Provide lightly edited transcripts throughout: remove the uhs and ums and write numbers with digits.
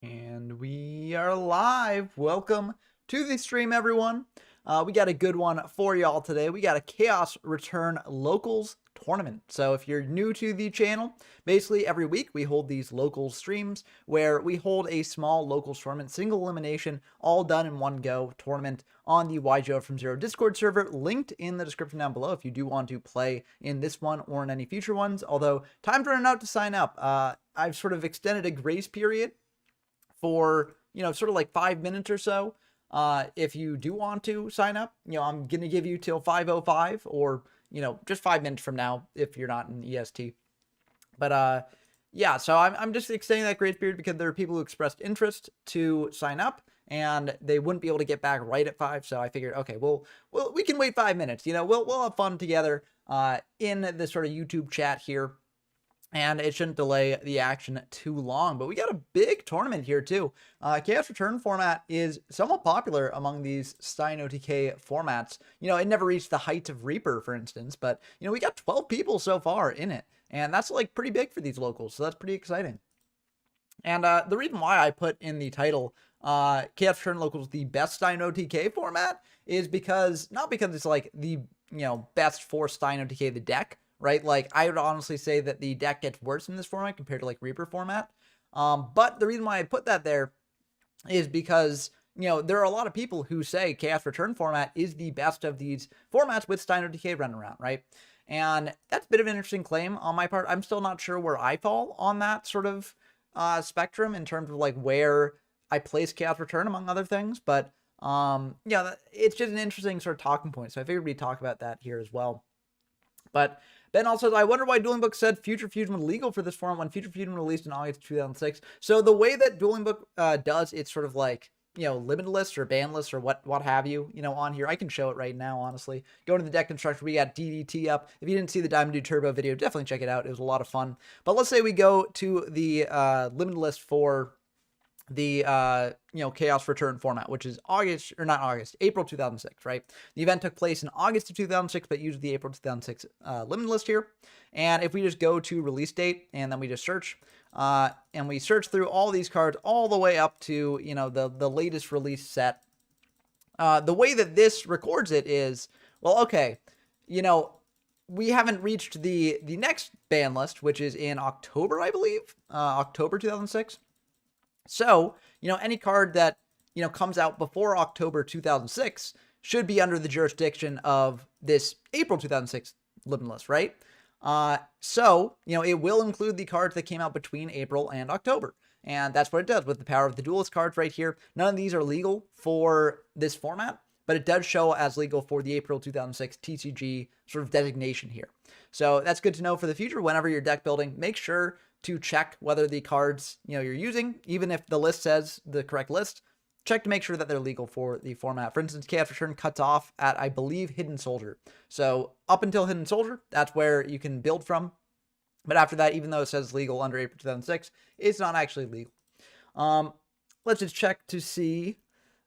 And we are live. Welcome to the stream, everyone. We got a good one for y'all today. We got a Chaos Return Locals tournament. So if you're new to the channel, basically every week we hold these local streams where we hold a small local tournament, single elimination, all done in one go tournament on the YGO from Zero Discord server, linked in the description down below if you do want to play in this one or in any future ones. Although time's running out to sign up. I've sort of extended a grace period for, sort of like 5 minutes or so. If you do want to sign up, I'm going to give you till 5:05 or, just 5 minutes from now if you're not in EST. But, yeah, so I'm just extending that grace period because there are people who expressed interest to sign up and they wouldn't be able to get back right at 5. So I figured, okay, well, we can wait 5 minutes. We'll have fun together in this sort of YouTube chat here. And it shouldn't delay the action too long. But we got a big tournament here, too. Chaos Return format is somewhat popular among these Stein OTK formats. It never reached the height of Reaper, for instance. But, we got 12 people so far in it. And that's, like, pretty big for these locals. So that's pretty exciting. And the reason why I put in the title Chaos Return Locals the best Stein OTK format is because, not because it's, like, the, best for Stein OTK the deck, right? Like, I would honestly say that the deck gets worse in this format compared to, like, Reaper format. But the reason why I put that there is because, there are a lot of people who say Chaos Return format is the best of these formats with Stein OTK running around, right? And that's a bit of an interesting claim on my part. I'm still not sure where I fall on that sort of spectrum in terms of, like, where I place Chaos Return, among other things. But, yeah, it's just an interesting sort of talking point. So I figured we'd talk about that here as well. But Ben also says, I wonder why Dueling Book said Future Fusion was legal for this format when Future Fusion released in August 2006. So the way that Dueling Book does, it's sort of like, limited lists or ban lists or what have you, on here. I can show it right now, honestly. Go to the deck constructor. We got DDT up. If you didn't see the Diamond Dude Turbo video, definitely check it out. It was a lot of fun. But let's say we go to the limited list for the Chaos Return format, which is April 2006, right? The event took place in August of 2006, but used the April 2006 limited list here. And if we just go to release date and then we just search, and we search through all these cards all the way up to, the latest release set, the way that this records it is, well, okay, we haven't reached the next ban list, which is in October, I believe, October 2006. So, any card that, comes out before October 2006 should be under the jurisdiction of this April 2006 limit list, right? So, it will include the cards that came out between April and October. And that's what it does with the Power of the Duelist cards right here. None of these are legal for this format, but it does show as legal for the April 2006 TCG sort of designation here. So that's good to know for the future. Whenever you're deck building, make sure to check whether the cards, you're using, even if the list says the correct list, check to make sure that they're legal for the format. For instance, Chaos Return cuts off at, I believe, Hidden Soldier. So up until Hidden Soldier, that's where you can build from. But after that, even though it says legal under April 2006, it's not actually legal. Let's just check to see.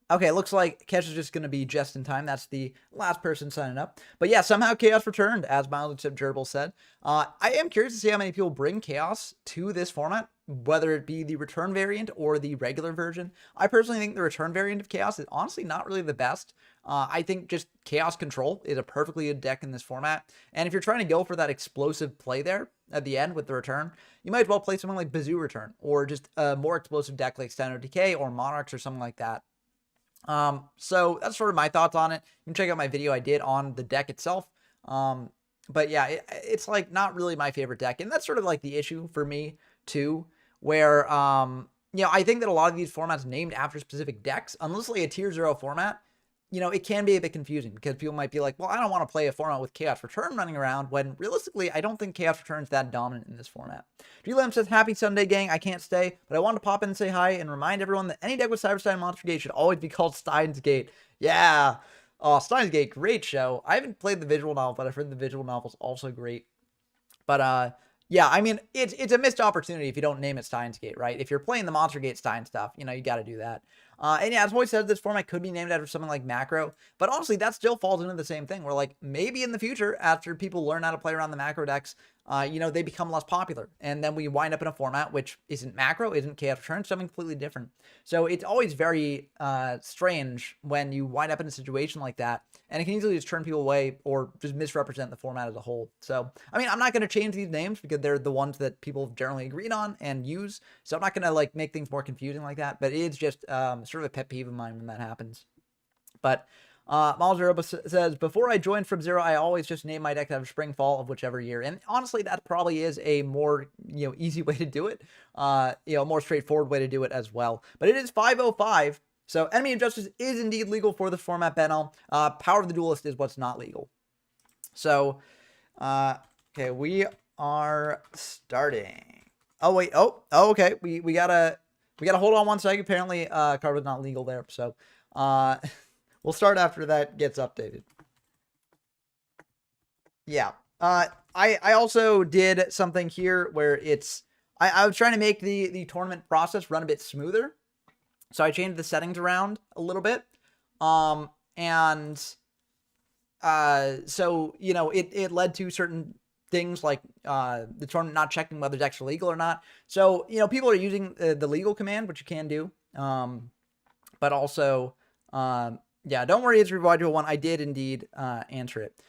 Okay, it looks like Chaos is just going to be just in time. That's the last person signing up. But yeah, somehow Chaos returned, as mildly tip Gerbal said. I am curious to see how many people bring Chaos to this format, whether it be the return variant or the regular version. I personally think the return variant of Chaos is honestly not really the best. I think just Chaos Control is a perfectly good deck in this format. And if you're trying to go for that explosive play there at the end with the return, you might as well play something like Bazoo Return or just a more explosive deck like Stein OTK or Monarchs or something like that. So that's sort of my thoughts on it. You can check out my video I did on the deck itself. But yeah, it's like not really my favorite deck. And that's sort of like the issue for me too, where, I think that a lot of these formats named after specific decks, unless like a tier 0 format, it can be a bit confusing because people might be like, well, I don't want to play a format with Chaos Return running around, when realistically, I don't think Chaos Return is that dominant in this format. Dream says, happy Sunday, gang. I can't stay, but I wanted to pop in and say hi and remind everyone that any deck with Cyberstein and Monster Gate should always be called Stein's Gate. Yeah. Oh, Stein's Gate, great show. I haven't played the visual novel, but I've heard the visual novel's also great. But, yeah, I mean, it's a missed opportunity if you don't name it Steins Gate, right? If you're playing the Monster Gate Stein stuff, you got to do that. And yeah, as always said, this format could be named after something like macro, but honestly, that still falls into the same thing where like maybe in the future, after people learn how to play around the macro decks, you know, they become less popular. And then we wind up in a format which isn't macro, isn't chaos return, something completely different. So it's always very strange when you wind up in a situation like that. And it can easily just turn people away or just misrepresent the format as a whole. So, I mean, I'm not going to change these names because they're the ones that people generally agreed on and use. So I'm not going to like make things more confusing like that. But it's just sort of a pet peeve of mine when that happens. But Malzero says, before I joined From Zero, I always just named my deck out of spring, fall of whichever year. And honestly, that probably is a more, you know, easy way to do it. You know, more straightforward way to do it as well. But it is 505. So Enemy of Justice is indeed legal for this format, Benel. Power of the Duelist is what's not legal. So, okay, we are starting. Oh, wait. Oh, okay. We gotta hold on one second. Apparently, card was not legal there. So, we'll start after that gets updated. Yeah. I also did something here where it's, I was trying to make the tournament process run a bit smoother. So I changed the settings around a little bit. So, you know, it led to certain things like the tournament not checking whether decks are legal or not. So, you know, people are using the legal command, which you can do. But also, yeah, don't worry, it's Revival 1. I did indeed answer it.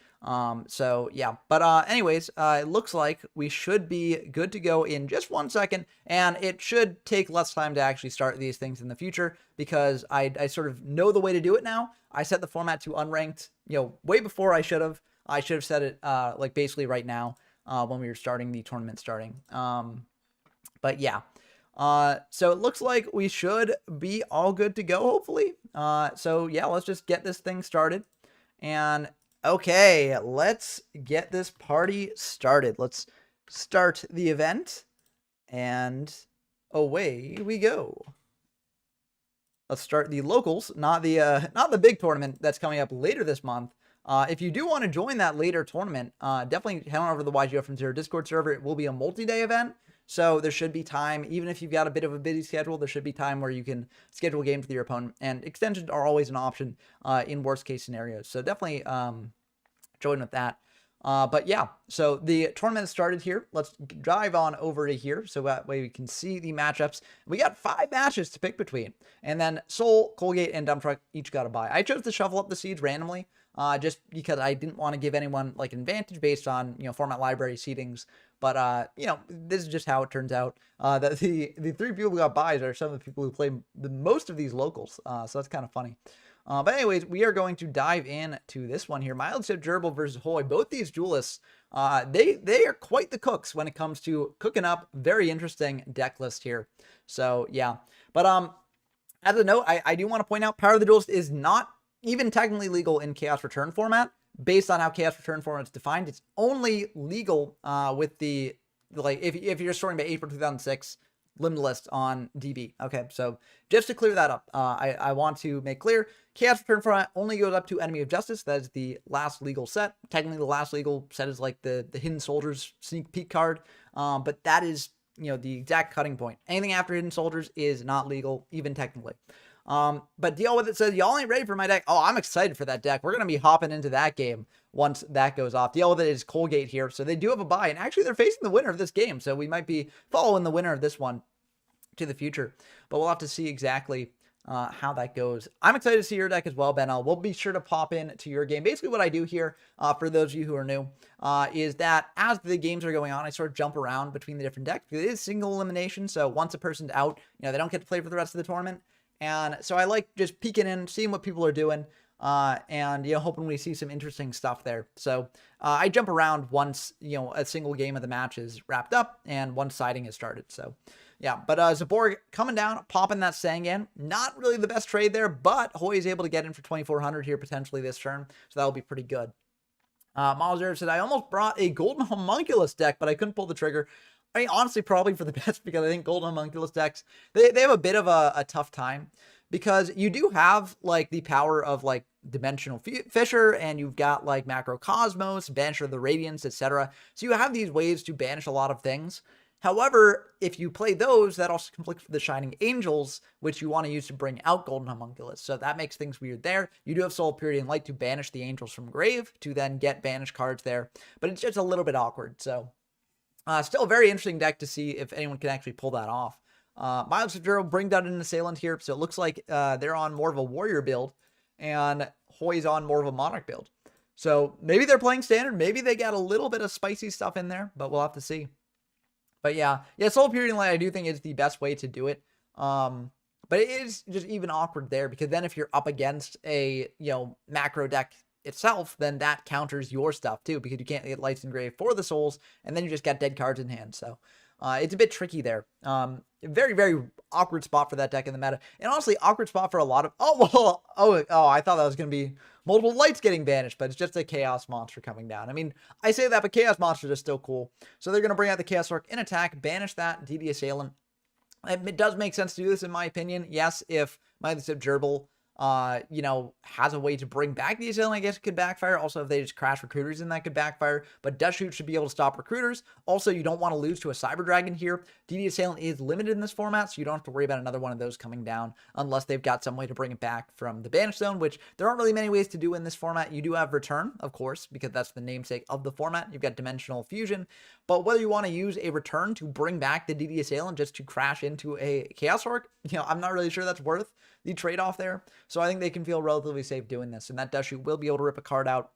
So yeah, but anyways, it looks like we should be good to go in just 1 second, and it should take less time to actually start these things in the future because I sort of know the way to do it now. I set the format to unranked, you know, way before I should have. I should have set it like basically right now when we were starting the tournament starting. But yeah. So it looks like we should be all good to go, hopefully. So yeah, let's just get this thing started. And okay, let's get this party started. Let's start the event, and away we go. Let's start the locals, not the big tournament that's coming up later this month. If you do want to join that later tournament, definitely head on over to the YGO From Zero Discord server. It will be a multi-day event, so there should be time, even if you've got a bit of a busy schedule, there should be time where you can schedule games with your opponent, and extensions are always an option in worst case scenarios. So definitely join with that. But yeah, so the tournament started here. Let's drive on over to here so that way we can see the matchups. We got 5 matches to pick between, and then Soul, Colgate, and Dump Truck each got a bye. I chose to shuffle up the seeds randomly just because I didn't want to give anyone like an advantage based on, you know, format library seedings. But, you know, this is just how it turns out. That the 3 people who got buys are some of the people who play the most of these locals. So that's kind of funny. But anyways, we are going to dive in to this one here. Mild Sip Gerbal versus Hoy. Both these duelists, they are quite the cooks when it comes to cooking up. Very interesting deck list here. So yeah, but as a note, I do want to point out Power of the Duelist is not even technically legal in Chaos Return format. Based on how Chaos Return format is defined, it's only legal with the like if you're storing by April 2006. Limitless on DB. Okay, so just to clear that up, I want to make clear, Chaos Return format only goes up to Enemy of Justice. That is the last legal set. Technically, the last legal set is like the Hidden Soldiers sneak peek card, but that is, you know, the exact cutting point. Anything after Hidden Soldiers is not legal, even technically. But Deal With It says, y'all ain't ready for my deck. Oh, I'm excited for that deck. We're going to be hopping into that game once that goes off. Deal With It is Colgate here, so they do have a bye, and actually they're facing the winner of this game, so we might be following the winner of this one to the future, but we'll have to see exactly how that goes. I'm excited to see your deck as well, Ben. We'll be sure to pop in to your game. Basically what I do here, for those of you who are new, is that as the games are going on, I sort of jump around between the different decks. It is single elimination, so once a person's out, you know, they don't get to play for the rest of the tournament. And so I like just peeking in, seeing what people are doing, and, you know, hoping we see some interesting stuff there. So I jump around once, you know, a single game of the match is wrapped up and once siding has started. So yeah, but Zaborg coming down, popping that Sangan. Not really the best trade there, but Hoy is able to get in for 2,400 here potentially this turn, so that'll be pretty good. Miles said, I almost brought a Golden Homunculus deck, but I couldn't pull the trigger. I mean, honestly, probably for the best, because I think Golden Homunculus decks, they have a bit of a tough time, because you do have, like, the power of, like, Dimensional Fisher, and you've got, like, Macrocosmos, Banisher of the Radiance, etc. So you have these ways to banish a lot of things. However, if you play those, that also conflicts with the Shining Angels, which you want to use to bring out Golden Homunculus. So that makes things weird there. You do have Soul Purity and Light to banish the Angels from grave to then get banished cards there, but it's just a little bit awkward. So still a very interesting deck to see if anyone can actually pull that off. Miles Zero bring down an Assailant here, so it looks like they're on more of a Warrior build, and Hoy's on more of a Monarch build. So maybe they're playing Standard, maybe they got a little bit of spicy stuff in there, but we'll have to see. But yeah, Soul Purity and Light, I do think is the best way to do it. But it is just even awkward there, because then if you're up against a, macro deck itself, then that counters your stuff too, because you can't get Lights Engrave for the souls, and then you just got dead cards in hand. So it's a bit tricky there. Very, very awkward spot for that deck in the meta. And honestly, awkward spot for a lot of... I thought that was going to be multiple lights getting banished, but it's just a Chaos Monster coming down. I mean, I say that, but Chaos Monsters are still cool. So they're going to bring out the Chaos Orc in attack, banish that, DD Assailant. It does make sense to do this, in my opinion. Yes, if Mythosip Gerbal has a way to bring back the Assailant, I guess it could backfire. Also, if they just crash Recruiters, then that could backfire. But Dust Shoot should be able to stop Recruiters. Also, you don't want to lose to a Cyber Dragon here. DD Assailant is limited in this format, so you don't have to worry about another one of those coming down unless they've got some way to bring it back from the Banish Zone, which there aren't really many ways to do in this format. You do have Return, of course, because that's the namesake of the format. You've got Dimensional Fusion. But whether you want to use a Return to bring back the DD Assailant just to crash into a Chaos Orc, I'm not really sure that's worth the trade-off there. So I think they can feel relatively safe doing this, and that Dust Shoot will be able to rip a card out.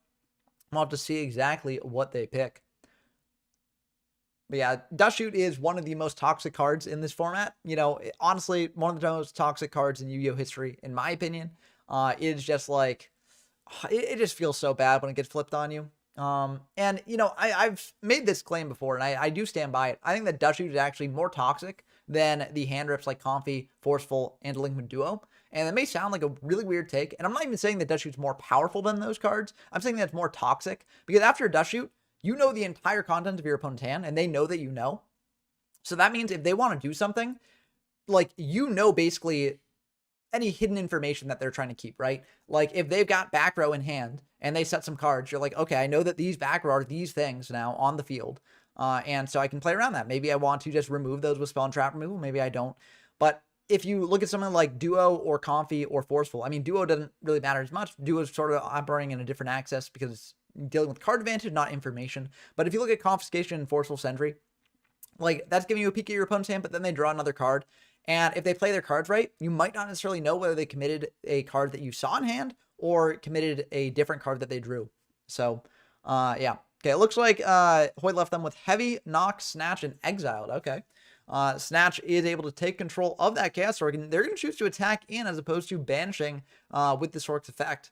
We'll have to see exactly what they pick. But yeah, Dust Shoot is one of the most toxic cards in this format. Honestly, one of the most toxic cards in Yu-Gi-Oh! History, in my opinion. It's just like, it just feels so bad when it gets flipped on you. I've made this claim before, and I do stand by it. I think that Dust Shoot is actually more toxic than the hand rips like Comfy, Forceful, and Delinquent Duo. And that may sound like a really weird take, and I'm not even saying that Dust Shoot's more powerful than those cards. I'm saying that it's more toxic, because after a Dust Shoot, you know the entire content of your opponent's hand, and they know that you know. So that means if they want to do something, like, basically any hidden information that they're trying to keep, right? Like, if they've got back row in hand, and they set some cards, you're like, okay, I know that these back row are these things now on the field. And so I can play around that. Maybe I want to just remove those with Spell and Trap removal. Maybe I don't. But if you look at something like Duo or Comfy or Forceful, I mean, Duo doesn't really matter as much. Duo is sort of operating in a different axis because it's dealing with card advantage, not information. But if you look at Confiscation and Forceful Sentry, like, that's giving you a peek at your opponent's hand, but then they draw another card. And if they play their cards right, you might not necessarily know whether they committed a card that you saw in hand or committed a different card that they drew. So, yeah. Okay, it looks like Hoy left them with Heavy, Knock, Snatch, and Exiled. Okay. Snatch is able to take control of that Chaos Orc, and they're going to choose to attack in as opposed to banishing with this Orc's effect.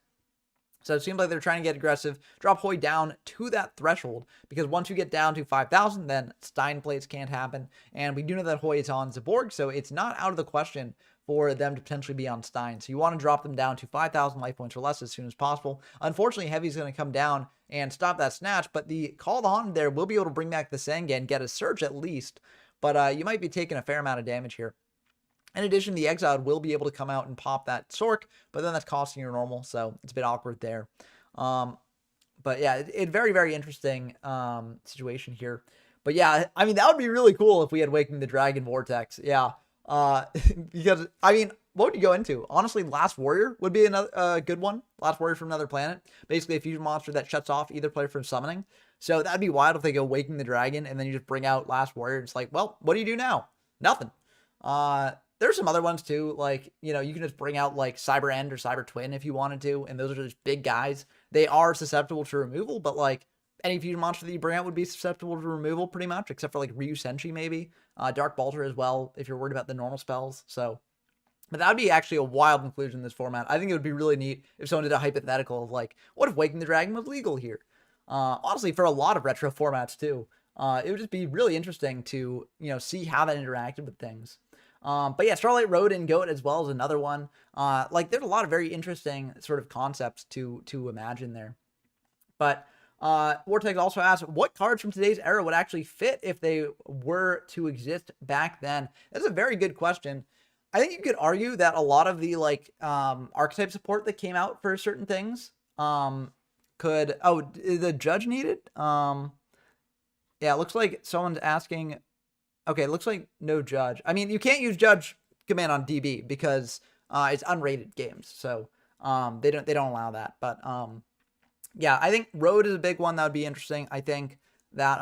So it seems like they're trying to get aggressive, drop Hoy down to that threshold, because once you get down to 5,000, then Stein plays can't happen. And we do know that Hoy is on Zaborg, so it's not out of the question for them to potentially be on Stein. So you want to drop them down to 5,000 life points or less as soon as possible. Unfortunately, Heavy's going to come down and stop that Snatch, but the Call of the Haunted there will be able to bring back the Sengen, get a Surge at least, but you might be taking a fair amount of damage here. In addition, the Exiled will be able to come out and pop that Sork, but then that's costing your normal, so it's a bit awkward there. But yeah, it very, very interesting situation here. But yeah, I mean, that would be really cool if we had Waking the Dragon Vortex. Yeah. Because, I mean, what would you go into? Honestly, Last Warrior would be another good one. Last Warrior from another planet. Basically, a fusion monster that shuts off either player from summoning. So that'd be wild if they go Waking the Dragon, and then you just bring out Last Warrior. It's like, well, what do you do now? Nothing. There's some other ones too, like, you can just bring out like Cyber End or Cyber Twin if you wanted to, and those are just big guys. They are susceptible to removal, but like any fusion monster that you bring out would be susceptible to removal pretty much, except for like Ryu Senshi maybe, Dark Bolter as well if you're worried about the normal spells. So, but that would be actually a wild inclusion in this format. I think it would be really neat if someone did a hypothetical of like, what if Waking the Dragon was legal here? Honestly, for a lot of retro formats too, it would just be really interesting to see how that interacted with things. But yeah, Starlight Road and Goat as well as another one. Like, there's a lot of very interesting sort of concepts to imagine there. But Vortex also asks, what cards from today's era would actually fit if they were to exist back then? That's a very good question. I think you could argue that a lot of the like archetype support that came out for certain things could... Oh, the Judge needed? Yeah, it looks like someone's asking Okay, it looks like no judge. I mean, you can't use judge command on DB because it's unrated games, so they don't allow that. But yeah, I think road is a big one that would be interesting. I think that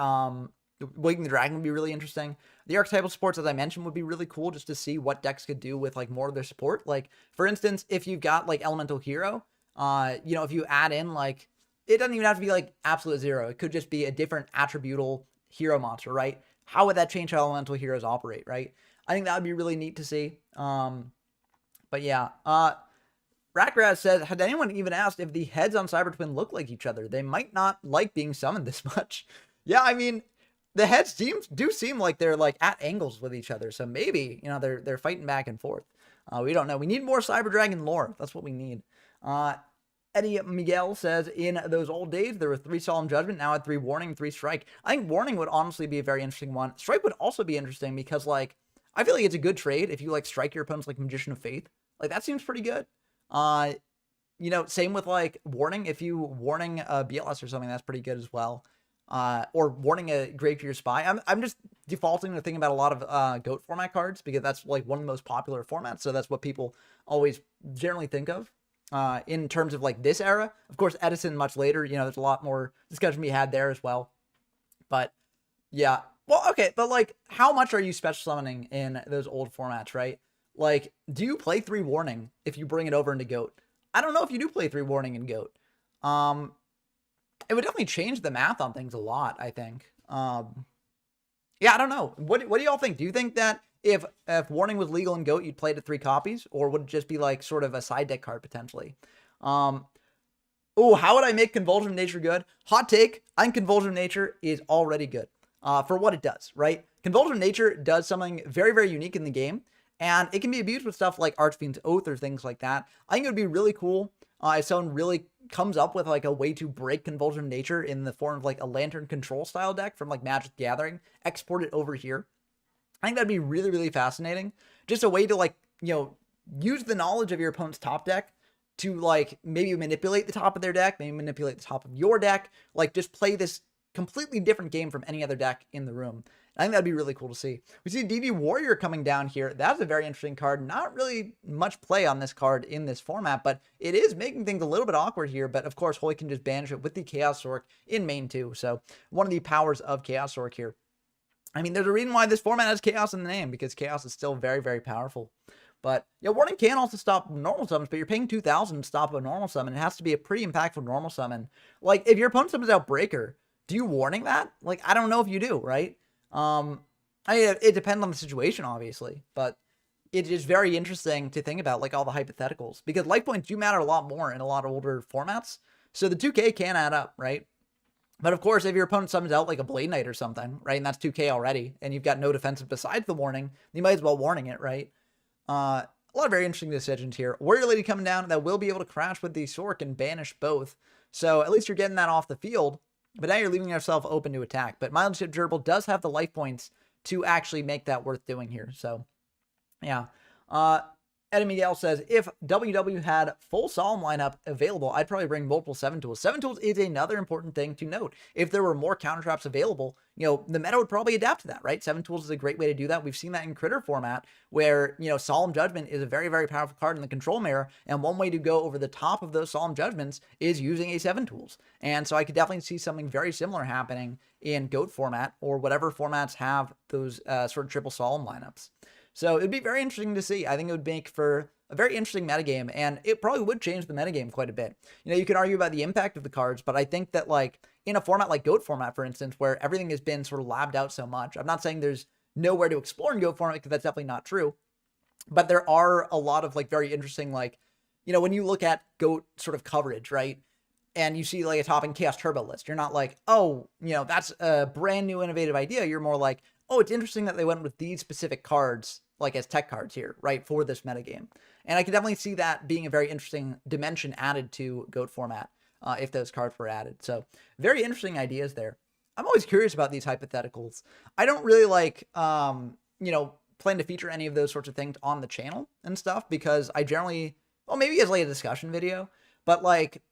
Waking the Dragon would be really interesting. The archetypal supports, as I mentioned, would be really cool just to see what decks could do with like more of their support. Like for instance, if you've got like Elemental Hero, if you add in like, it doesn't even have to be like absolute zero. It could just be a different attributable hero monster, right? How would that change how elemental heroes operate, right? I think that would be really neat to see. But yeah, Rakraz says, had anyone even asked if the heads on Cyber Twin look like each other? They might not like being summoned this much. Yeah, I mean, the heads do seem like they're like at angles with each other. So maybe, they're fighting back and forth. We don't know. We need more Cyber Dragon lore. That's what we need. Eddie Miguel says, in those old days, there were 3 Solemn Judgment, now at 3 Warning, 3 Strike. I think Warning would honestly be a very interesting one. Strike would also be interesting because, like, I feel like it's a good trade if you, like, strike your opponents like Magician of Faith. Like, that seems pretty good. Same with, like, Warning. If you Warning a BLS or something, that's pretty good as well. Or Warning a Graveyard Spy. I'm just defaulting to thinking about a lot of GOAT format cards because that's, like, one of the most popular formats, so that's what people always generally think of. In terms of like this era, of course, Edison much later, there's a lot more discussion to be had there as well. But yeah, well, okay, but like, how much are you special summoning in those old formats, right? Like, do you play 3 Warning if you bring it over into GOAT? I don't know if you do play 3 Warning in GOAT. It would definitely change the math on things a lot, I think. Yeah, I don't know. What do y'all think? Do you think that if Warning was legal in GOAT, you'd play it at 3 copies? Or would it just be like sort of a side deck card potentially? How would I make Convulsion of Nature good? Hot take, I think Convulsion of Nature is already good for what it does, right? Convulsion of Nature does something very, very unique in the game, and it can be abused with stuff like Archfiend's Oath or things like that. I think it would be really cool if someone really comes up with like a way to break Convulsion of Nature in the form of like a Lantern Control style deck from like Magic the Gathering, export it over here. I think that'd be really, really fascinating. Just a way to like, use the knowledge of your opponent's top deck to like maybe manipulate the top of their deck, maybe manipulate the top of your deck, like just play this completely different game from any other deck in the room. I think that'd be really cool to see. We see DD Warrior coming down here. That's a very interesting card. Not really much play on this card in this format, but it is making things a little bit awkward here. But of course, Hoy can just banish it with the Chaos Orc in main too. So one of the powers of Chaos Orc here. I mean, there's a reason why this format has Chaos in the name, because Chaos is still very, very powerful. But, Warning can also stop normal summons, but you're paying 2,000 to stop a normal summon. It has to be a pretty impactful normal summon. Like, if your opponent summons out Breaker, do you Warning that? Like, I don't know if you do, right? It depends on the situation, obviously, but it is very interesting to think about, like, all the hypotheticals, because life points do matter a lot more in a lot of older formats, so the 2K can add up, right? But of course, if your opponent summons out like a Blade Knight or something, right, and that's 2K already, and you've got no defensive besides the Warning, you might as well Warning it, right? A lot of very interesting decisions here. Warrior Lady coming down that will be able to crash with the Sork and banish both. So at least you're getting that off the field, but now you're leaving yourself open to attack. But Mild Ship Gerbal does have the life points to actually make that worth doing here. So, yeah. Eddie Miguel says, if WW had full Solemn lineup available, I'd probably bring multiple 7 tools. 7 tools is another important thing to note. If there were more counter traps available, the meta would probably adapt to that, right? 7 tools is a great way to do that. We've seen that in Critter format where, Solemn Judgment is a very, very powerful card in the control mirror. And one way to go over the top of those Solemn Judgments is using a 7 tools. And so I could definitely see something very similar happening in GOAT format or whatever formats have those sort of triple Solemn lineups. So it'd be very interesting to see. I think it would make for a very interesting metagame, and it probably would change the metagame quite a bit. You can argue about the impact of the cards, but I think that, like, in a format like GOAT format, for instance, where everything has been sort of labbed out so much, I'm not saying there's nowhere to explore in GOAT format, because that's definitely not true, but there are a lot of, like, very interesting, like, when you look at GOAT sort of coverage, right, and you see, like, a Topping Chaos Turbo list, you're not like, oh, that's a brand new innovative idea. You're more like, oh, it's interesting that they went with these specific cards, like as tech cards here, right, for this metagame. And I can definitely see that being a very interesting dimension added to GOAT format if those cards were added. So very interesting ideas there. I'm always curious about these hypotheticals. I don't really like, plan to feature any of those sorts of things on the channel and stuff because I generally, well, maybe as like a discussion video, but like,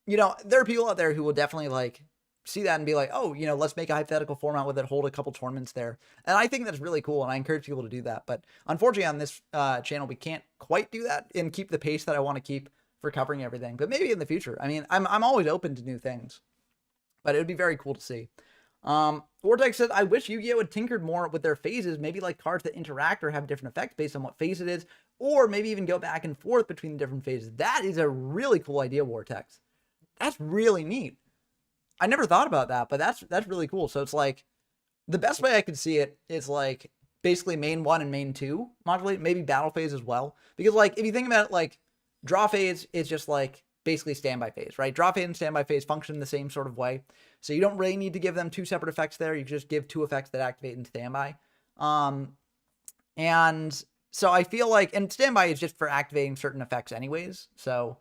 there are people out there who will definitely like see that and be like, oh, let's make a hypothetical format with it, hold a couple tournaments there. And I think that's really cool, and I encourage people to do that. But unfortunately on this channel, we can't quite do that and keep the pace that I want to keep for covering everything. But maybe in the future. I mean, I'm always open to new things, but it would be very cool to see. Vortex said, I wish Yu-Gi-Oh! Had tinkered more with their phases, maybe like cards that interact or have different effects based on what phase it is, or maybe even go back and forth between the different phases. That is a really cool idea, Vortex. That's really neat. I never thought about that, but that's really cool. So it's like, the best way I could see it is like basically main 1 and main 2 modulate, maybe battle phase as well. Because like, if you think about it, like draw phase is just like basically standby phase, right? Draw phase and standby phase function the same sort of way. So you don't really need to give them 2 separate effects there. You just give 2 effects that activate in standby. And so I feel like, and standby is just for activating certain effects anyways. So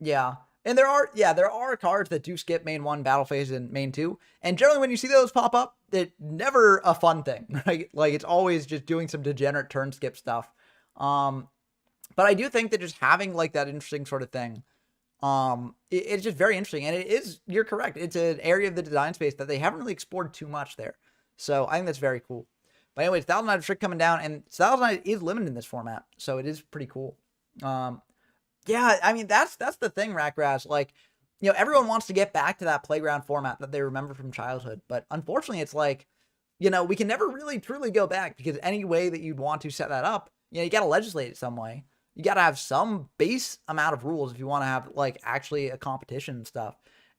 yeah. And there are cards that do skip main 1 battle phase and main 2. And generally when you see those pop up, it's never a fun thing, right? Like it's always just doing some degenerate turn skip stuff. But I do think that just having like that interesting sort of thing, it's just very interesting. And it is, you're correct. It's an area of the design space that they haven't really explored too much there. So I think that's very cool. But anyways, Thousand Knight Trick coming down, and Thousand Knight is limited in this format. So it is pretty cool. Yeah, I mean, that's the thing, Rackgrass. Like, everyone wants to get back to that playground format that they remember from childhood. But unfortunately, it's like, we can never really truly go back, because any way that you'd want to set that up, you got to legislate it some way. You got to have some base amount of rules if you want to have, like, actually a competition and stuff.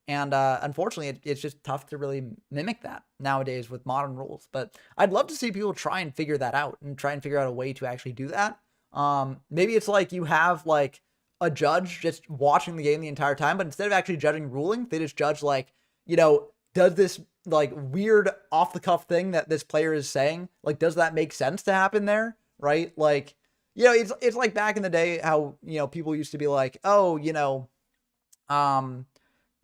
And unfortunately, it's just tough to really mimic that nowadays with modern rules. But I'd love to see people try and figure that out and try and figure out a way to actually do that. Maybe it's like you have, like, a judge just watching the game the entire time, but instead of actually judging ruling, they just judge like, does this like weird off the cuff thing that this player is saying, like, does that make sense to happen there? Right? Like, it's like back in the day how, people used to be like, oh,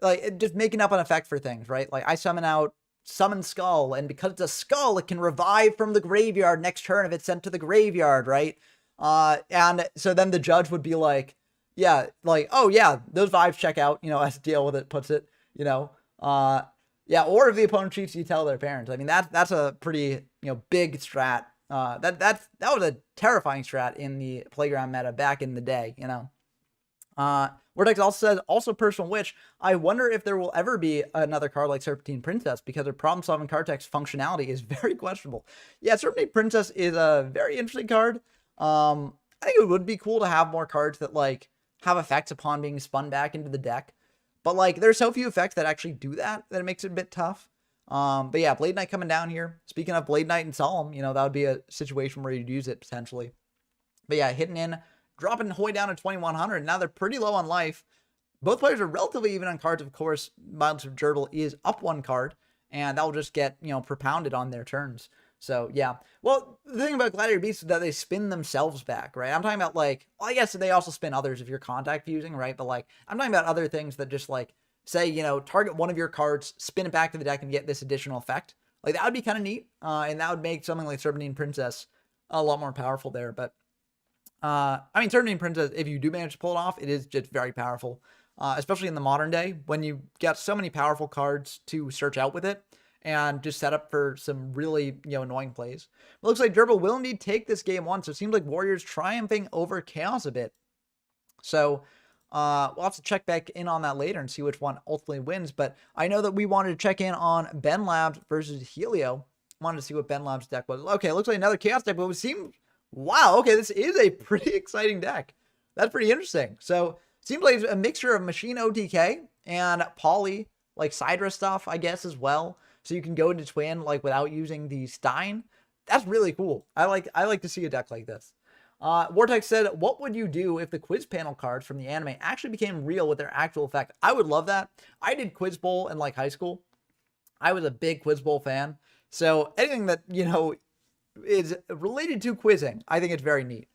like just making up an effect for things, right? Like I summon skull, and because it's a skull, it can revive from the graveyard next turn if it's sent to the graveyard, right? And so then the judge would be like, yeah, like, oh yeah, those vibes check out, as Deal With It puts it, yeah, or if the opponent cheats, you tell their parents. I mean, that's a pretty, big strat. That was a terrifying strat in the playground meta back in the day, Vortex also says, also Personal Witch, I wonder if there will ever be another card like Serpentine Princess, because her problem-solving card text functionality is very questionable. Yeah, Serpentine Princess is a very interesting card. I think it would be cool to have more cards that, like, have effects upon being spun back into the deck. But, like, there's so few effects that actually do that it makes it a bit tough. But yeah, Blade Knight coming down here. Speaking of Blade Knight and Solemn, that would be a situation where you'd use it potentially. But yeah, hitting in, dropping Hoy down to 2,100. Now they're pretty low on life. Both players are relatively even on cards. Of course, Miles of Gerbal is up 1 card, and that will just get, propounded on their turns. So, yeah. Well, the thing about Gladiator Beasts is that they spin themselves back, right? I'm talking about, like, well, I guess they also spin others if you're contact fusing, right? But, like, I'm talking about other things that just, like, say, target one of your cards, spin it back to the deck, and get this additional effect. Like, that would be kind of neat, and that would make something like Serpentine Princess a lot more powerful there. But, I mean, Serpentine Princess, if you do manage to pull it off, it is just very powerful, especially in the modern day, when you get so many powerful cards to search out with it, and just set up for some really, annoying plays. It looks like Gerbal will indeed take this game 1, so it seems like Warriors triumphing over Chaos a bit. So, we'll have to check back in on that later and see which one ultimately wins, but I know that we wanted to check in on Ben Labs versus Helio. Wanted to see what Ben Labs' deck was. Okay, it looks like another Chaos deck, but it seems, wow, okay, this is a pretty exciting deck. That's pretty interesting. So, seems like it's a mixture of Machine OTK and Poly, like Sidra stuff, I guess, as well. So you can go into Twin, like, without using the Stein. That's really cool. I like to see a deck like this. Vortex said, what would you do if the quiz panel cards from the anime actually became real with their actual effect? I would love that. I did Quiz Bowl in, like, high school. I was a big Quiz Bowl fan. So anything that, is related to quizzing, I think it's very neat.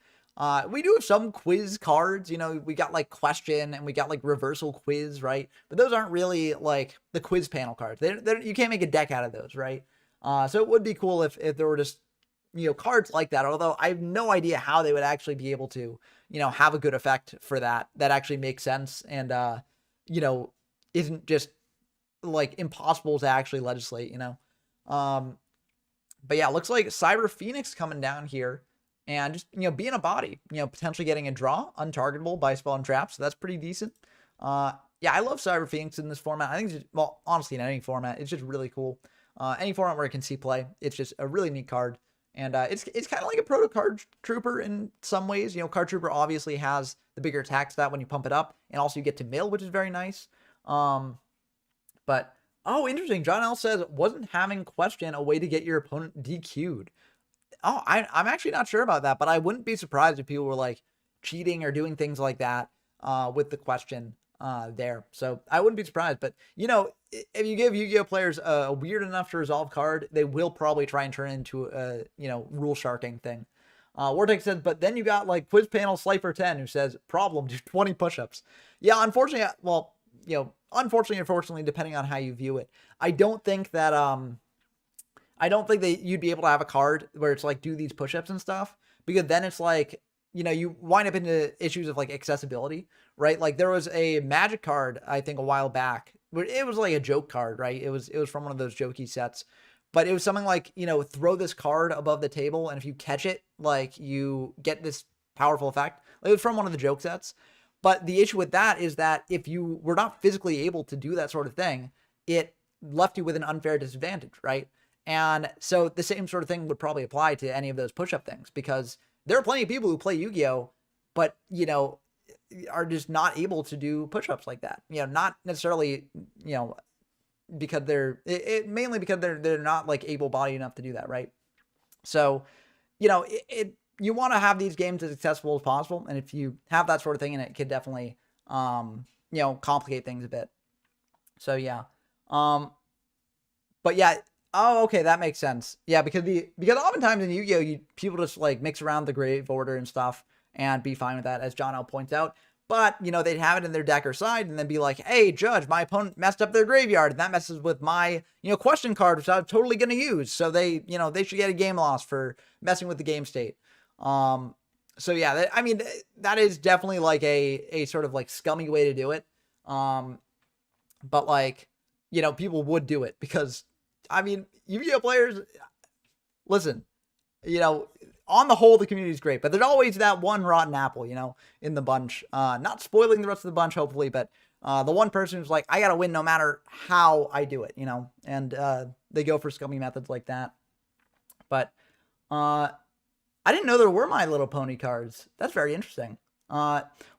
We do have some quiz cards, we got like question and we got like reversal quiz, right? But those aren't really like the quiz panel cards. You can't make a deck out of those, right? So it would be cool if there were just, cards like that, although I have no idea how they would actually be able to, have a good effect for that actually makes sense and, isn't just like impossible to actually legislate, you know. But yeah, looks like Cyber Phoenix coming down here and just, you know, being a body, you know, potentially getting a draw, untargetable by spell and trap. So that's pretty decent. Yeah, I love Cyber Phoenix in this format. I think it's just, well, honestly, in any format, it's just really cool. Any format where it can see play, it's just a really neat card. And it's kind of like a proto card trooper in some ways. You know, card trooper obviously has the bigger attack stat when you pump it up, and also you get to mill, which is very nice. But oh, interesting. John L says wasn't having question a way to get your opponent DQ'd. Oh, I'm actually not sure about that, but I wouldn't be surprised if people were like cheating or doing things like that with the question there. So I wouldn't be surprised. But, you know, if you give Yu-Gi-Oh players a weird enough to resolve card, they will probably try and turn it into a, you know, rule sharking thing. Vortex says, but then you got like Quiz Panel Slifer 10 who says, problem, do 20 push-ups. Yeah, unfortunately, well, you know, unfortunately, depending on how you view it, I don't think that you'd be able to have a card where it's like do these push-ups and stuff, because then it's like, you know, you wind up into issues of like accessibility, right? Like there was a Magic card, I think a while back, where it was like a joke card, right? It was from one of those jokey sets, but it was something like, you know, throw this card above the table, and if you catch it, like you get this powerful effect. Like, it was from one of the joke sets. But the issue with that is that if you were not physically able to do that sort of thing, it left you with an unfair disadvantage, right? And so the same sort of thing would probably apply to any of those push-up things, because there are plenty of people who play Yu-Gi-Oh, but, you know, are just not able to do push-ups like that. You know, not necessarily, you know, because mainly because they're not like able-bodied enough to do that, right? So, you know, you want to have these games as accessible as possible, and if you have that sort of thing in it, it could definitely, you know, complicate things a bit. So yeah, but yeah, oh, okay, that makes sense. Yeah, because oftentimes in Yu-Gi-Oh, people just like mix around the grave order and stuff and be fine with that, as John L points out. But, you know, they'd have it in their deck or side and then be like, hey, judge, my opponent messed up their graveyard. And that messes with my, you know, question card, which I'm totally going to use. So they, you know, they should get a game loss for messing with the game state. So yeah, I mean, that is definitely like a sort of like scummy way to do it. But like, you know, people would do it because, I mean, Yu-Gi-Oh players, listen, you know, on the whole, the community is great, but there's always that one rotten apple, you know, in the bunch. Not spoiling the rest of the bunch, hopefully, but the one person who's like, I gotta win no matter how I do it, you know, and they go for scummy methods like that. But I didn't know there were My Little Pony cards. That's very interesting.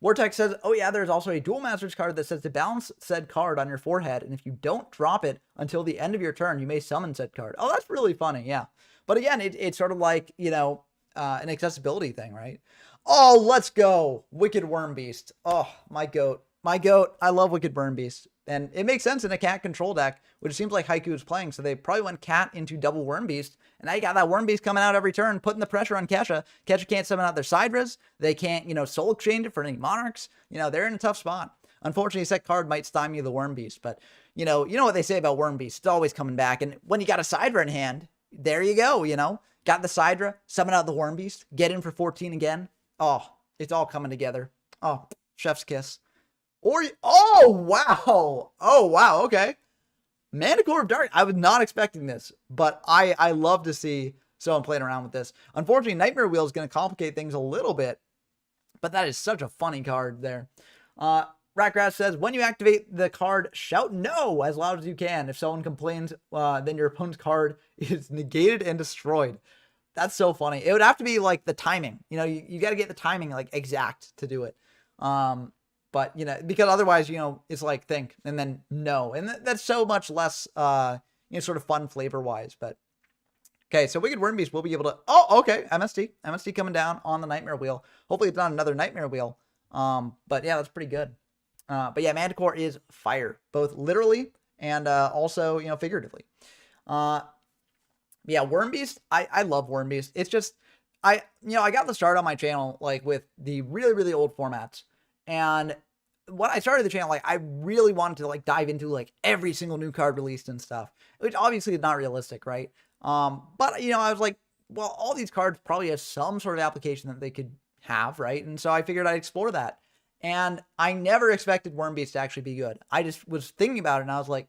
Vortex says, oh yeah, there's also a Duel Masters card that says to balance said card on your forehead, and if you don't drop it until the end of your turn, you may summon said card. Oh, that's really funny, yeah. But again, it's sort of like, you know, an accessibility thing, right? Oh, let's go. Wicked Worm Beast. Oh, my goat. My goat. I love Wicked Worm Beast. And it makes sense in a cat control deck, which it seems like Haiku is playing. So they probably went cat into double Worm Beast. And now you got that Worm Beast coming out every turn, putting the pressure on Kesha. Kesha can't summon out their side res. They can't, you know, soul exchange it for any monarchs. You know, they're in a tough spot. Unfortunately, a set card might stymie the Worm Beast. But, you know what they say about Worm Beast. It's always coming back. And when you got a Sidra in hand, there you go, you know. Got the Sidra, summon out the Worm Beast, get in for 14 again. Oh, it's all coming together. Oh, chef's kiss. Or, oh, wow. Oh, wow, okay. Manticore of Dark. I was not expecting this, but I love to see someone playing around with this. Unfortunately, Nightmare Wheel is going to complicate things a little bit, but that is such a funny card there. Ratgrass says, when you activate the card, shout no as loud as you can. If someone complains, then your opponent's card is negated and destroyed. That's so funny. It would have to be like the timing. You know, you got to get the timing like exact to do it. But, you know, because otherwise, you know, it's like think and then no. And that's so much less, you know, sort of fun flavor-wise. But, okay, so Wicked Worm Beast will be able to... Oh, okay, MST coming down on the Nightmare Wheel. Hopefully it's not another Nightmare Wheel. But, yeah, that's pretty good. But yeah, Manticore is fire, both literally and also, you know, figuratively. Yeah, Worm Beast, I love Worm Beast. It's just, you know, I got the start on my channel, like, with the really, really old formats. And when I started the channel, like, I really wanted to, like, dive into, like, every single new card released and stuff, which obviously is not realistic, right? But, you know, I was like, well, all these cards probably have some sort of application that they could have, right? And so I figured I'd explore that. And I never expected Worm Beast to actually be good. I just was thinking about it and I was like,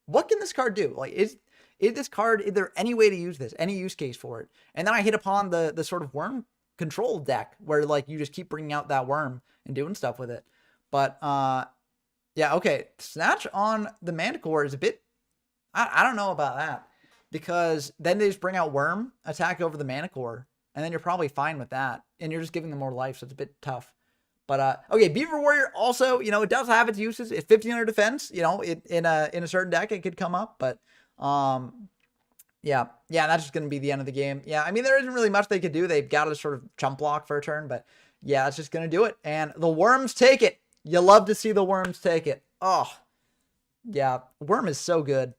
what can this card do? Like, is this card, is there any way to use this, any use case for it? And then I hit upon the sort of worm control deck where like you just keep bringing out that worm and doing stuff with it. But yeah, okay, Snatch on the Manticore is a bit, I don't know about that, because then they just bring out Worm, attack over the Manticore, and then you're probably fine with that, and you're just giving them more life, so it's a bit tough. But okay, Beaver Warrior also, it does have its uses. It's 1500 defense, in a certain deck it could come up, but yeah, that's just going to be the end of the game. Yeah, I mean, there isn't really much they could do. They've got to sort of chump block for a turn, but yeah, that's just going to do it. And the Worms take it. You love to see the Worms take it. Oh, yeah, Worm is so good.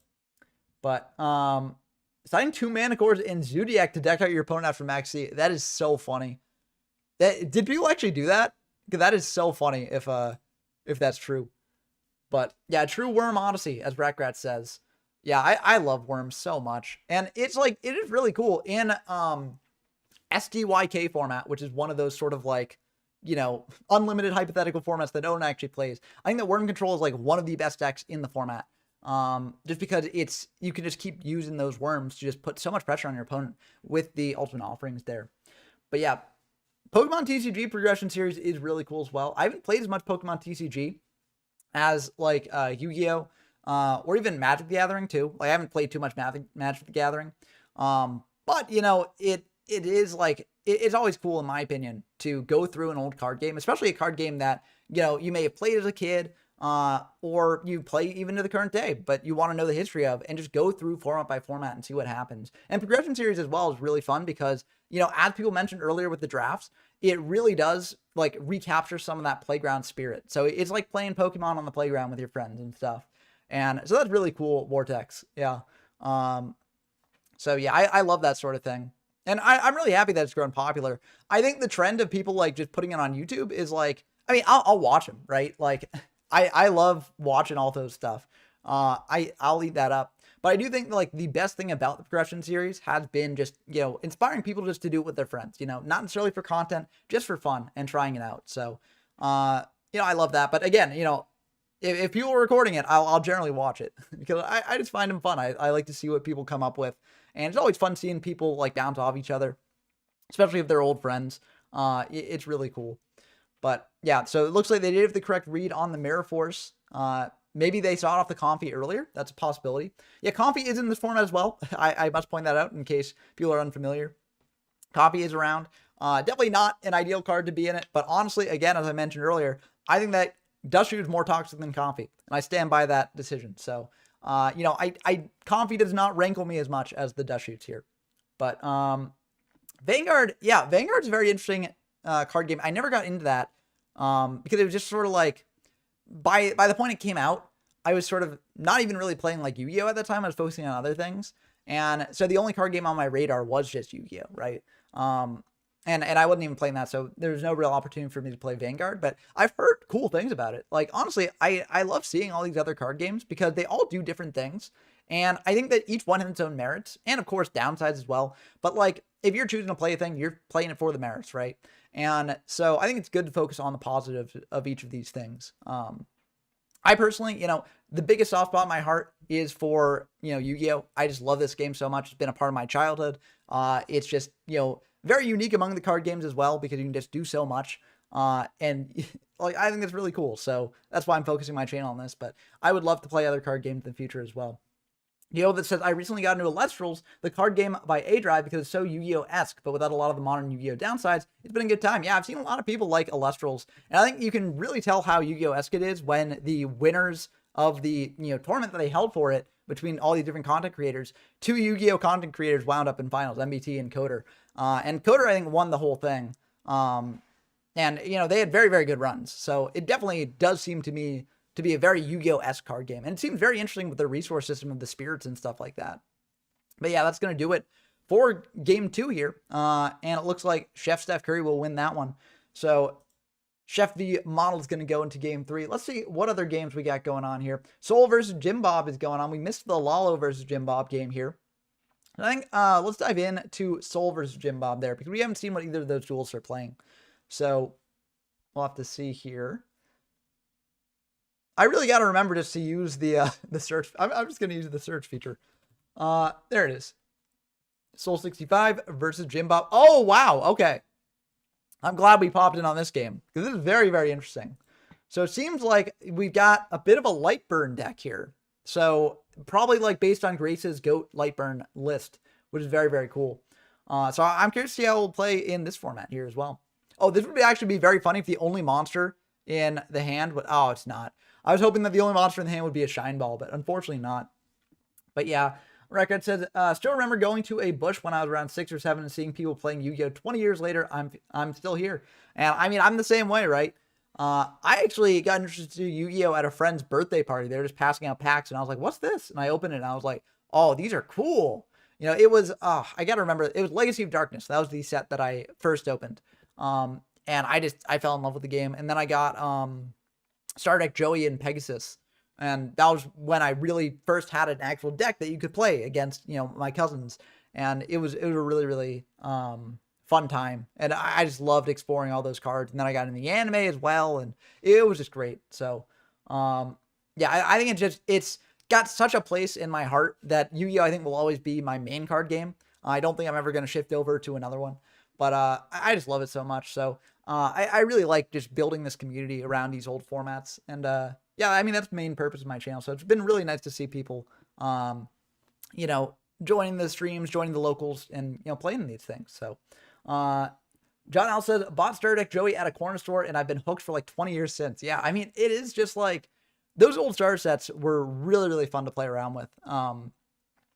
But signing 2 Mana Cores in Zodiac to deck out your opponent after Max C. That is so funny. Did people actually do that? Because that is so funny if that's true. But yeah, true Worm Odyssey, as Brackrat says. Yeah, I love Worms so much. And it's like, it is really cool in SDYK format, which is one of those sort of like, unlimited hypothetical formats that no one actually plays. I think that Worm Control is like one of the best decks in the format. Just because you can just keep using those worms to just put so much pressure on your opponent with the ultimate offerings there. But yeah, Pokemon TCG Progression Series is really cool as well. I haven't played as much Pokemon TCG as like Yu-Gi-Oh! Or even Magic the Gathering too. Like I haven't played too much Magic the Gathering. But it is like, it's always cool in my opinion to go through an old card game, especially a card game that, you may have played as a kid, or you play even to the current day, but you want to know the history of, and just go through format by format and see what happens. And Progression Series as well is really fun because, as people mentioned earlier with the drafts, it really does like recapture some of that playground spirit. So it's like playing Pokemon on the playground with your friends and stuff. And so that's really cool, Vortex. Yeah. So yeah, I love that sort of thing. And I'm really happy that it's grown popular. I think the trend of people like just putting it on YouTube is like, I mean, I'll watch them, right? Like I love watching all those stuff. I'll eat that up. But I do think like the best thing about the Progression Series has been just, inspiring people just to do it with their friends, not necessarily for content, just for fun and trying it out. So, I love that. But again, if people are recording it, I'll generally watch it because I just find them fun. I like to see what people come up with. And it's always fun seeing people like bounce off each other, especially if they're old friends. It's really cool. But yeah, so it looks like they did have the correct read on the Mirror Force. Maybe they saw it off the Comfy earlier. That's a possibility. Yeah, Comfy is in this format as well. I must point that out in case people are unfamiliar. Comfy is around. Definitely not an ideal card to be in it. But honestly, again, as I mentioned earlier, I think that Dust Shoot is more toxic than Comfy. And I stand by that decision. So, Comfy does not rankle me as much as the Dust Shoots here. But Vanguard, yeah, Vanguard's a very interesting card game. I never got into that because it was just sort of like, by the point it came out, I was sort of not even really playing like Yu-Gi-Oh! At that time. I was focusing on other things. And so the only card game on my radar was just Yu-Gi-Oh! Right? And I wasn't even playing that, so there's no real opportunity for me to play Vanguard, but I've heard cool things about it. Like, honestly, I love seeing all these other card games because they all do different things. And I think that each one has its own merits and, of course, downsides as well. But, like, if you're choosing to play a thing, you're playing it for the merits, right? And so I think it's good to focus on the positives of each of these things. I personally, the biggest soft spot in my heart is for, Yu-Gi-Oh! I just love this game so much. It's been a part of my childhood. It's just, very unique among the card games as well because you can just do so much. And like, I think that's really cool. So that's why I'm focusing my channel on this, but I would love to play other card games in the future as well. That says, I recently got into Alestrals, the card game by A-Drive because it's so Yu-Gi-Oh!-esque, but without a lot of the modern Yu-Gi-Oh! Downsides, it's been a good time. Yeah, I've seen a lot of people like Alestrals, and I think you can really tell how Yu-Gi-Oh!-esque it is when the winners of the, tournament that they held for it between all these different content creators, 2 Yu-Gi-Oh! Content creators wound up in finals, MBT and Coder. And Coder, I think, won the whole thing. And, they had very, very good runs. So it definitely does seem to me to be a very Yu-Gi-Oh!-esque card game. And it seems very interesting with the resource system of the spirits and stuff like that. But yeah, that's going to do it for game 2 here. And it looks like Chef Steph Curry will win that one. So Chef the model is going to go into game 3. Let's see what other games we got going on here. Soul versus Jimbob is going on. We missed the Lalo versus Jimbob game here. I think let's dive in to Soul versus Jimbob there because we haven't seen what either of those duels are playing. So we'll have to see here. I really got to remember just to use the search. I'm just going to use the search feature. There it is. Soul 65 versus Jimbob. Oh, wow. Okay. I'm glad we popped in on this game because this is very, very interesting. So it seems like we've got a bit of a light burn deck here. So probably like based on Grace's GOAT light burn list, which is very, very cool. So I'm curious to see how we'll play in this format here as well. Oh, this would actually be very funny if the only monster in the hand, but oh, it's not. I was hoping that the only monster in the hand would be a Shine Ball, but unfortunately not. But yeah, Record says, still remember going to a bush when I was around 6 or 7 and seeing people playing Yu-Gi-Oh! 20 years later. I'm still here. And I mean, I'm the same way, right? I actually got interested in Yu-Gi-Oh! At a friend's birthday party. They were just passing out packs, and I was like, what's this? And I opened it, and I was like, oh, these are cool. You know, it was, I got to remember, it was Legacy of Darkness. That was the set that I first opened. And I fell in love with the game. And then I got Star Deck Joey and Pegasus. And that was when I really first had an actual deck that you could play against, you know, my cousins. And it was a really, really fun time. And I just loved exploring all those cards. And then I got in the anime as well. And it was just great. So, yeah, I think it's got such a place in my heart that Yu-Gi-Oh! I think will always be my main card game. I don't think I'm ever going to shift over to another one. But I just love it so much. So I really like just building this community around these old formats. And yeah, I mean, that's the main purpose of my channel. So it's been really nice to see people, you know, joining the streams, joining the locals, and, you know, playing these things. So John Al says, bought Star Deck Joey at a corner store, and I've been hooked for like 20 years since. Yeah, I mean, it is just like, those old starter sets were really, really fun to play around with.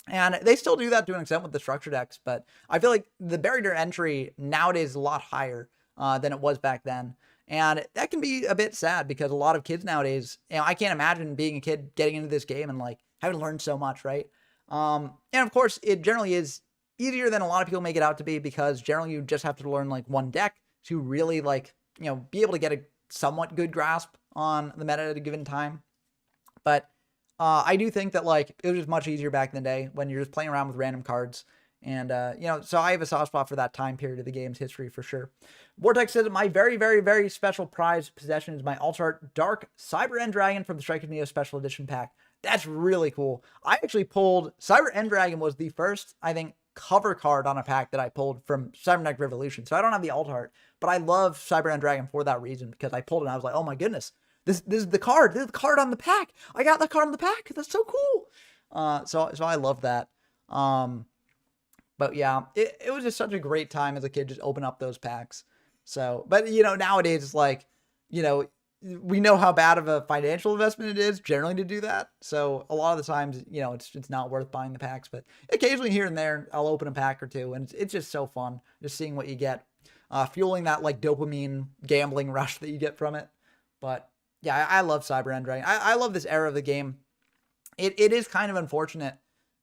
And they still do that to an extent with the structure decks, but I feel like the barrier to entry nowadays is a lot higher than it was back then. And that can be a bit sad because a lot of kids nowadays, you know, I can't imagine being a kid getting into this game and like having learned so much, right? And of course, it generally is easier than a lot of people make it out to be because generally you just have to learn like one deck to really like, you know, be able to get a somewhat good grasp on the meta at a given time. But I do think that like it was just much easier back in the day when you're just playing around with random cards. And, you know, so I have a soft spot for that time period of the game's history for sure. Vortex says, my very, very, very special prized possession is my Alt Art Dark Cyber End Dragon from the Strike Neo Special Edition pack. That's really cool. I actually pulled, Cyber End Dragon was the first, I think, cover card on a pack that I pulled from Cybernetic Revolution. So I don't have the Alt Art, but I love Cyber End Dragon for that reason because I pulled it and I was like, oh my goodness. This is the card. This is the card on the pack. I got the card on the pack. That's so cool. So I love that. But yeah, it was just such a great time as a kid, just open up those packs. So, but you know, nowadays it's like, you know, we know how bad of a financial investment it is generally to do that. So a lot of the times, you know, it's not worth buying the packs, but occasionally here and there, I'll open a pack or two and it's just so fun just seeing what you get, fueling that like dopamine gambling rush that you get from it. But yeah, I love Cyber End Dragon. I love this era of the game. It is kind of unfortunate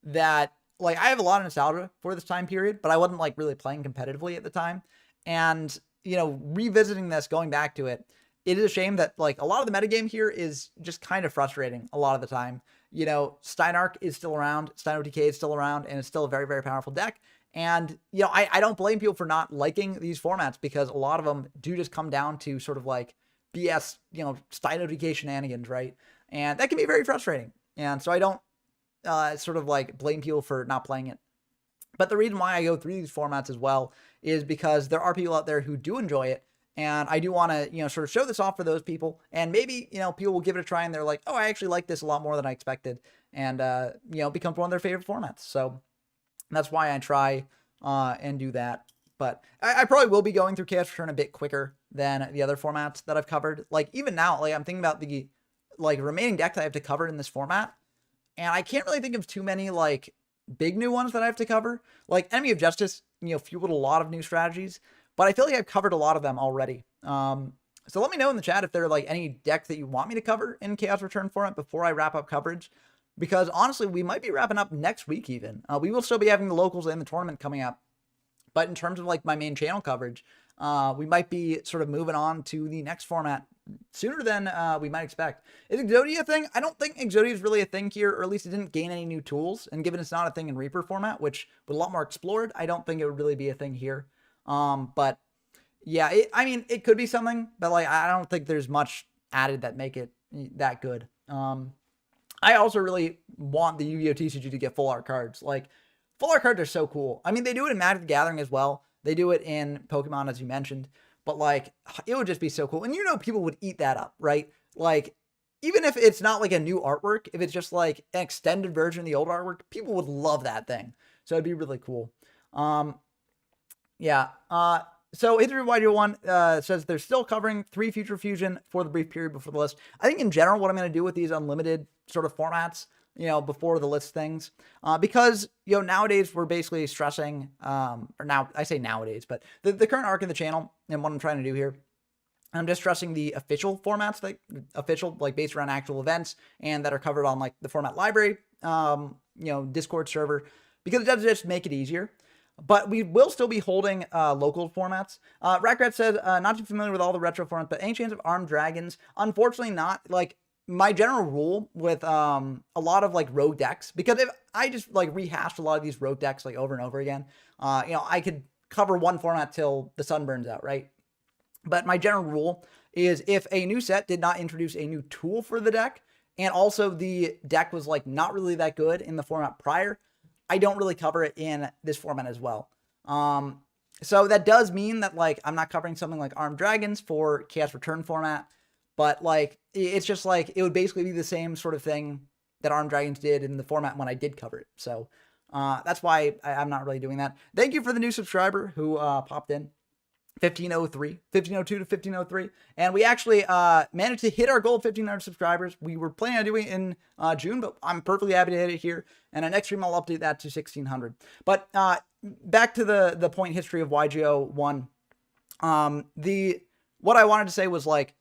that like I have a lot of nostalgia for this time period, but I wasn't like really playing competitively at the time. And, you know, revisiting this, going back to it, it is a shame that like a lot of the metagame here is just kind of frustrating a lot of the time. You know, Stein is still around, Stein OTK is still around, and it's still a very, very powerful deck. And, you know, I don't blame people for not liking these formats because a lot of them do just come down to sort of like BS, you know, Stein OTK shenanigans, right? And that can be very frustrating. And so I don't sort of like blame people for not playing it. But the reason why I go through these formats as well is because there are people out there who do enjoy it. And I do want to, you know, sort of show this off for those people. And maybe, you know, people will give it a try and they're like, oh, I actually like this a lot more than I expected. And, you know, becomes one of their favorite formats. So that's why I try and do that. But I probably will be going through Chaos Return a bit quicker than the other formats that I've covered. Like even now, like I'm thinking about the like remaining decks I have to cover in this format. And I can't really think of too many like big new ones that I have to cover. Like Enemy of Justice, you know, fueled a lot of new strategies, but I feel like I've covered a lot of them already. So let me know in the chat if there are like any decks that you want me to cover in Chaos Return format before I wrap up coverage. Because honestly, we might be wrapping up next week even. We will still be having the locals and the tournament coming up. But in terms of like my main channel coverage, we might be sort of moving on to the next format sooner than we might expect. Is Exodia a thing? I don't think Exodia is really a thing here, or at least it didn't gain any new tools. And given it's not a thing in Reaper format, which was a lot more explored, I don't think it would really be a thing here. But yeah, I mean, it could be something, but like I don't think there's much added that make it that good. I also really want the Yu-Gi-Oh! TCG to get full art cards. Like, full art cards are so cool. I mean, they do it in Magic the Gathering as well. They do it in Pokemon, as you mentioned. But, like, it would just be so cool. And you know people would eat that up, right? Like, even if it's not like a new artwork, if it's just like an extended version of the old artwork, people would love that thing. So it'd be really cool. Yeah. So History YG 1 says they're still covering 3 Future Fusion for the brief period before the list. I think in general, what I'm going to do with these unlimited sort of formats, you know, before the list things, because, you know, nowadays we're basically stressing, or now I say nowadays, but the current arc of the channel and what I'm trying to do here, I'm just stressing the official formats, like official, like based around actual events and that are covered on like the format library, you know, Discord server, because it does just make it easier. But we will still be holding local formats. Rackrat said, not too familiar with all the retro formats, but any chance of Armed Dragons? Unfortunately not. Like, my general rule with a lot of like rogue decks, because if I just like rehashed a lot of these rogue decks like over and over again, you know, I could cover one format till the sun burns out, right? But my general rule is if a new set did not introduce a new tool for the deck, and also the deck was like not really that good in the format prior, I don't really cover it in this format as well. So that does mean that like I'm not covering something like Armed Dragons for Chaos Return format, but like it's just like it would basically be the same sort of thing that Armed Dragons did in the format when I did cover it. So that's why I'm not really doing that. Thank you for the new subscriber who popped in. 1502 to 1503, and we actually managed to hit our goal of 1500 subscribers. We were planning on doing it in June, but I'm perfectly happy to hit it here, and next stream I'll update that to 1600. But back to the point history of YGO1. What I wanted to say was like,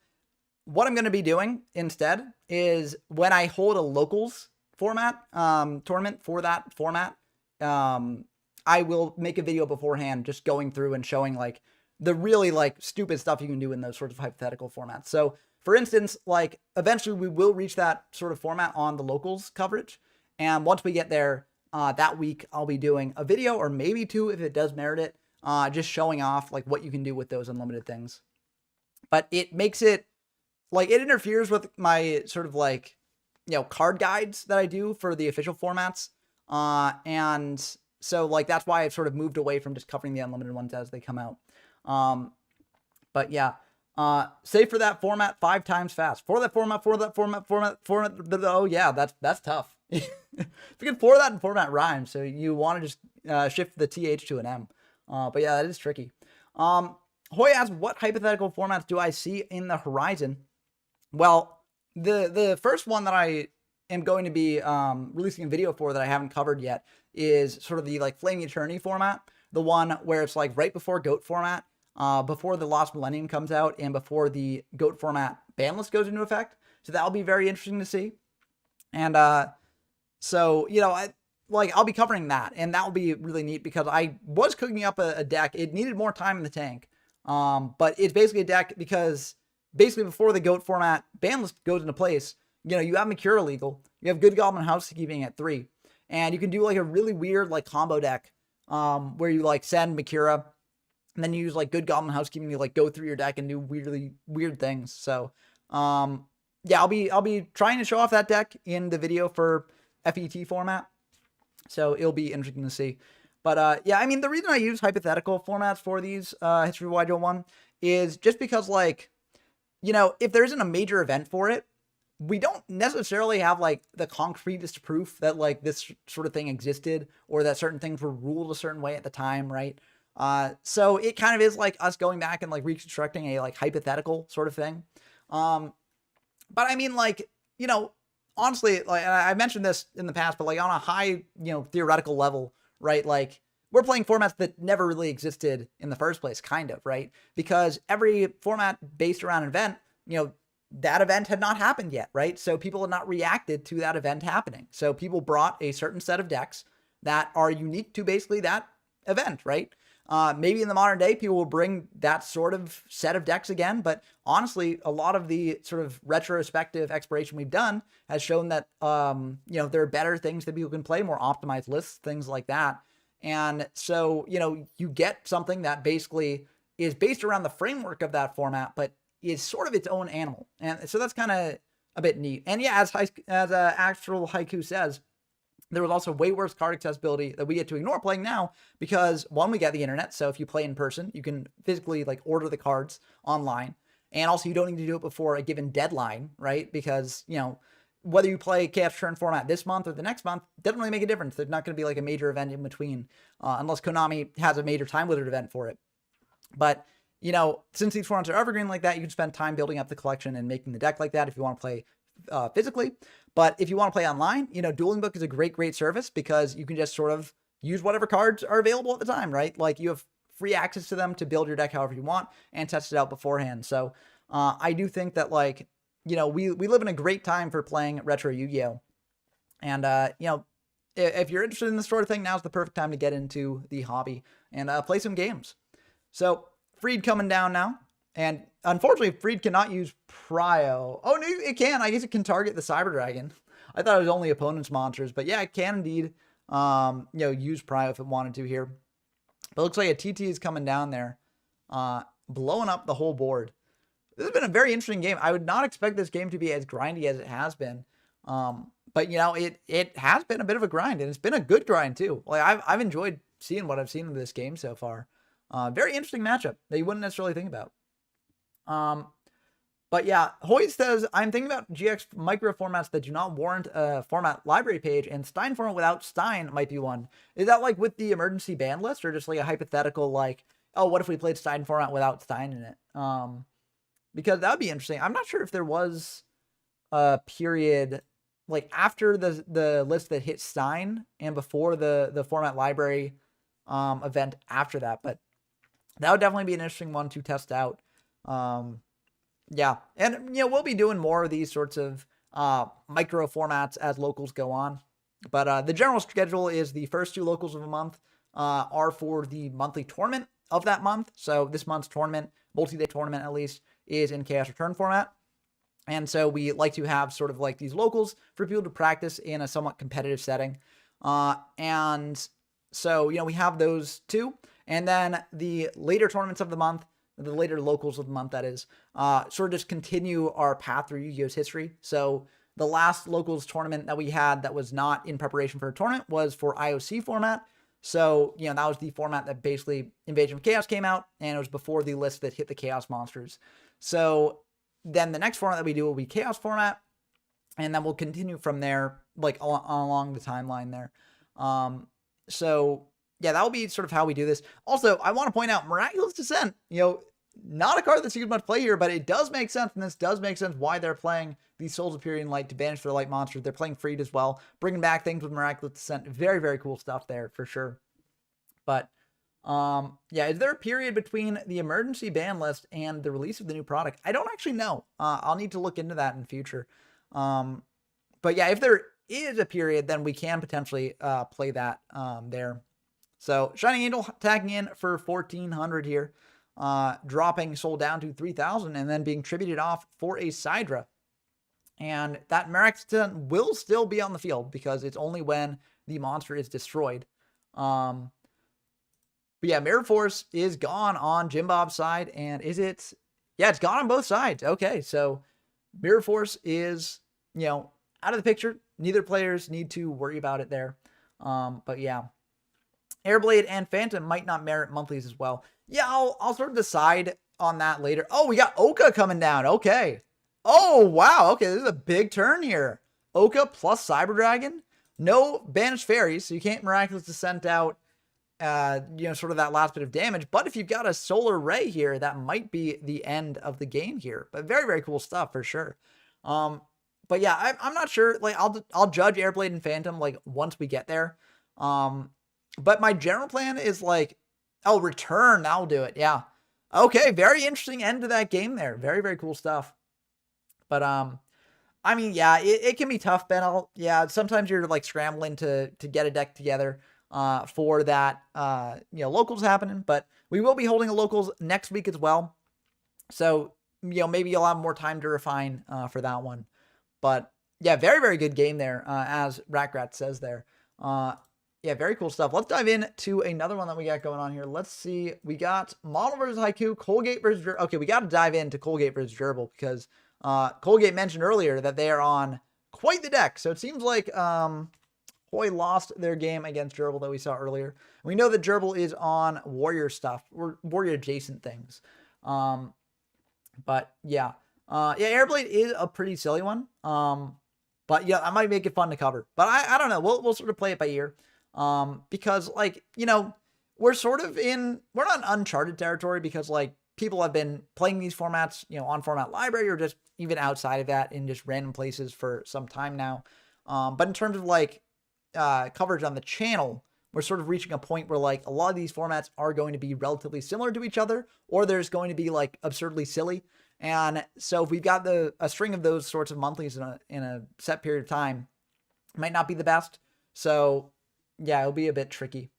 what I'm going to be doing instead is when I hold a locals format tournament for that format, I will make a video beforehand just going through and showing like the really like stupid stuff you can do in those sorts of hypothetical formats. So for instance, like eventually we will reach that sort of format on the locals coverage. And once we get there that week, I'll be doing a video or maybe 2 if it does merit it, just showing off like what you can do with those unlimited things. But it makes it like, it interferes with my sort of like, you know, card guides that I do for the official formats. And so like, that's why I've sort of moved away from just covering the unlimited ones as they come out. But yeah, say for that format 5 times fast, for that format, oh yeah, that's tough. If you can for that in format rhymes, so you want to just, shift the TH to an M. But yeah, that is tricky. Hoy asks, what hypothetical formats do I see in the horizon? Well, the first one that I am going to be, releasing a video for that I haven't covered yet is sort of the like Flaming Eternity format. The one where it's like right before GOAT format, before the Lost Millennium comes out, and before the GOAT format ban list goes into effect. So that'll be very interesting to see. And so, you know, I'll be covering that, and that will be really neat because I was cooking up a deck. It needed more time in the tank, but it's basically a deck because basically before the GOAT format ban list goes into place, you know, you have Mercura legal, you have Good Goblin Housekeeping at 3, and you can do like a really weird like combo deck where you like send Mercura and then you use like Good Goblin Housekeeping to like go through your deck and do really weird things. So yeah, I'll be trying to show off that deck in the video for FET format. So it'll be interesting to see. But yeah, I mean, the reason I use hypothetical formats for these History of YGO1 is just because, like, you know, if there isn't a major event for it, we don't necessarily have like the concretest proof that like this sort of thing existed or that certain things were ruled a certain way at the time, right? So it kind of is like us going back and like reconstructing a like hypothetical sort of thing. But I mean, like, you know, honestly, like I mentioned this in the past, but like on a high, you know, theoretical level, right? Like we're playing formats that never really existed in the first place, kind of, right? Because every format based around an event, you know, that event had not happened yet, right? So people had not reacted to that event happening. So people brought a certain set of decks that are unique to basically that event, right? Maybe in the modern day, people will bring that sort of set of decks again. But honestly, a lot of the sort of retrospective exploration we've done has shown that, you know, there are better things that people can play, more optimized lists, things like that. And so, you know, you get something that basically is based around the framework of that format, but is sort of its own animal. And so that's kind of a bit neat. And yeah, as actual Haiku says, there was also way worse card accessibility that we get to ignore playing now because, one, we got the internet. So if you play in person, you can physically like order the cards online. And also you don't need to do it before a given deadline, right? Because, you know, whether you play Chaos Return format this month or the next month doesn't really make a difference. There's not going to be like a major event in between unless Konami has a major time-limited event for it. But, you know, since these formats are evergreen like that, you can spend time building up the collection and making the deck like that if you want to play physically. But if you want to play online, you know, Dueling Book is a great service because you can just sort of use whatever cards are available at the time, right? Like you have free access to them to build your deck however you want and test it out beforehand. So I do think that, like, you know, we live in a great time for playing retro Yu-Gi-Oh! And, you know, if you're interested in this sort of thing, now's the perfect time to get into the hobby and play some games. So Freed coming down now. And unfortunately, Freed cannot use Prio. Oh, no, it can. I guess it can target the Cyber Dragon. I thought it was only opponent's monsters. But yeah, it can indeed, you know, use Prio if it wanted to here. But it looks like a TT is coming down there, blowing up the whole board. This has been a very interesting game. I would not expect this game to be as grindy as it has been. But, you know, it has been a bit of a grind, and it's been a good grind, too. Like, I've enjoyed seeing what I've seen of this game so far. Very interesting matchup that you wouldn't necessarily think about. But yeah, Hoyt says, I'm thinking about GX micro formats that do not warrant a format library page, and Stein format without Stein might be one. Is that like with the emergency ban list, or just like a hypothetical, like, oh, what if we played Stein format without Stein in it? Because that would be interesting. I'm not sure if there was a period like after the list that hit Stein and before the format library event after that, but that would definitely be an interesting one to test out. Yeah, and you know, we'll be doing more of these sorts of micro formats as locals go on. But the general schedule is the first 2 locals of a month are for the monthly tournament of that month. So this month's tournament, multi-day tournament at least, is in Chaos Return format. And so we like to have sort of like these locals for people to practice in a somewhat competitive setting. And so, you know, we have those 2. And then the later tournaments of the month, the later locals of the month, that is, sort of just continue our path through Yu-Gi-Oh's history. So the last locals tournament that we had that was not in preparation for a tournament was for IOC format. So, you know, that was the format that basically Invasion of Chaos came out, and it was before the list that hit the Chaos monsters. So then the next format that we do will be Chaos format, and then we'll continue from there, like along the timeline there. So yeah, that will be sort of how we do this. Also, I want to point out Miraculous Descent, you know, not a card that's used much play here, but it does make sense, and this does make sense why they're playing these Souls of Purian Light to banish their light monsters. They're playing Freed as well, bringing back things with Miraculous Descent. Very cool stuff there for sure. But yeah, is there a period between the emergency ban list and the release of the new product? I don't actually know. I'll need to look into that in future. But yeah, if there is a period, then we can potentially play that there. So Shining Angel tagging in for 1,400 here, dropping Soul down to 3,000 and then being tributed off for a Sidra. And that Miraculous will still be on the field because it's only when the monster is destroyed. But yeah, Mirror Force is gone on Jimbob's side, and is it? Yeah, it's gone on both sides. Okay, so Mirror Force is, you know, out of the picture. Neither players need to worry about it there. But yeah, Airblade and Phantom might not merit monthlies as well. Yeah, I'll sort of decide on that later. Oh, we got Oka coming down. Okay. Oh, wow. Okay, this is a big turn here. Oka plus Cyber Dragon. No banished fairies, so you can't Miraculous Descent out, you know, sort of that last bit of damage. But if you've got a Solar Ray here, that might be the end of the game here. But very cool stuff for sure. But yeah, I'm not sure. Like, I'll judge Airblade and Phantom like once we get there. But my general plan is like, oh, return. I'll do it. Yeah. Okay. Very interesting end to that game there. Very cool stuff. But I mean, yeah, it can be tough, Ben. Yeah, sometimes you're like scrambling to get a deck together for that, you know, locals happening. But we will be holding a locals next week as well. So, you know, maybe you'll have more time to refine for that one. But yeah, very good game there, as Rackrat says there. Yeah, very cool stuff. Let's dive into another one that we got going on here. Let's see. We got Model versus Haiku, Colgate versus Gerbal. Okay, we got to dive into Colgate versus Gerbal because Colgate mentioned earlier that they are on quite the deck. So it seems like Hoy lost their game against Gerbal that we saw earlier. We know that Gerbal is on warrior stuff, or warrior adjacent things. But yeah. Yeah, Airblade is a pretty silly one. But yeah, I might make it fun to cover. But I don't know. We'll sort of play it by ear. Because like, you know, we're not uncharted territory because like people have been playing these formats, you know, on Format Library or just even outside of that in just random places for some time now. But in terms of like coverage on the channel, we're sort of reaching a point where like a lot of these formats are going to be relatively similar to each other, or there's going to be like absurdly silly. And so if we've got a string of those sorts of monthlies in a set period of time, it might not be the best. So yeah, it'll be a bit tricky.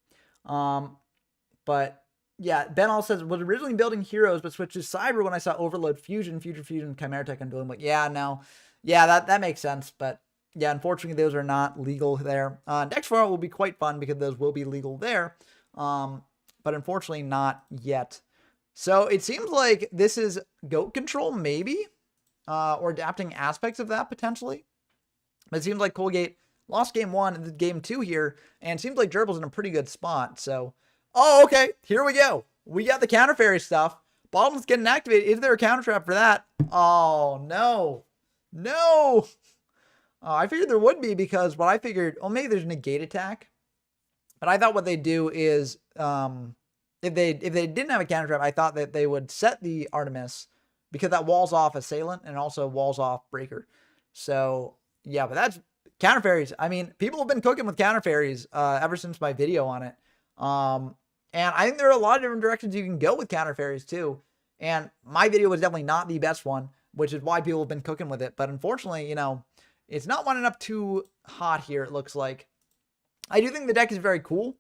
But yeah, Ben all says, was originally building Heroes, but switched to Cyber when I saw Overload Fusion, Future Fusion, Chimera Tech, and Dueling. Like, yeah, no. Yeah, that makes sense. But yeah, unfortunately, those are not legal there. Next format will be quite fun because those will be legal there. But unfortunately, not yet. So it seems like this is GOAT control, maybe, or adapting aspects of that potentially. But it seems like Colgate lost game 1 and game 2 here, and it seems like Gerbal's in a pretty good spot. So, oh, okay, here we go. We got the counter fairy stuff. Bottom's getting activated. Is there a counter trap for that? Oh, no. No. I figured there would be because what I figured, oh, maybe there's negate attack. But I thought what they do is, if they didn't have a counter trap, I thought that they would set the Artemis because that walls off Assailant and also walls off Breaker. So yeah, but that's counter fairies. I mean, people have been cooking with counter fairies ever since my video on it. And I think there are a lot of different directions you can go with counter fairies too. And my video was definitely not the best one, which is why people have been cooking with it. But unfortunately, you know, it's not winding up too hot here, it looks like. I do think the deck is very cool.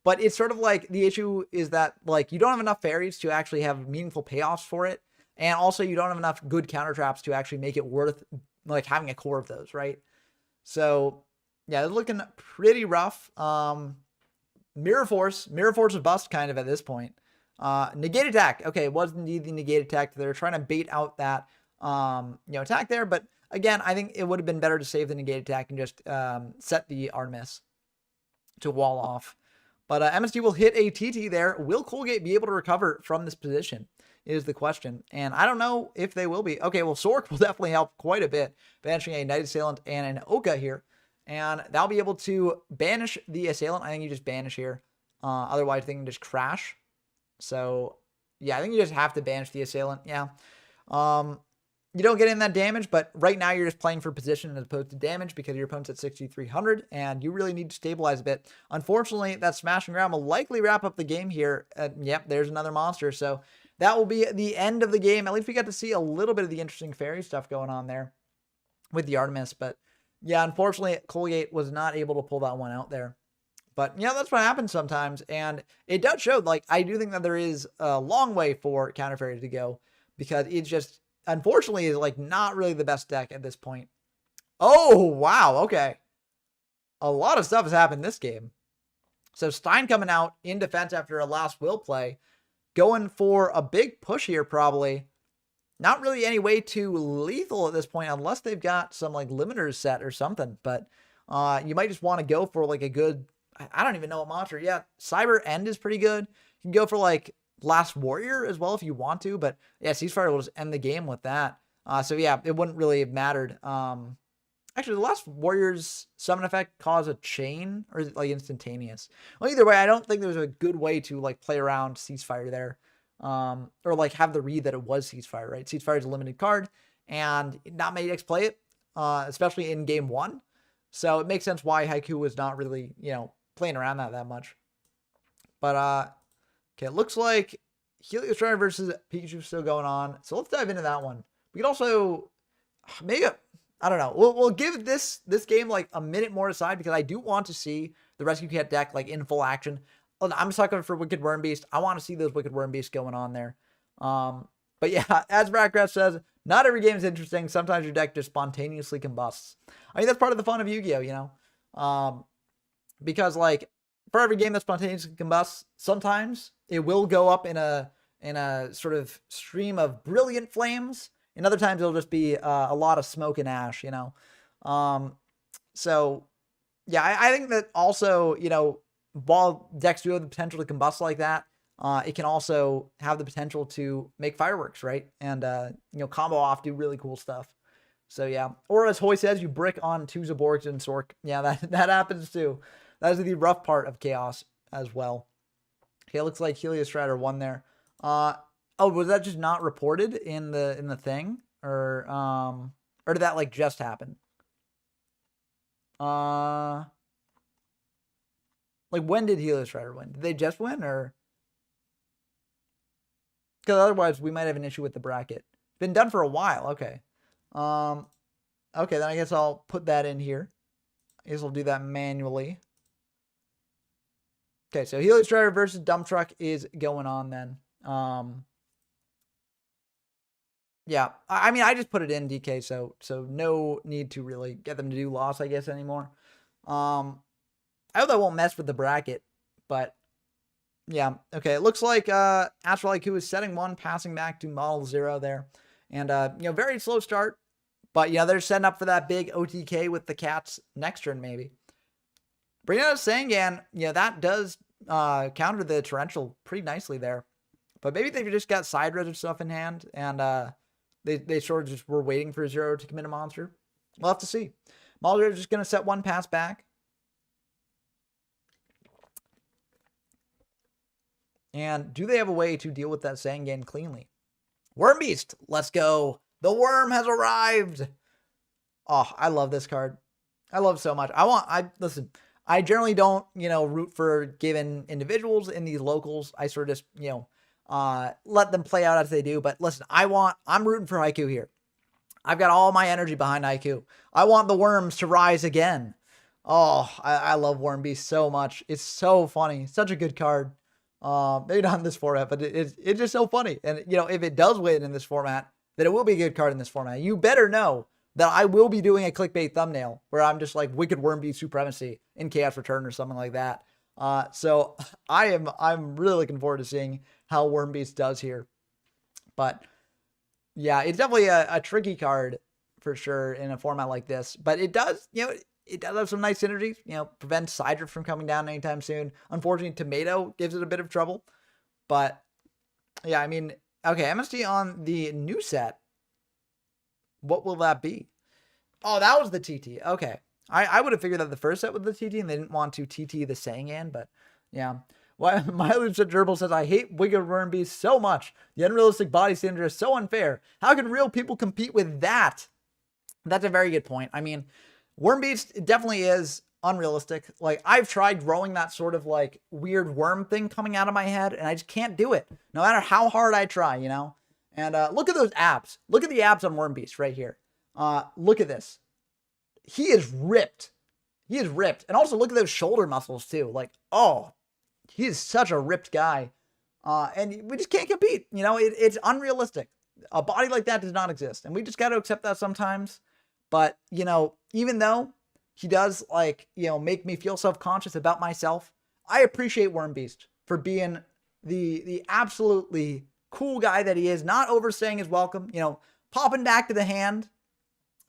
But it's sort of like the issue is that like you don't have enough fairies to actually have meaningful payoffs for it. And also you don't have enough good counter traps to actually make it worth like having a core of those, right? So yeah, it's looking pretty rough. Mirror Force is bust kind of at this point. Negate attack. Okay, it was indeed the negate attack. They're trying to bait out that attack there. But again, I think it would have been better to save the negate attack and just set the Artemis to wall off. But MSD will hit a TT there. Will Colgate be able to recover from this position is the question. And I don't know if they will be. Okay, well, Sork will definitely help quite a bit. Banishing a Knight Assailant and an Oka here. And that'll be able to banish the Assailant. I think you just banish here. Otherwise, they can just crash. So, yeah, I think you just have to banish the Assailant. Yeah. You don't get in that damage, but right now you're just playing for position as opposed to damage because your opponent's at 6,300 and you really need to stabilize a bit. Unfortunately, that Smash and Ground will likely wrap up the game here. Yep, there's another monster. So that will be the end of the game. At least we got to see a little bit of the interesting fairy stuff going on there with the Artemis. But yeah, unfortunately, Colgate was not able to pull that one out there. But yeah, that's what happens sometimes. And it does show, like, I do think that there is a long way for counter fairies to go because it's just, unfortunately, is like not really the best deck at this point. Oh, wow. Okay. A lot of stuff has happened this game. So Stein coming out in defense after a last will play, going for a big push here probably. Not really any way to lethal at this point unless they've got some like limiters set or something. But you might just want to go for like a good, I don't even know what monster. Yeah, Cyber End is pretty good. You can go for like Last Warrior as well if you want to, but yeah, Ceasefire will just end the game with that. So yeah, it wouldn't really have mattered. Actually, the Last Warrior's summon effect cause a chain, or is it like instantaneous? Well, either way, I don't think there's a good way to like play around Ceasefire there, or like have the read that it was Ceasefire, right? Ceasefire is a limited card, and not many decks play it, especially in game 1. So it makes sense why Haiku was not really, playing around that much. But okay, it looks like Helio Strider versus Pikachu still going on. So let's dive into that one. We could also, maybe, I don't know. We'll give this game like a minute more aside because I do want to see the Rescue Cat deck like in full action. I'm sucking for Wicked Worm Beast. I want to see those Wicked Worm Beasts going on there. But yeah, as Bradcraft says, not every game is interesting. Sometimes your deck just spontaneously combusts. I mean, that's part of the fun of Yu-Gi-Oh, because like for every game that spontaneously combusts, sometimes it will go up in a sort of stream of brilliant flames, and other times it'll just be a lot of smoke and ash, you know. So yeah, I think that also, you know, while decks do have the potential to combust like that, it can also have the potential to make fireworks, right? And, you know, combo off, do really cool stuff. So yeah, or as Hoy says, you brick on 2 Zaborgs and Sork. Yeah, that happens too. That is the rough part of Chaos as well. Okay, it looks like Helio Strider won there. Oh, was that just not reported in the thing, or did that like just happen? Like when did Helio Strider win? Did they just win, or? Because otherwise we might have an issue with the bracket. It's been done for a while. Okay. Okay, then I guess I'll put that in here. I guess I'll do that manually. Okay, so Helio Strider versus Dump Truck is going on then. Yeah, I mean, I just put it in DK, so no need to really get them to do loss, I guess, anymore. I hope that won't mess with the bracket, but yeah. Okay, it looks like Astral IQ is setting 1, passing back to model 0 there. And, you know, very slow start. But, you know, they're setting up for that big OTK with the cats next turn, maybe. Bringing out a Sangan, you know, that does counter the Torrential pretty nicely there. But maybe they've just got side res and stuff in hand, and they sort of just were waiting for 0 to commit a monster. We'll have to see. Model is just going to set 1 pass back. And do they have a way to deal with that Sangan cleanly? Worm Beast, let's go. The worm has arrived. Oh, I love this card. I love it so much. Listen, I generally don't, you know, root for given individuals in these locals. I sort of just, you know, let them play out as they do. But listen, I'm rooting for IQ here. I've got all my energy behind IQ. I want the worms to rise again. Oh, I love Worm Beast so much. It's so funny. Such a good card. Maybe not in this format, but it's just so funny. And, you know, if it does win in this format, then it will be a good card in this format. You better know that I will be doing a clickbait thumbnail where I'm just like Wicked Worm Beast Supremacy in Chaos Return or something like that. So I'm really looking forward to seeing how Worm Beast does here. But yeah, it's definitely a tricky card for sure in a format like this. But it does, you know, it does have some nice synergies, you know, prevents Sidra from coming down anytime soon. Unfortunately, Tomato gives it a bit of trouble. But yeah, I mean, okay, MST on the new set. What will that be? Oh, that was the TT. Okay. I would have figured that the first set was the TT and they didn't want to TT the Sangan, but yeah. Well, my loop said Gerbal says, I hate Wicked Worm Beast so much. The unrealistic body standard is so unfair. How can real people compete with that? That's a very good point. I mean, Worm Beast definitely is unrealistic. Like, I've tried growing that sort of like weird worm thing coming out of my head, and I just can't do it. No matter how hard I try, you know? And look at those abs. Look at the abs on Worm Beast right here. Look at this. He is ripped. He is ripped. And also look at those shoulder muscles too. Like, oh, he is such a ripped guy. And we just can't compete. You know, it's unrealistic. A body like that does not exist. And we just got to accept that sometimes. But, you know, even though he does, like, you know, make me feel self-conscious about myself, I appreciate Worm Beast for being the absolutely cool guy that he is, not overstaying his welcome. You know, popping back to the hand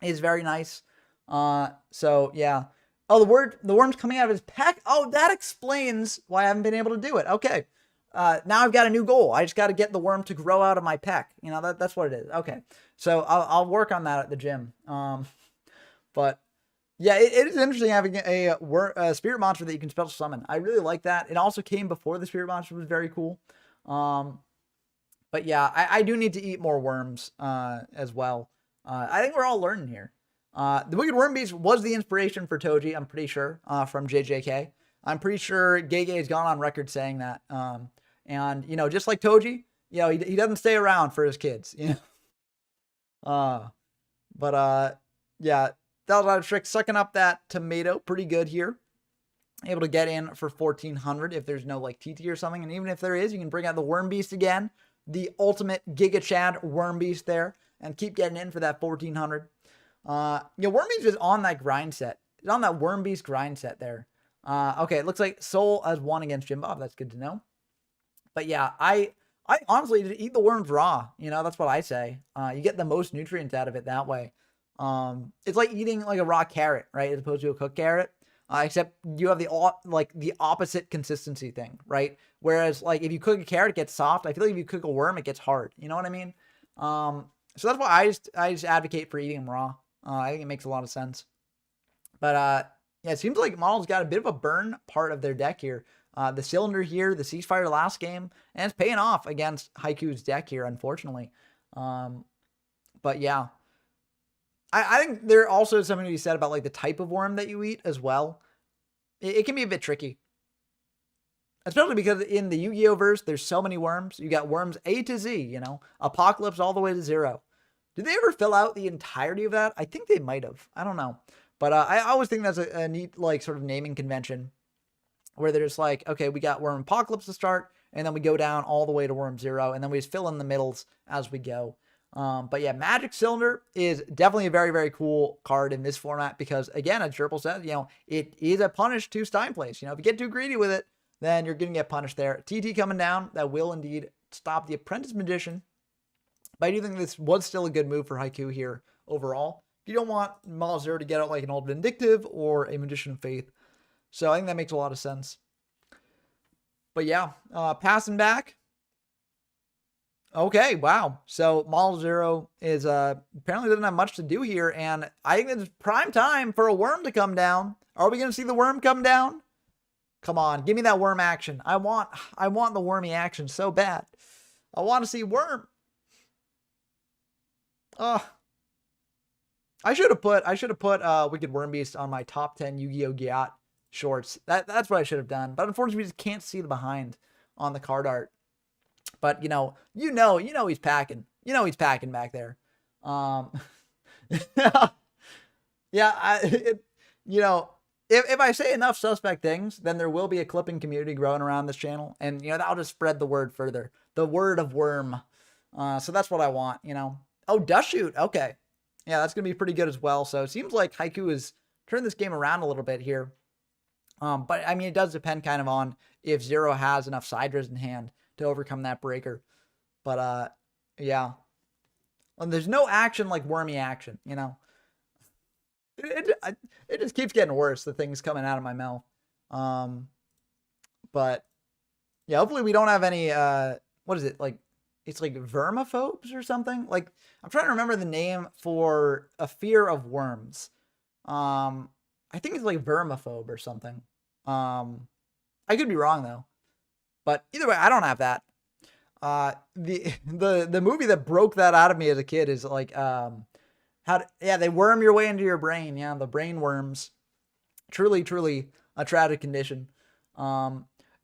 is very nice. So yeah. Oh, the worm's coming out of his peck. Oh, that explains why I haven't been able to do it. Okay. Now I've got a new goal. I just got to get the worm to grow out of my peck. You know, that's what it is. Okay. So I'll work on that at the gym. But yeah, it is interesting having a spirit monster that you can special summon. I really like that. It also came before the spirit monster was very cool. But yeah, I do need to eat more worms, as well. I think we're all learning here. The Wicked Worm Beast was the inspiration for Toji, I'm pretty sure, from JJK. I'm pretty sure Gege has gone on record saying that. And, you know, just like Toji, you know, he doesn't stay around for his kids, you know. Yeah, that was a lot of tricks. Sucking up that tomato, pretty good here. Able to get in for 1,400 if there's no, like, TT or something. And even if there is, you can bring out the Worm Beast again. The ultimate Giga Chad Worm Beast there. And keep getting in for that 1,400. You know, Worm Beast is on that grind set. It's on that Worm Beast grind set there. Okay, it looks like Soul has won against Jimbob. That's good to know. But yeah, I I honestly just eat the worms raw. You know, that's what I say. You get the most nutrients out of it that way. It's like eating like a raw carrot, right, as opposed to a cooked carrot. Except you have the opposite consistency thing, right? Whereas like if you cook a carrot, it gets soft. I feel like if you cook a worm, it gets hard. You know what I mean? So that's why I just advocate for eating them raw. I think it makes a lot of sense. But yeah, it seems like Model's got a bit of a burn part of their deck here. The cylinder here, the ceasefire last game, and it's paying off against Haiku's deck here, unfortunately. But yeah, I think there also is something to be said about like the type of worm that you eat as well. It can be a bit tricky. Especially because in the Yu-Gi-Oh verse, there's so many worms. You got worms A to Z, you know, Apocalypse all the way to 0. Did they ever fill out the entirety of that? I think they might have. I don't know. But I always think that's a neat, like, sort of naming convention where they're just like, okay, we got Worm Apocalypse to start, and then we go down all the way to Worm 0, and then we just fill in the middles as we go. But yeah, Magic Cylinder is definitely a very, very cool card in this format because, again, as Gerbal said, you know, it is a punish to Stein place. You know, if you get too greedy with it, then you're going to get punished there. TT coming down, that will indeed stop the Apprentice Magician. But I do think this was still a good move for Haiku here overall. You don't want Model 0 to get out like an Old Vindictive or a Magician of Faith. So I think that makes a lot of sense. But yeah, passing back. Okay, wow. So Model 0 is apparently doesn't have much to do here. And I think it's prime time for a worm to come down. Are we going to see the worm come down? Come on, give me that worm action. I want the wormy action so bad. I want to see worm. I should have put Wicked Worm Beast on my top 10 Yu-Gi-Oh! Gyat shorts. That's what I should have done. But unfortunately, we just can't see the behind on the card art. But you know he's packing. You know he's packing back there. Yeah, if I say enough suspect things, then there will be a clipping community growing around this channel, and you know that'll just spread the word further. The word of worm. So that's what I want. You know. Oh, Dust Shoot. Okay. Yeah, that's going to be pretty good as well. So it seems like Haiku has turned this game around a little bit here. But, I mean, it does depend kind of on if 0 has enough Sidras in hand to overcome that breaker. But, yeah. Well, there's no action like wormy action, you know. It just keeps getting worse, the things coming out of my mouth. But, yeah, hopefully we don't have any, what is it, like, it's like vermophobes or something. Like, I'm trying to remember the name for a fear of worms. I think it's like vermophobe or something. I could be wrong though. But either way, I don't have that. The movie that broke that out of me as a kid is like they worm your way into your brain. Yeah, the brain worms. Truly, truly a tragic condition.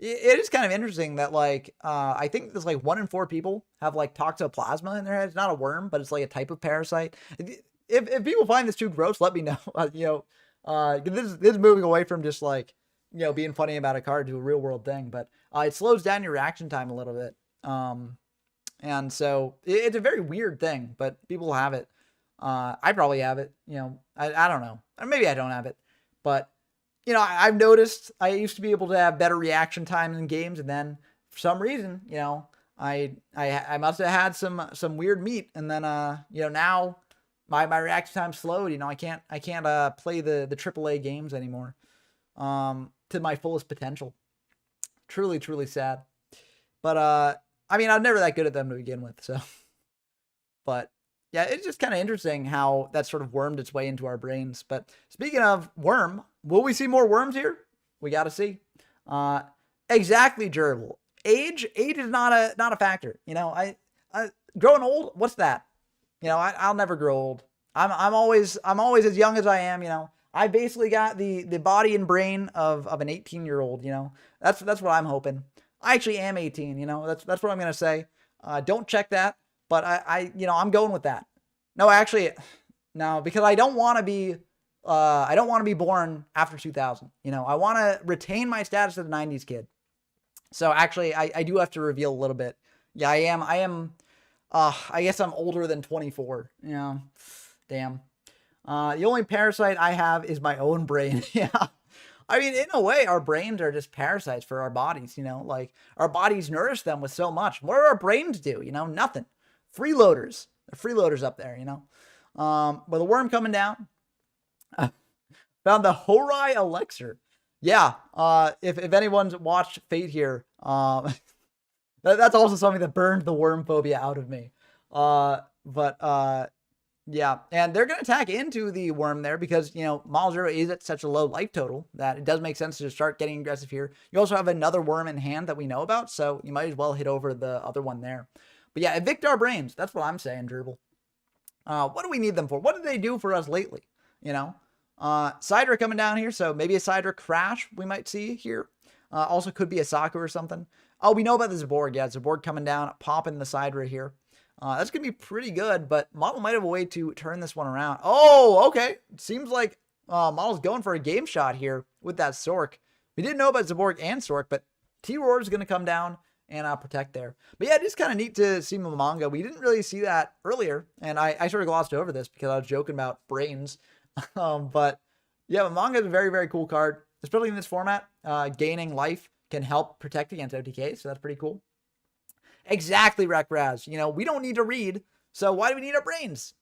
It is kind of interesting that, like, I think there's, like, 1 in 4 people have, like, toxoplasma in their head. It's not a worm, but it's, like, a type of parasite. If people find this too gross, let me know. You know, this is moving away from just, like, you know, being funny about a card to a real-world thing. But it slows down your reaction time a little bit. And so it's a very weird thing, but people have it. I probably have it. You know, I don't know. Or maybe I don't have it. But you know, I've noticed I used to be able to have better reaction time in games, and then for some reason, you know, I must have had some weird meat, and then you know, now my reaction time slowed. You know, I can't play the AAA games anymore to my fullest potential. Truly, truly sad. But I mean, I'm never that good at them to begin with, so. But yeah, it's just kind of interesting how that sort of wormed its way into our brains. But speaking of worm, will we see more worms here? We got to see. Exactly, Gerbal. Age is not a factor. You know, I growing old. What's that? You know, I'll never grow old. I'm always as young as I am. You know, I basically got the body and brain of an 18-year-old. You know, that's what I'm hoping. I actually am 18. You know, that's what I'm gonna say. Don't check that. But you know, I'm going with that. No, actually, no, because I don't want to be born after 2000. You know, I want to retain my status as a 90s kid. So actually, I do have to reveal a little bit. Yeah, I am. I guess I'm older than 24. You know, damn. The only parasite I have is my own brain. Yeah, I mean, in a way, our brains are just parasites for our bodies, you know? Like, our bodies nourish them with so much. What do our brains do, you know? Nothing. Freeloaders. They're freeloaders up there, you know? But the worm coming down. Found the Horai Elixir. Yeah, if anyone's watched Fate here, that's also something that burned the worm phobia out of me. Yeah, and they're going to attack into the worm there because, you know, Model 0 is at such a low life total that it does make sense to start getting aggressive here. You also have another worm in hand that we know about, so you might as well hit over the other one there. But yeah, evict our brains. That's what I'm saying, Gerbal. What do we need them for? What did they do for us lately? You know? Sidra coming down here, so maybe a Sidra crash we might see here. Also could be a Saku or something. Oh, we know about the Zaborg. Yeah, Zaborg coming down, popping the Sidra here. That's going to be pretty good, but Model might have a way to turn this one around. Oh, okay. Seems like Model's going for a game shot here with that Sork. We didn't know about Zaborg and Sork, but T-Roar is going to come down and protect there. But yeah, it's kind of neat to see Momonga. We didn't really see that earlier, and I sort of glossed over this because I was joking about brains. But yeah, Momonga is a very, very cool card, especially in this format. Gaining life can help protect against OTK, so that's pretty cool. Exactly, Rekraz. You know, we don't need to read, so why do we need our brains?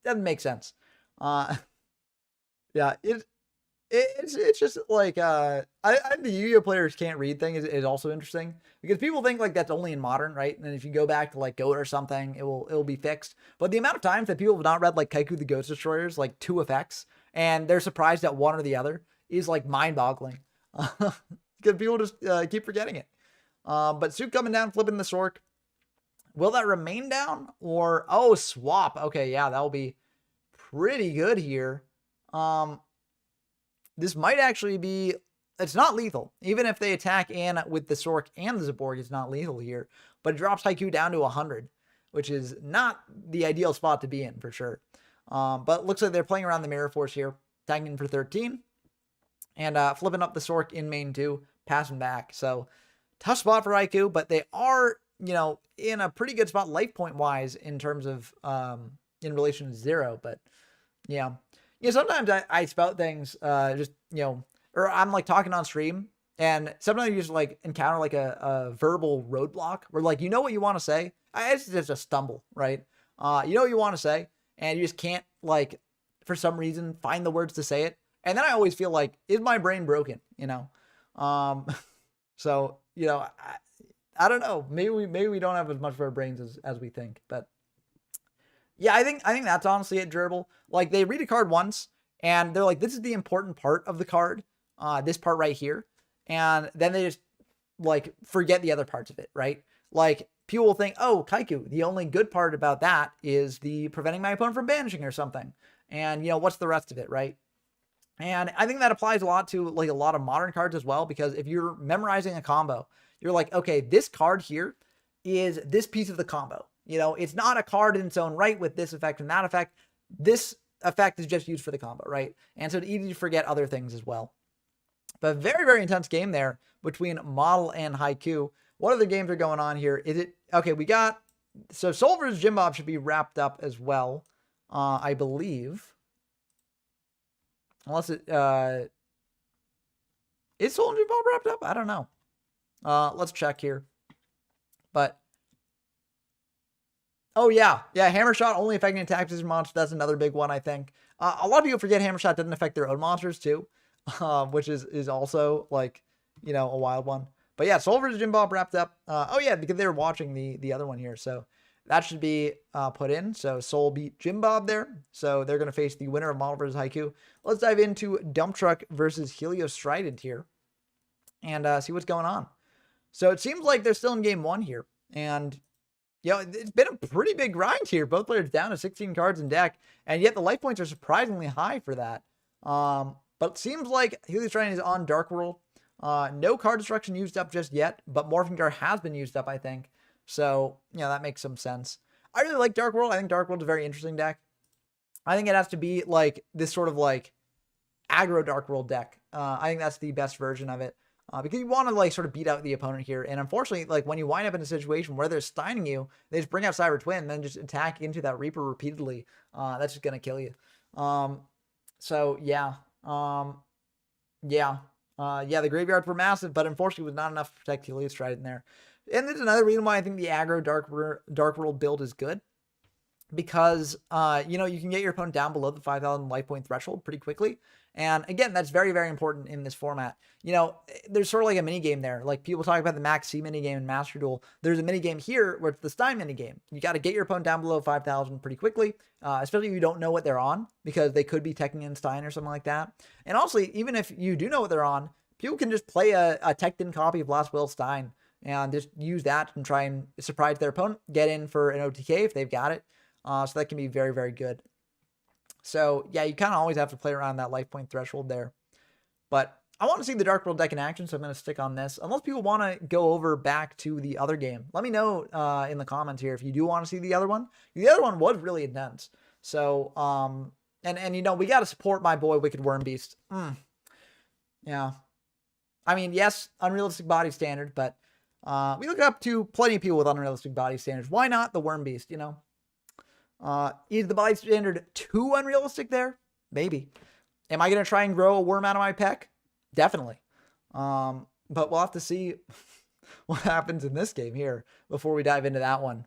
Doesn't make sense. Yeah, it's just like I the Yu-Gi-Oh players can't read thing is also interesting because people think like that's only in modern, right? And if you go back to like Goat or something, it'll be fixed. But the amount of times that people have not read like Kaiku the Ghost Destroyers, like 2 effects, and they're surprised at one or the other is like mind-boggling. Because people just keep forgetting it. But Suit coming down, flipping the Sork. Will that remain down? Or, oh, swap. Okay, yeah, that'll be pretty good here. This might actually be, it's not lethal. Even if they attack in with the Sork and the Zaborg, it's not lethal here. But it drops Haiku down to 100, which is not the ideal spot to be in, for sure. But looks like they're playing around the Mirror Force here. Tagging for 13. And flipping up the Sork in main 2, passing back. So, tough spot for Haiku, but they are, you know, in a pretty good spot life point wise in terms of in relation to 0. But yeah, you know, sometimes I spout things just, you know, or I'm like talking on stream, and sometimes you just like encounter like a verbal roadblock where like you know what you want to say. It's just a stumble, right? You know what you want to say, and you just can't like for some reason find the words to say it. And then I always feel like, is my brain broken? You know, so you know, I don't know. Maybe we don't have as much of our brains as we think. But yeah, I think that's honestly it, Gerbal. Like they read a card once and they're like, this is the important part of the card, this part right here, and then they just like forget the other parts of it, right? Like people will think, oh, Kaiku, the only good part about that is the preventing my opponent from banishing or something. And you know, what's the rest of it, right? And I think that applies a lot to like a lot of modern cards as well, because if you're memorizing a combo, you're like, okay, this card here is this piece of the combo. You know, it's not a card in its own right with this effect and that effect. This effect is just used for the combo, right? And so it's easy to forget other things as well. But very, very intense game there between Model and Haiku. What other games are going on here? Is it, okay, we got, so Soul vs. Jimbob should be wrapped up as well, I believe. Unless it, is Soul and Jimbob wrapped up? I don't know. Let's check here. But, oh yeah. Yeah, Hammer Shot only affecting attack position monsters. That's another big one, I think. A lot of people forget Hammer Shot doesn't affect their own monsters too, which is also like, you know, a wild one. But yeah, Soul vs. Jimbob wrapped up. Oh yeah, because they were watching the other one here. So that should be put in. So Soul beat Jimbob there. So they're going to face the winner of Model vs. Haiku. Let's dive into Dump Truck versus Helio Strident here and see what's going on. So it seems like they're still in game 1 here. And, you know, it's been a pretty big grind here. Both players down to 16 cards in deck. And yet the life points are surprisingly high for that. But it seems like Helio Strident is on Dark World. No card destruction used up just yet. But Morphing Dart has been used up, I think. So, you know, that makes some sense. I really like Dark World. I think Dark World is a very interesting deck. I think it has to be like this sort of like aggro Dark World deck. I think that's the best version of it. Because you want to like sort of beat out the opponent here. And unfortunately, like when you wind up in a situation where they're steining you, they just bring out Cyber Twin and then just attack into that Reaper repeatedly. That's just going to kill you. So yeah. Yeah. Yeah, the graveyards were massive, but unfortunately was not enough to protect Helio Stride in there. And there's another reason why I think the aggro Dark World build is good. Because, you know, you can get your opponent down below the 5,000 life point threshold pretty quickly. And again, that's very, very important in this format. You know, there's sort of like a mini game there. Like people talk about the Max C mini game in Master Duel. There's a mini game here where it's the Stein mini game. You got to get your opponent down below 5,000 pretty quickly, especially if you don't know what they're on, because they could be teching in Stein or something like that. And also, even if you do know what they're on, people can just play a teched in copy of Last Will Stein and just use that and try and surprise their opponent, get in for an OTK if they've got it. So that can be very, very good. So yeah, you kind of always have to play around that life point threshold there. But I want to see the Dark World deck in action, so I'm going to stick on this. Unless people want to go over back to the other game. Let me know in the comments here if you do want to see the other one. The other one was really intense. So, and you know, we got to support my boy Wicked Worm Beast. Yeah. I mean, yes, unrealistic body standard, but we look up to plenty of people with unrealistic body standards. Why not the Worm Beast, you know? Is the body standard too unrealistic there? Maybe. Am I going to try and grow a worm out of my peck? Definitely. But we'll have to see what happens in this game here before we dive into that one.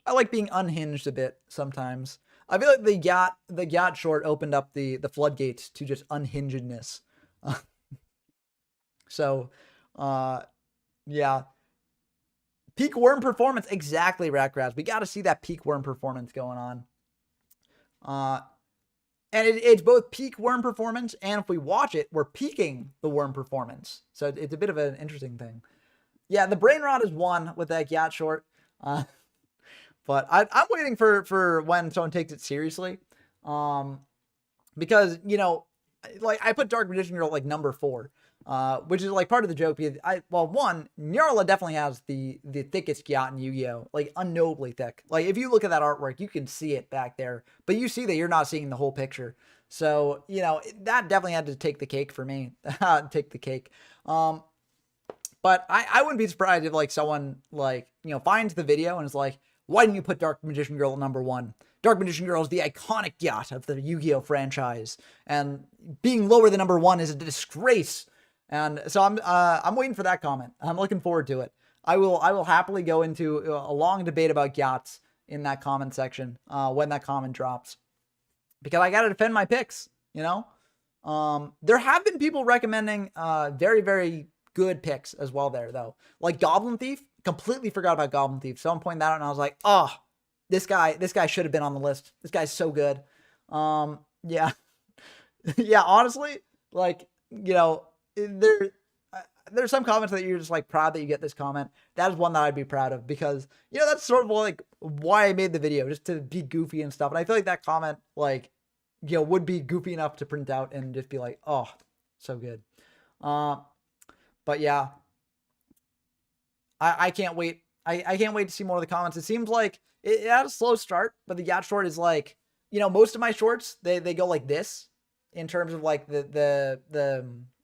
I like being unhinged a bit sometimes. I feel like the Yacht short opened up the floodgates to just unhingedness. So, yeah. Peak worm performance. Exactly, Ratgrass. We got to see that peak worm performance going on. And it's both peak worm performance, and if we watch it, we're peaking the worm performance. So it's a bit of an interesting thing. Yeah, the brain rot is one with that Yacht short. But I'm waiting for when someone takes it seriously. Because, you know, like I put Dark Magician Girl like number 4. Which is like part of the joke because one, Nyarla definitely has the thickest yacht in Yu-Gi-Oh! Like unknowably thick. Like if you look at that artwork, you can see it back there, but you see that you're not seeing the whole picture. So, you know, that definitely had to take the cake for me. Take the cake. But I wouldn't be surprised if like someone like, you know, finds the video and is like, why didn't you put Dark Magician Girl at number 1? Dark Magician Girl is the iconic yacht of the Yu-Gi-Oh! Franchise, and being lower than number 1 is a disgrace. And so I'm waiting for that comment. I'm looking forward to it. I will happily go into a long debate about yachts in that comment section when that comment drops, because I got to defend my picks, you know. There have been people recommending very, very good picks as well there, though. Like Goblin Thief, completely forgot about Goblin Thief. Someone pointed that out and I was like, oh, this guy should have been on the list. This guy's so good. Yeah. Yeah, honestly, like, you know, there's some comments that you're just like proud that you get this comment. That is one that I'd be proud of, because, you know, that's sort of like why I made the video, just to be goofy and stuff. And I feel like that comment, like, you know, would be goofy enough to print out and just be like, oh, so good. But yeah, I can't wait. I can't wait to see more of the comments. It seems like it had a slow start, but the yacht short is like, you know, most of my shorts, they go like this in terms of like the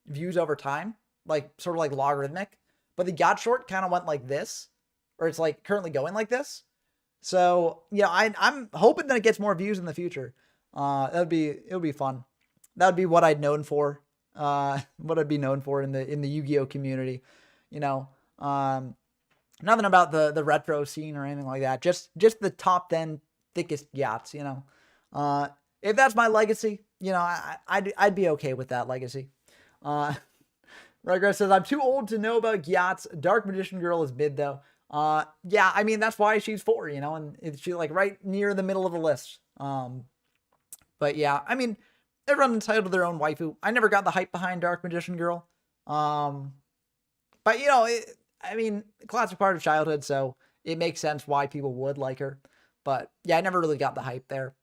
views over time, like sort of like logarithmic, but the yacht short kind of went like this, or it's like currently going like this. So yeah, I'm hoping that it gets more views in the future. It'll be fun. That would be what I'd known for. What I'd be known for in the Yu-Gi-Oh community, you know. Nothing about the retro scene or anything like that. Just the top 10 thickest yachts, you know. If that's my legacy, you know, I'd be okay with that legacy. Regress says, I'm too old to know about yachts. Dark Magician Girl is mid, though. Yeah, I mean, that's why she's 4, you know, and she's like right near the middle of the list. But yeah, I mean, everyone's entitled to their own waifu. I never got the hype behind Dark Magician Girl. But, you know, I mean, classic part of childhood, so it makes sense why people would like her. But yeah, I never really got the hype there.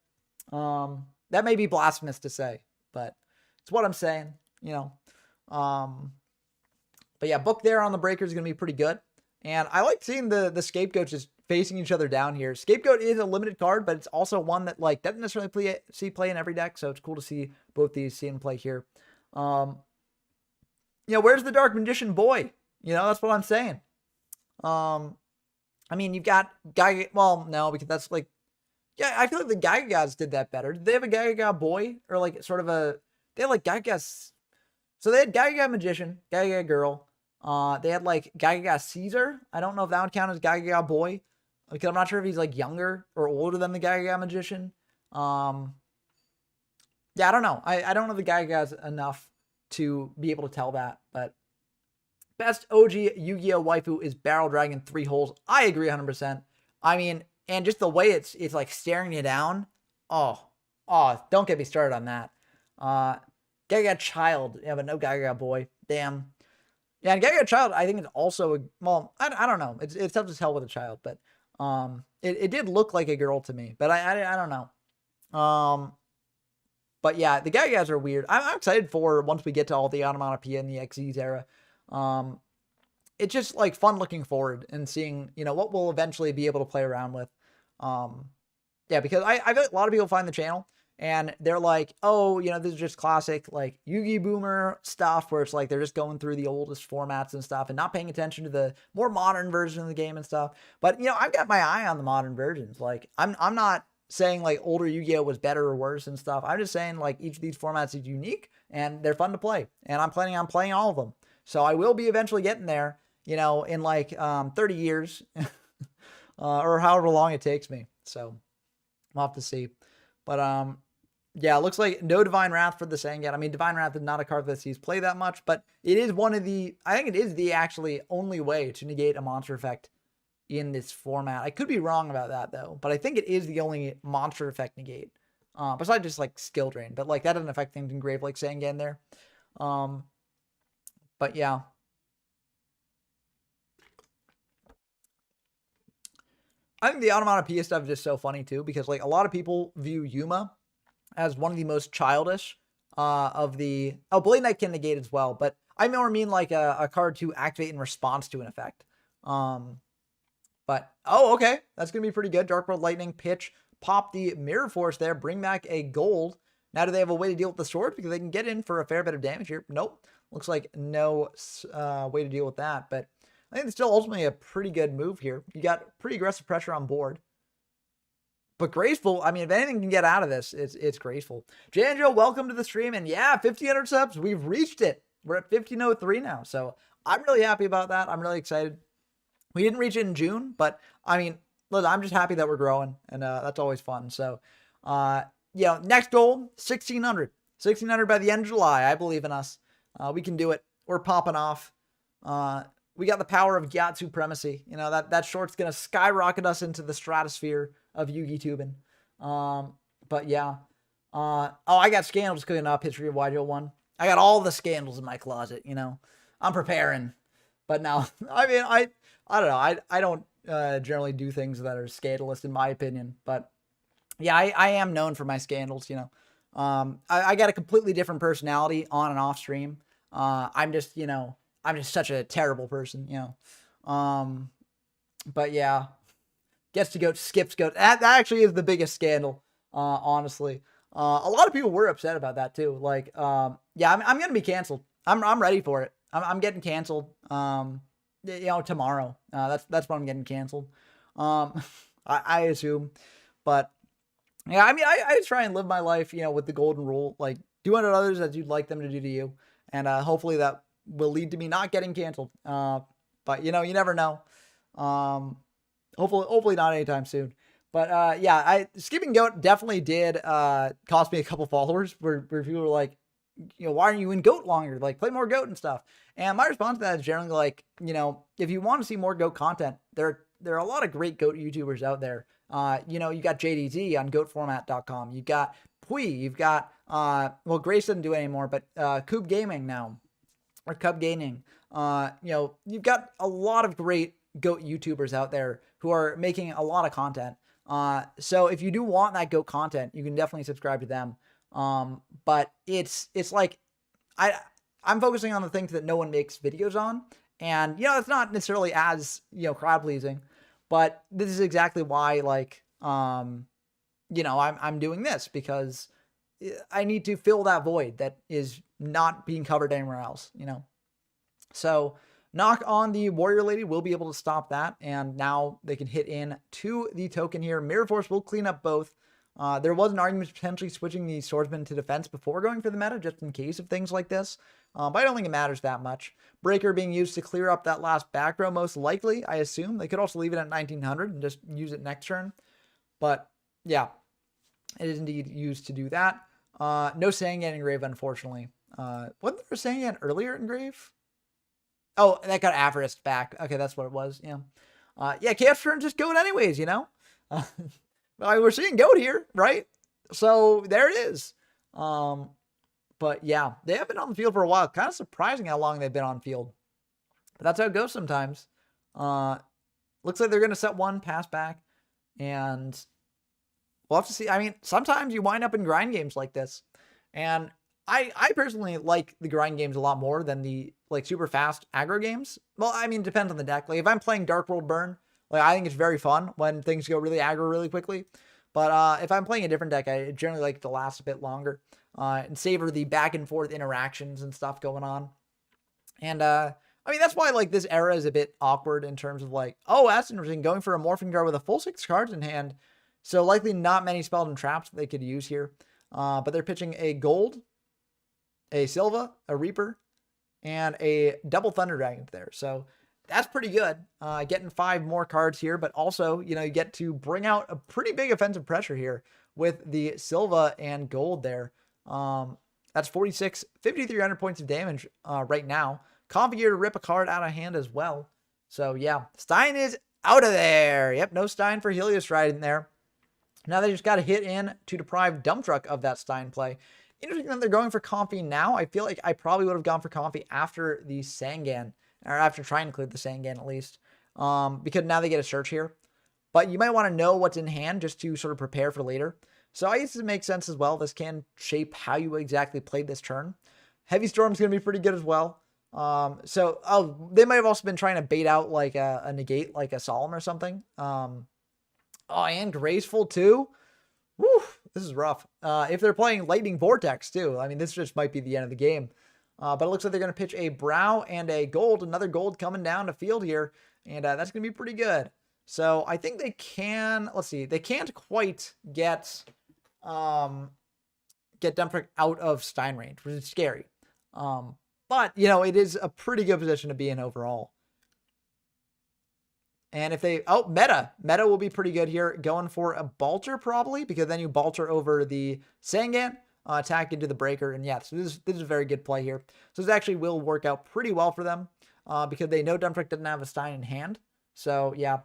That may be blasphemous to say, but it's what I'm saying, you know. But yeah, book there on the breaker is going to be pretty good. And I like seeing the scapegoats just facing each other down here. Scapegoat is a limited card, but it's also one that like doesn't necessarily see play in every deck. So it's cool to see both these see in play here. You know, where's the Dark Magician boy? You know, that's what I'm saying. I mean, you've got well, no, because that's like Yeah, I feel like the Gygagas did that better. Did they have a Gygaga boy or like sort of they had like Gygagas. So they had Gygaga Magician, Gygaga Girl. They had like Gygaga Caesar. I don't know if that would count as Gygaga boy because I'm not sure if he's like younger or older than the Gygaga Magician. Yeah, I don't know. I don't know the Gygagas enough to be able to tell that, but best OG Yu-Gi-Oh waifu is Barrel Dragon 3 holes. I agree 100%. I mean, and just the way it's like staring you down. Oh, don't get me started on that. Gygaga Child. Yeah, but no Gygaga boy. Damn. Yeah, and Gygaga Child, I think it's also, well, I don't know. It's tough to tell with a child, but it did look like a girl to me, but I don't know. But yeah, the Gygagas are weird. I'm excited for once we get to all the Onomatopoeia and the XYZ era. It's just like fun looking forward and seeing, you know, what we'll eventually be able to play around with. Yeah, because I feel like a lot of people find the channel and they're like, oh, you know, this is just classic like Yu-Gi Boomer stuff where it's like they're just going through the oldest formats and stuff and not paying attention to the more modern version of the game and stuff. But, you know, I've got my eye on the modern versions. Like I'm not saying like older Yu-Gi-Oh was better or worse and stuff. I'm just saying like each of these formats is unique and they're fun to play. And I'm planning on playing all of them. So I will be eventually getting there, you know, in like 30 years or however long it takes me. So we'll have to see. But yeah, it looks like no Divine Wrath for the Sangat. I mean, Divine Wrath is not a card that sees play that much, but it is one of the, I think it is the actually only way to negate a monster effect in this format. I could be wrong about that though, but I think it is the only monster effect negate. Besides just like skill drain, but like that doesn't affect things in Grave like Sangan there. But yeah. I think the onomatopoeia stuff is just so funny too, because like a lot of people view Yuma as one of the most childish of the, Blade Knight can negate as well, but I more mean like a card to activate in response to an effect. But, okay. That's going to be pretty good. Dark World Lightning, pitch, pop the Mirror Force there, bring back a gold. Now, do they have a way to deal with the swords? Because they can get in for a fair bit of damage here. Nope. Looks like no way to deal with that. But I think it's still ultimately a pretty good move here. You got pretty aggressive pressure on board. But graceful, I mean, if anything can get out of this, it's graceful. Janjo, welcome to the stream. And yeah, 1,500 subs. We've reached it. We're at 1503 now. So I'm really happy about that. I'm really excited. We didn't reach it in June, but I mean, look, I'm just happy that we're growing, and that's always fun. So, yeah, next goal, 1,600. 1,600 by the end of July. I believe in us. We can do it. We're popping off. We got the power of Gyat supremacy. You know, that short's going to skyrocket us into the stratosphere of Yu-Gi tubing. But yeah. I got scandals cooking up, History of YGO 1. I got all the scandals in my closet, you know. I'm preparing. But now, I mean, I don't know. I don't generally do things that are scandalous in my opinion. But yeah, I am known for my scandals, you know. I got a completely different personality on and off stream. I'm just, you know, I'm just such a terrible person, you know. But yeah, gets to goat, skips goat. That actually is the biggest scandal, honestly. A lot of people were upset about that too. Like, yeah, I'm going to be canceled. I'm ready for it. I'm getting canceled. You know, tomorrow. That's when I'm getting canceled. I assume, but yeah, I mean, I try and live my life, you know, with the golden rule, like do unto others as you'd like them to do to you. And, hopefully that will lead to me not getting canceled. But you know, you never know. Hopefully not anytime soon. But, yeah, skipping goat definitely did, cost me a couple followers where people were like, you know, why aren't you in GOAT longer? Like, play more GOAT and stuff. And my response to that is generally like, you know, if you want to see more GOAT content, there are a lot of great GOAT YouTubers out there. You know, you got JDZ on goatformat.com. You got Pui. You've got, well, Grace doesn't do it anymore, but Cube Gaming now, or Cub Gaming. You know, you've got a lot of great GOAT YouTubers out there who are making a lot of content. So if you do want that GOAT content, you can definitely subscribe to them. But it's like, I'm focusing on the things that no one makes videos on. And, you know, it's not necessarily as, you know, crowd pleasing, but this is exactly why, like, you know, I'm doing this because I need to fill that void that is not being covered anywhere else, you know? So, Knock on the Warrior Lady will be able to stop that, and now they can hit in to the token here. Mirror Force will clean up both. There was an argument potentially switching the Swordsman to defense before going for the meta, just in case of things like this. But I don't think it matters that much. Breaker being used to clear up that last back row, most likely, I assume. They could also leave it at 1900 and just use it next turn. But, yeah, it is indeed used to do that. No Sangan engrave, unfortunately. Wasn't there a Sangan earlier engrave? Oh, that got Avarice back. Okay, that's what it was. Yeah. Yeah, Chaos turn just goat anyways, you know? We're seeing goat here, right? So there it is. But yeah, they have been on the field for a while. Kind of surprising how long they've been on field. But that's how it goes sometimes. Looks like they're going to set one, pass back. And we'll have to see. I mean, sometimes you wind up in grind games like this. And I personally like the grind games a lot more than the like super fast aggro games. Well, I mean, it depends on the deck. Like if I'm playing Dark World Burn, like I think it's very fun when things go really aggro really quickly. But if I'm playing a different deck, I generally like it to last a bit longer and savor the back and forth interactions and stuff going on. And I mean, that's why like this era is a bit awkward in terms of like, oh, that's interesting, going for a Morphing Guard with a full 6 cards in hand. So likely not many spells and traps that they could use here. But they're pitching a Gold, a Silva, a Reaper, and a double Thunder Dragon there. So that's pretty good. Getting 5 more cards here, but also, you know, you get to bring out a pretty big offensive pressure here with the Silva and Gold there. That's 5,300 points of damage right now. Configure to rip a card out of hand as well. So yeah, Stein is out of there. Yep, no Stein for Helio Stride in there. Now they just got to hit in to deprive Dump Truck of that Stein play. Interesting that they're going for Comfy now. I feel like I probably would have gone for Comfy after the Sangan, or after trying to clear the Sangan at least, because now they get a search here. But you might want to know what's in hand just to sort of prepare for later. So I guess it makes sense as well. This can shape how you exactly played this turn. Heavy Storm's going to be pretty good as well. They might have also been trying to bait out like a negate, like a Solemn or something. And Graceful too. Woo, this is rough. If they're playing Lightning Vortex too, I mean, this just might be the end of the game. But it looks like they're going to pitch a Brow and a Gold, another Gold coming down to field here. And that's going to be pretty good. So I think they can, let's see, they can't quite get Dump Truck out of Stein range, which is scary. But, you know, it is a pretty good position to be in overall. And if they, Meta will be pretty good here. Going for a Balter probably, because then you Balter over the Sangan, attack into the Breaker. And yeah, so this is a very good play here. So this actually will work out pretty well for them because they know Dump Truck doesn't have a Stein in hand. So yeah.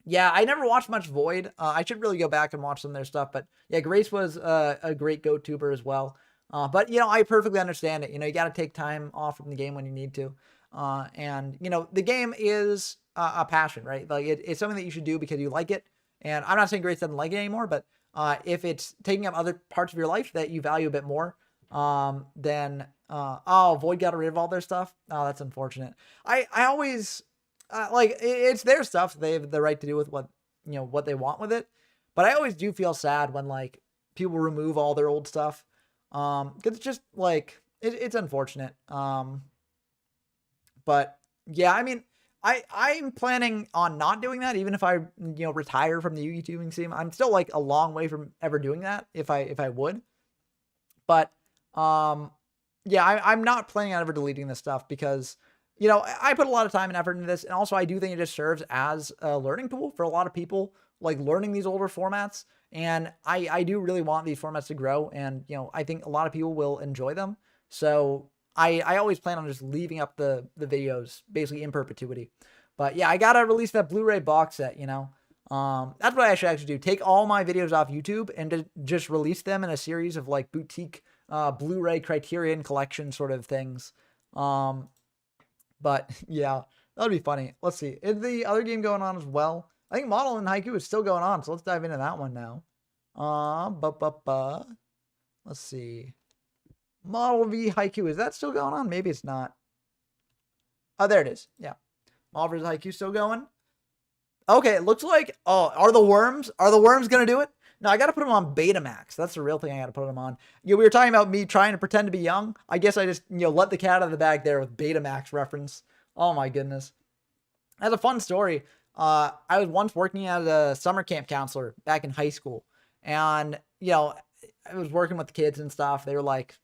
Yeah, I never watched much Void. I should really go back and watch some of their stuff. But yeah, Grace was a great go-tuber as well. But, you know, I perfectly understand it. You know, you got to take time off from the game when you need to. And, you know, the game is a passion, right? Like, it's something that you should do because you like it. And I'm not saying Grace doesn't like it anymore, but if it's taking up other parts of your life that you value a bit more, then, Void got rid of all their stuff. Oh, that's unfortunate. I always... it's their stuff. They have the right to do with what they want with it. But I always do feel sad when like people remove all their old stuff. Cause it's just like, it's unfortunate. But yeah, I mean, I'm planning on not doing that. Even if I, retire from the YouTubing scene, I'm still like a long way from ever doing that if I would. But, yeah, I'm not planning on ever deleting this stuff because, I put a lot of time and effort into this. And also I do think it just serves as a learning tool for a lot of people, like learning these older formats. And I do really want these formats to grow. And, I think a lot of people will enjoy them. So I always plan on just leaving up the videos basically in perpetuity. But yeah, I got to release that Blu-ray box set, that's what I should actually do. Take all my videos off YouTube and just release them in a series of like boutique Blu-ray Criterion collection sort of things. But yeah, that'd be funny. Let's see. Is the other game going on as well? I think Model and Haiku is still going on, so let's dive into that one now. Let's see. Model v Haiku, is that still going on? Maybe it's not. Oh, there it is. Yeah. Model vs Haiku still going. Okay, it looks like, are the worms going to do it? No, I got to put them on Betamax. That's the real thing I got to put them on. We were talking about me trying to pretend to be young. I guess I just, let the cat out of the bag there with Betamax reference. Oh my goodness. That's a fun story. I was once working as a summer camp counselor back in high school. And, you know, I was working with the kids and stuff. They were like,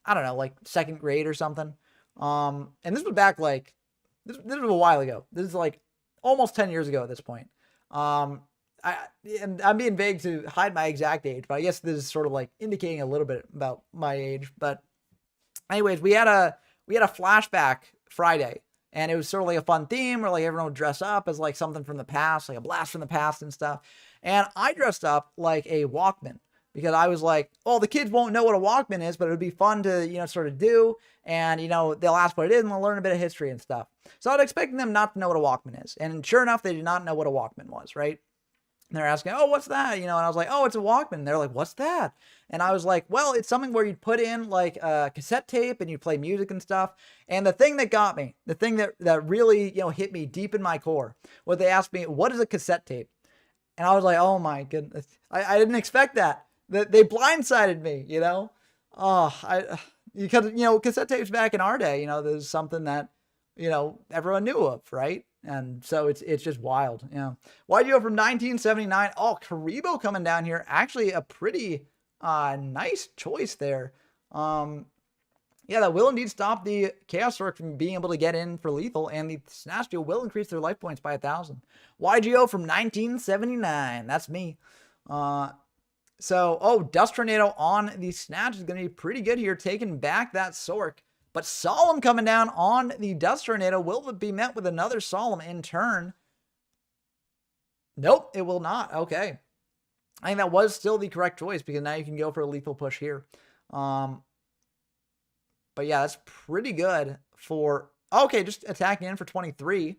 I don't know, like second grade or something. And this was back like, this was a while ago. This is like almost 10 years ago at this point. And I'm being vague to hide my exact age, but I guess this is sort of like indicating a little bit about my age. But anyways, we had a flashback Friday, and it was sort of like a fun theme where like everyone would dress up as like something from the past, like a blast from the past and stuff. And I dressed up like a Walkman because I was like, oh, the kids won't know what a Walkman is, but it would be fun to, you know, sort of do. And, you know, they'll ask what it is and they'll learn a bit of history and stuff. So I was expecting them not to know what a Walkman is. And sure enough, they did not know what a Walkman was, right? And they're asking, oh, what's that? You know, and I was like, oh, it's a Walkman. And they're like, what's that? And I was like, well, it's something where you'd put in like a cassette tape and you'd play music and stuff. And the thing that got me, the thing that really, you know, hit me deep in my core was they asked me, what is a cassette tape? And I was like, oh my goodness, I didn't expect that. They blindsided me, you know? Because, you know, cassette tapes back in our day, you know, there's something that, you know, everyone knew of, right? And so it's just wild, you know. YGO from 1979. Oh, Karibo coming down here. Actually a pretty nice choice there. Yeah, that will indeed stop the Chaos Orc from being able to get in for lethal, and the Snatch Deal will increase their life points by 1,000. YGO from 1979. That's me. Dust Tornado on the Snatch is going to be pretty good here, taking back that Sork. But Solemn coming down on the Dust Tornado. Will it be met with another Solemn in turn? Nope, it will not. Okay. I think that was still the correct choice because now you can go for a lethal push here. But yeah, that's pretty good for... Okay, just attacking in for 23.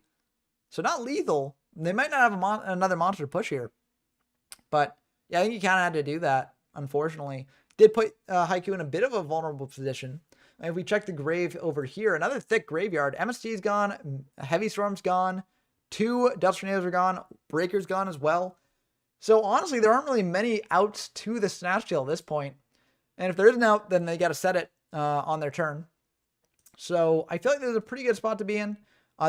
So not lethal. They might not have another monster push here. But yeah, I think you kind of had to do that, unfortunately. Did put Haiku in a bit of a vulnerable position. If we check the grave over here, another thick graveyard. MST's gone. Heavy Storm's gone. 2 Dust Tornadoes are gone. Breaker's gone as well. So honestly, there aren't really many outs to the Snatch Deal at this point. And if there is an out, then they got to set it on their turn. So I feel like there's a pretty good spot to be in.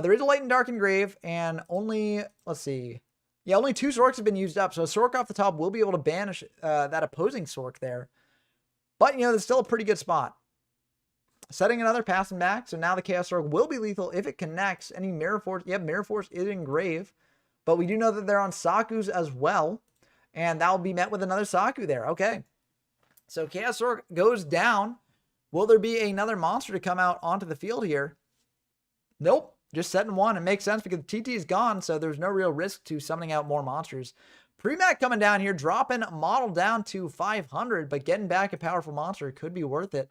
There is a Light and Dark and Grave, and only, let's see. Yeah, only 2 Sorks have been used up. So a Sork off the top will be able to banish that opposing Sork there. But, you know, there's still a pretty good spot. Setting another passing back. So now the Chaos Sork will be lethal if it connects. Any Mirror Force. Yep, Mirror Force is in Grave. But we do know that they're on Saku's as well. And that will be met with another Saku there. Okay. So Chaos Sork goes down. Will there be another monster to come out onto the field here? Nope. Just setting one. It makes sense because TT is gone, so there's no real risk to summoning out more monsters. Premac coming down here, dropping model down to 500, but getting back a powerful monster could be worth it.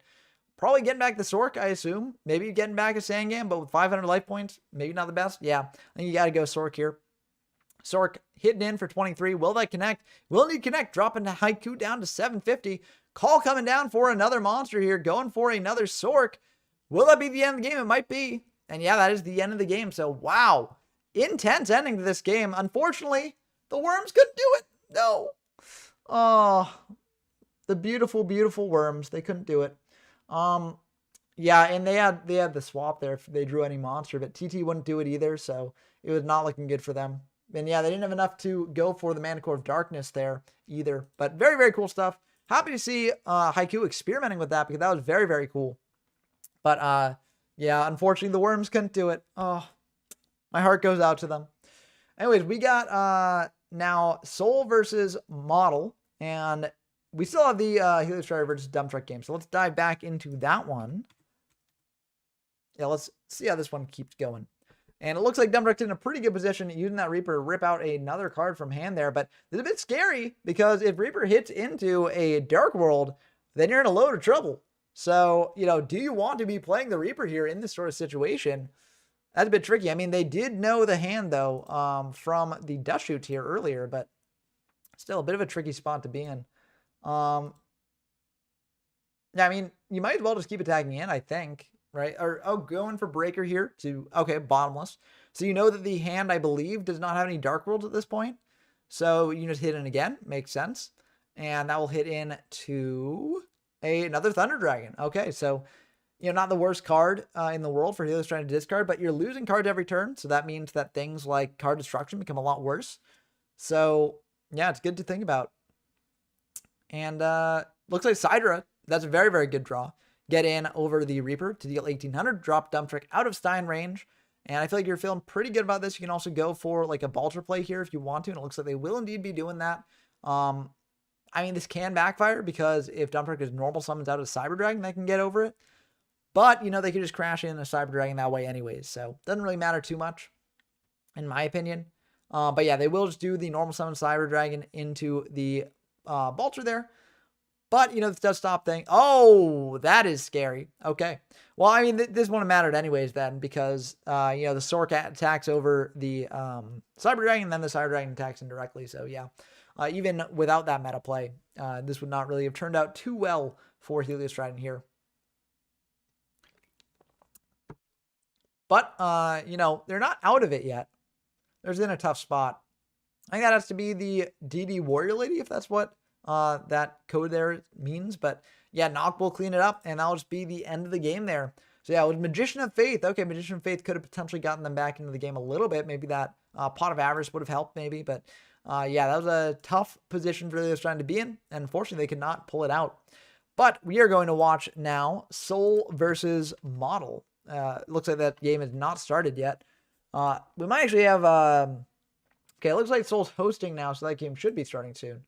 Probably getting back the Sork, I assume. Maybe getting back a Sangam, but with 500 life points, maybe not the best. Yeah, I think you got to go Sork here. Sork hitting in for 23. Will that connect? Will need connect, dropping the Haiku down to 750. Call coming down for another monster here, going for another Sork. Will that be the end of the game? It might be. And yeah, that is the end of the game. So, wow. Intense ending to this game. Unfortunately, the Worms couldn't do it. No. Oh, the beautiful, beautiful Worms. They couldn't do it. Yeah, and they had the swap there if they drew any monster, but TT wouldn't do it either, so it was not looking good for them. And yeah, they didn't have enough to go for the Mana Core of Darkness there either. But very, very cool stuff. Happy to see Haiku experimenting with that because that was very, very cool. But yeah, unfortunately the Worms couldn't do it. Oh, my heart goes out to them. Anyways, we got now Soul versus Model, and we still have the Helio Strider versus Dump Truck game. So let's dive back into that one. Yeah, let's see how this one keeps going. And it looks like Dump Truck's in a pretty good position using that Reaper to rip out another card from hand there. But it's a bit scary because if Reaper hits into a Dark World, then you're in a load of trouble. So, you know, do you want to be playing the Reaper here in this sort of situation? That's a bit tricky. I mean, they did know the hand, though, from the Dust Shoots here earlier. But still a bit of a tricky spot to be in. Yeah, I mean, you might as well just keep attacking in, I think. Right? Or, oh, going for Breaker here to, okay, Bottomless. So you know that the hand, I believe, does not have any Dark Worlds at this point. So you just hit in again. Makes sense. And that will hit in to another Thunder Dragon. Okay, so not the worst card in the world for Helio's trying to discard, but you're losing cards every turn. So that means that things like card destruction become a lot worse. So yeah, it's good to think about. And looks like Sidra, that's a very, very good draw. Get in over the Reaper to deal 1800, drop Dump Truck out of Stein range. And I feel like you're feeling pretty good about this. You can also go for like a Balter play here if you want to. And it looks like they will indeed be doing that. I mean, this can backfire because if Dump Truck is normal summons out of Cyber Dragon, they can get over it. But, they could just crash in a Cyber Dragon that way anyways. So it doesn't really matter too much, in my opinion. But yeah, they will just do the normal summon Cyber Dragon into the Balter there. But, this does stop thing. Oh, that is scary. Okay. Well, I mean, this wouldn't have mattered anyways then because, the Sork attacks over the Cyber Dragon, and then the Cyber Dragon attacks indirectly. So, yeah, even without that meta play, this would not really have turned out too well for Helios Trident here. But, they're not out of it yet. They're in a tough spot. I think that has to be the DD Warrior Lady, if that's what that code there means. But yeah, Knock will clean it up, and that'll just be the end of the game there. So yeah, with Magician of Faith, okay, Magician of Faith could have potentially gotten them back into the game a little bit. Maybe that Pot of Avarice would have helped, maybe. But yeah, that was a tough position for Helios trying to be in, and unfortunately, they could not pull it out. But we are going to watch now Soul versus Model. Looks like that game has not started yet. We might actually have... okay, it looks like Soul's hosting now, so that game should be starting soon.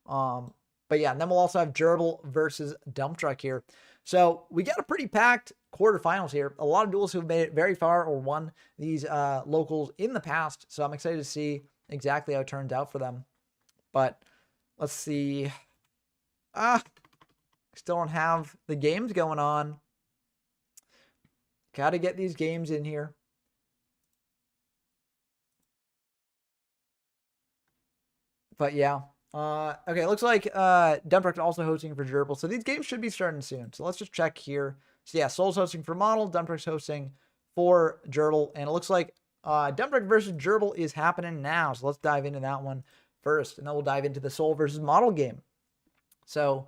But yeah, and then we'll also have Gerbal versus Dump Truck here. So we got a pretty packed quarterfinals here. A lot of duels who have made it very far or won these locals in the past. So I'm excited to see exactly how it turns out for them. But let's see. Still don't have the games going on. Got to get these games in here. But yeah. Okay, it looks like Dump Truck's also hosting for Gerbal. So these games should be starting soon. So let's just check here. So yeah, Soul's hosting for Model, Dump Truck's hosting for Gerbal. And it looks like Dump Truck versus Gerbal is happening now. So let's dive into that one first. And then we'll dive into the Soul versus Model game. So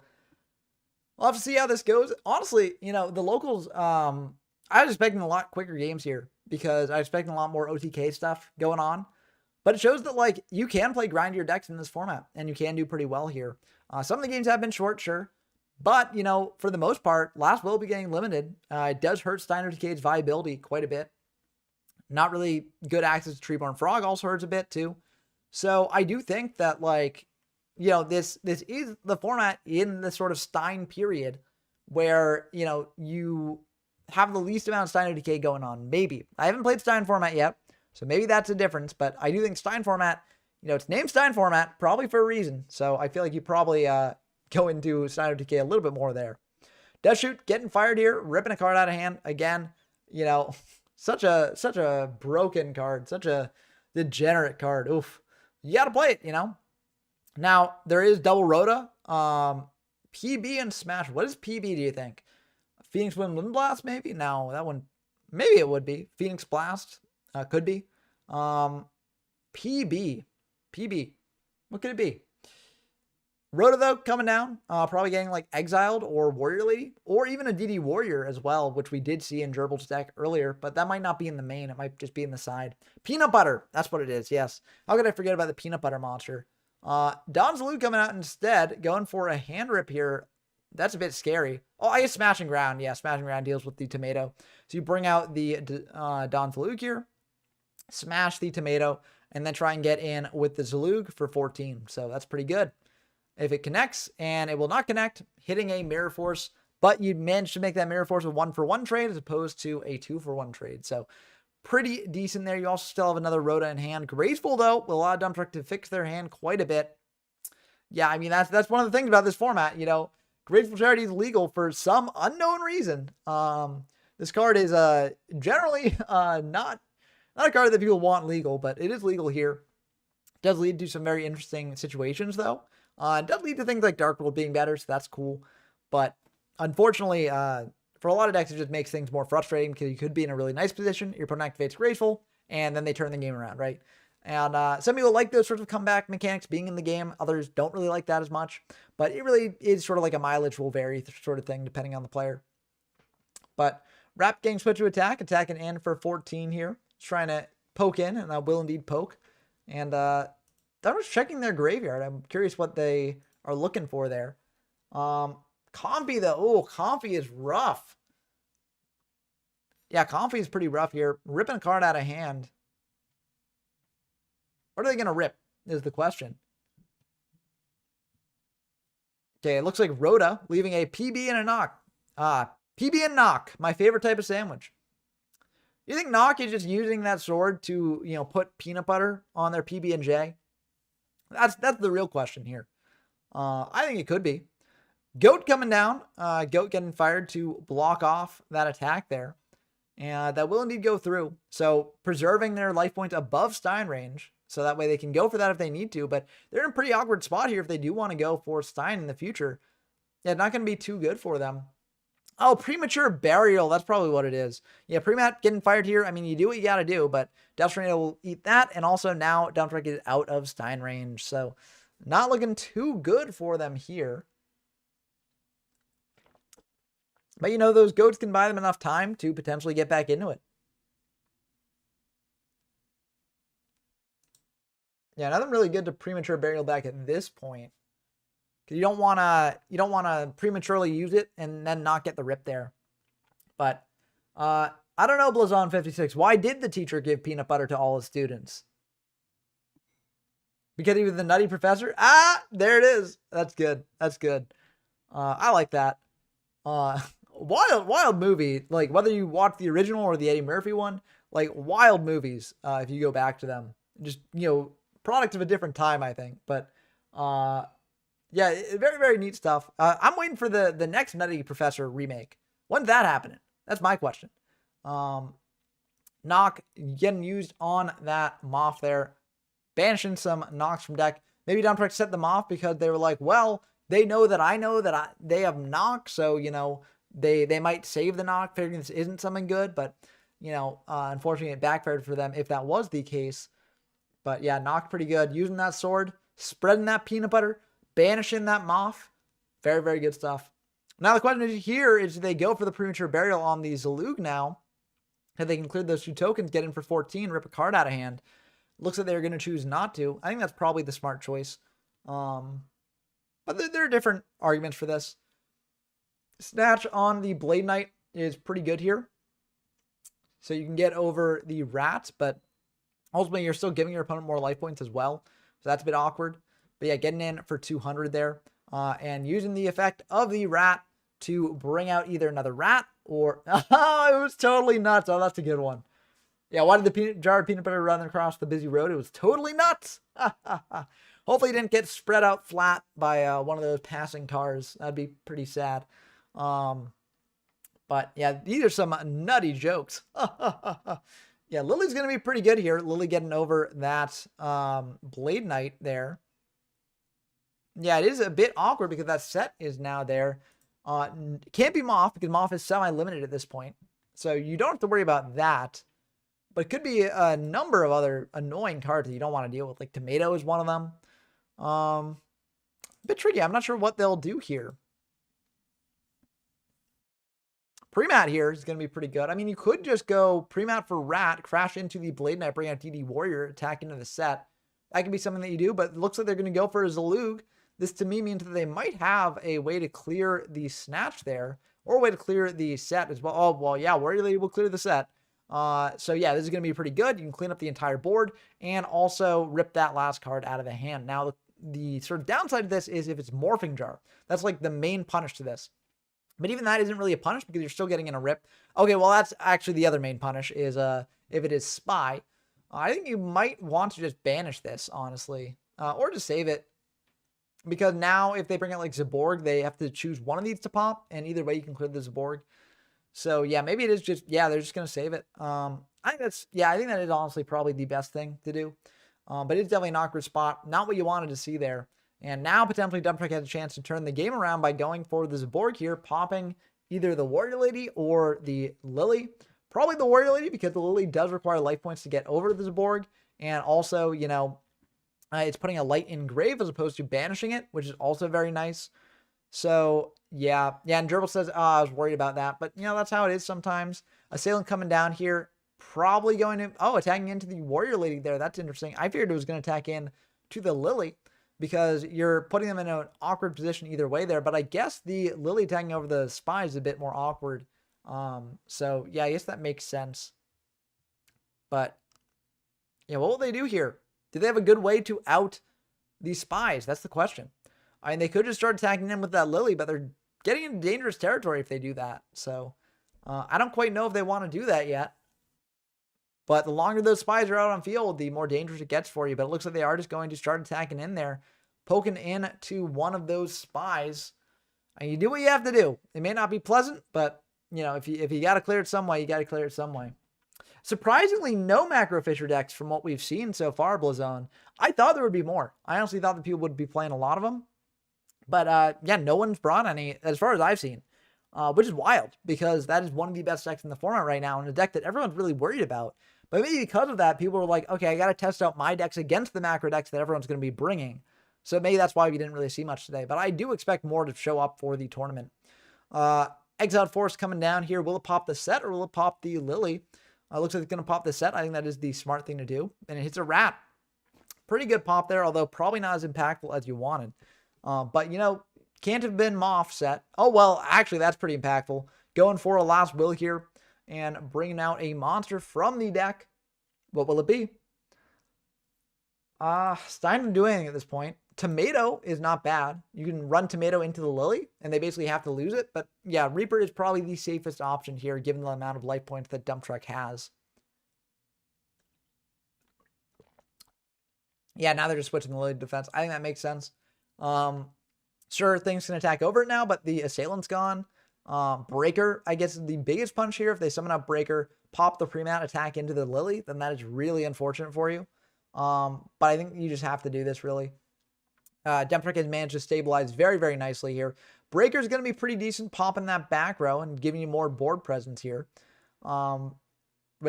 we'll have to see how this goes. Honestly, the locals, I was expecting a lot quicker games here because I was expecting a lot more OTK stuff going on. But it shows that, like, you can play grind your decks in this format, and you can do pretty well here. Some of the games have been short, sure. But, for the most part, Last will be getting limited. It does hurt Stein OTK's viability quite a bit. Not really good access to Treeborn Frog also hurts a bit, too. So I do think that, like, this is the format in the sort of Stein period where, you have the least amount of Stein OTK going on. Maybe. I haven't played Stein format yet. So maybe that's a difference, but I do think Stein format, it's named Stein format, probably for a reason. So I feel like you probably go into Stein OTK a little bit more there. Death Shoot getting fired here, ripping a card out of hand. Again, such a broken card, such a degenerate card. Oof. You got to play it, Now, there is double Rhoda, PB and Smash. What is PB, do you think? Phoenix Wind Blast, maybe? No, that one, maybe it would be. Phoenix Blast. Could be. PB. What could it be? Rhoda, though, coming down. Probably getting, like, Exiled or Warrior Lady. Or even a DD Warrior as well, which we did see in Gerbal's deck earlier. But that might not be in the main. It might just be in the side. Peanut Butter. That's what it is, yes. How could I forget about the Peanut Butter monster? Don Zalud coming out instead. Going for a hand rip here. That's a bit scary. Oh, I guess Smashing Ground. Yeah, Smashing Ground deals with the tomato. So you bring out the Don Zalud here. Smash the tomato, and then try and get in with the Zalug for 14. So that's pretty good. If it connects, and it will not connect, hitting a Mirror Force, but you managed to make that Mirror Force a 1-for-1 trade as opposed to a 2-for-1 trade. So pretty decent there. You also still have another Rhoda in hand. Graceful, though, will allow Dump Truck to fix their hand quite a bit. Yeah, I mean, that's one of the things about this format, Graceful Charity is legal for some unknown reason. This card is generally not a card that people want legal, but it is legal here. It does lead to some very interesting situations, though. It does lead to things like Dark World being better, so that's cool. But unfortunately, for a lot of decks, it just makes things more frustrating because you could be in a really nice position. Your opponent activates Graceful, and then they turn the game around, right? And some people like those sorts of comeback mechanics being in the game. Others don't really like that as much. But it really is sort of like a mileage will vary sort of thing depending on the player. But Wrap getting switch to attacking in for 14 here. Trying to poke in, and I will indeed poke. And I was checking their graveyard. I'm curious what they are looking for there. Comfy though. Oh, Comfy is rough. Yeah, Comfy is pretty rough here. Ripping a card out of hand. What are they going to rip is the question. Okay, it looks like Rhoda leaving a PB and a knock. PB and knock, my favorite type of sandwich. You think Knock is just using that sword to, put peanut butter on their PB and J? That's the real question here. I think it could be. Goat coming down. Goat getting fired to block off that attack there. And that will indeed go through. So preserving their life points above Stein range. So that way they can go for that if they need to. But they're in a pretty awkward spot here if they do want to go for Stein in the future. Yeah, not going to be too good for them. Oh, premature burial. That's probably what it is. Yeah, Premat getting fired here. I mean, you do what you got to do, but Death Tornado will eat that. And also now Down Strike is out of Stein range. So not looking too good for them here. But those goats can buy them enough time to potentially get back into it. Yeah, nothing really good to premature burial back at this point. Because you don't want to prematurely use it and then not get the rip there. But I don't know, Blazon56. Why did the teacher give peanut butter to all his students? Because he was the nutty professor? There it is. That's good. That's good. I like that. Wild movie. Like, whether you watch the original or the Eddie Murphy one, like, wild movies, if you go back to them. Just, product of a different time, I think. But, yeah, very, very neat stuff. I'm waiting for the next Nutty Professor remake. When's that happening? That's my question. Knock getting used on that Moth there. Banishing some knocks from deck. Maybe Down Strike set them off because they were like, well, they know that I know that they have knock, so, they might save the knock, figuring this isn't something good, but, unfortunately it backfired for them if that was the case. But yeah, knock pretty good. Using that sword, spreading that peanut butter, banishing that Moth. Very, very good stuff. Now the question here is, do they go for the premature burial on the Zalug now? If they can clear those 2 tokens, get in for 14, rip a card out of hand. Looks like they're going to choose not to. I think that's probably the smart choice. But there are different arguments for this. Snatch on the Blade Knight is pretty good here. So you can get over the Rat, but ultimately you're still giving your opponent more life points as well. So that's a bit awkward. But yeah, getting in for 200 there. And using the effect of the Rat to bring out either another Rat or... Oh, it was totally nuts. Oh, that's a good one. Yeah, why did the jar of peanut butter run across the busy road? It was totally nuts. Hopefully it didn't get spread out flat by one of those passing cars. That'd be pretty sad. But yeah, these are some nutty jokes. Yeah, Lily's going to be pretty good here. Lily getting over that Blade Knight there. Yeah, it is a bit awkward because that set is now there. Can't be Moth because Moth is semi-limited at this point. So you don't have to worry about that. But it could be a number of other annoying cards that you don't want to deal with. Like Tomato is one of them. A bit tricky. I'm not sure what they'll do here. Premat here is going to be pretty good. I mean, you could just go Premat for Rat, crash into the Blade Knight, bring out DD Warrior, attack into the set. That could be something that you do, but it looks like they're going to go for a Zalug. This to me means that they might have a way to clear the Snatch there, or a way to clear the set as well. Oh, well, yeah, Warrior Lady will clear the set. So yeah, this is going to be pretty good. You can clean up the entire board and also rip that last card out of the hand. Now, the sort of downside of this is if it's Morphing Jar. That's like the main punish to this. But even that isn't really a punish because you're still getting in a rip. Okay, well, that's actually the other main punish is if it is Spy. I think you might want to just banish this, honestly. Or just save it. Because now if they bring out like Zaborg, they have to choose one of these to pop. And either way, you can clear the Zaborg. So yeah, maybe it is just, yeah, they're just going to save it. I think that is honestly probably the best thing to do. But it's definitely an awkward spot. Not what you wanted to see there. And now potentially Dump Truck has a chance to turn the game around by going for the Zaborg here, popping either the Warrior Lady or the Lily. Probably the Warrior Lady because the Lily does require life points to get over the Zaborg. And also, it's putting a light in grave as opposed to banishing it, which is also very nice. So Yeah, and Gerbal says, oh, I was worried about that. But, you know, that's how it is sometimes. Assailant coming down here, probably going to, attacking into the Warrior Lady there. That's interesting. I figured it was going to attack in to the Lily because you're putting them in an awkward position either way there. But I guess the Lily attacking over the Spy is a bit more awkward. So, yeah, I guess that makes sense. But, yeah, what will they do here? Do they have a good way to out these Spies? That's the question. I mean, they could just start attacking them with that Lily, but they're getting into dangerous territory if they do that. So, I don't quite know if they want to do that yet. But the longer those Spies are out on field, the more dangerous it gets for you. But it looks like they are just going to start attacking in there, poking in to one of those Spies. And you do what you have to do. It may not be pleasant, but, you know, if you got to clear it some way, you got to clear it some way. Surprisingly, no Macro Fisher decks from what we've seen so far, Blazone. I thought there would be more. I honestly thought that people would be playing a lot of them. But, yeah, no one's brought any, as far as I've seen, which is wild because that is one of the best decks in the format right now and a deck that everyone's really worried about. But maybe because of that, people are like, okay, I got to test out my decks against the macro decks that everyone's going to be bringing. So maybe that's why we didn't really see much today. But I do expect more to show up for the tournament. Exiled Force coming down here. Will it pop the set or will it pop the Lily? Looks like it's going to pop the set. I think that is the smart thing to do. And it hits a rat. Pretty good pop there, although probably not as impactful as you wanted. But, you know, can't have been Moff set. Oh, well, actually, that's pretty impactful. Going for a last will here and bringing out a monster from the deck. What will it be? Stein didn't do anything at this point. Tomato is not bad. You can run Tomato into the Lily, and they basically have to lose it. But, yeah, Reaper is probably the safest option here, given the amount of life points that Dump Truck has. Yeah, now they're just switching the Lily defense. I think that makes sense. Sure, things can attack over it now, but the Assailant's gone. Breaker, I guess, is the biggest punch here. If they summon out Breaker, pop the pre-mat, attack into the Lily, then that is really unfortunate for you. But I think you just have to do this, really. Demtrick has managed to stabilize very, very nicely here. Breaker's going to be pretty decent, popping that back row and giving you more board presence here. But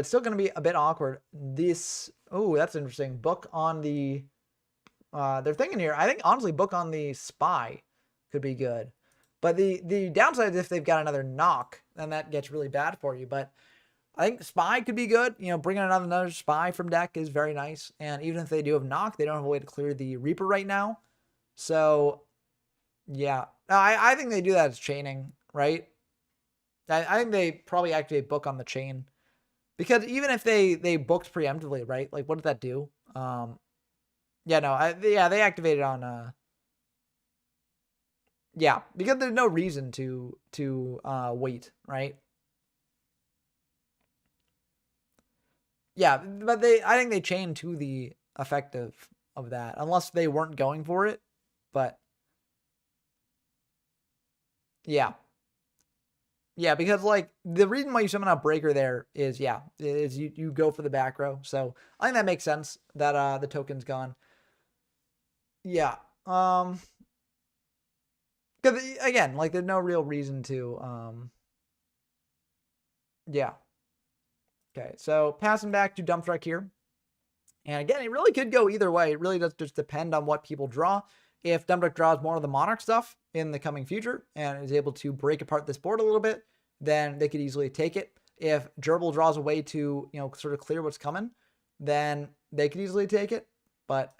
still going to be a bit awkward. This, oh, that's interesting. Book on the, they're thinking here, I think, honestly, book on the Spy could be good. But the downside is if they've got another knock, then that gets really bad for you. But I think Spy could be good. You know, bringing another Spy from deck is very nice. And even if they do have knock, they don't have a way to clear the Reaper right now. So, yeah. I think they do that as chaining, right? I think they probably activate book on the chain. Because even if they booked preemptively, right? Like, what did that do? Yeah, no. They activated on... Yeah, because there's no reason to wait, right? Yeah, but I think they chained to the effect of that, unless they weren't going for it. But yeah. Yeah, because like the reason why you summon out Breaker there is you go for the back row. So I think that makes sense that the token's gone. Yeah. Because again, like there's no real reason to yeah. Okay, so passing back to Dump Truck here. And again, it really could go either way. It really does just depend on what people draw. If Dump Truck draws more of the Monarch stuff in the coming future and is able to break apart this board a little bit, then they could easily take it. If Gerbal draws a way to, you know, sort of clear what's coming, then they could easily take it. But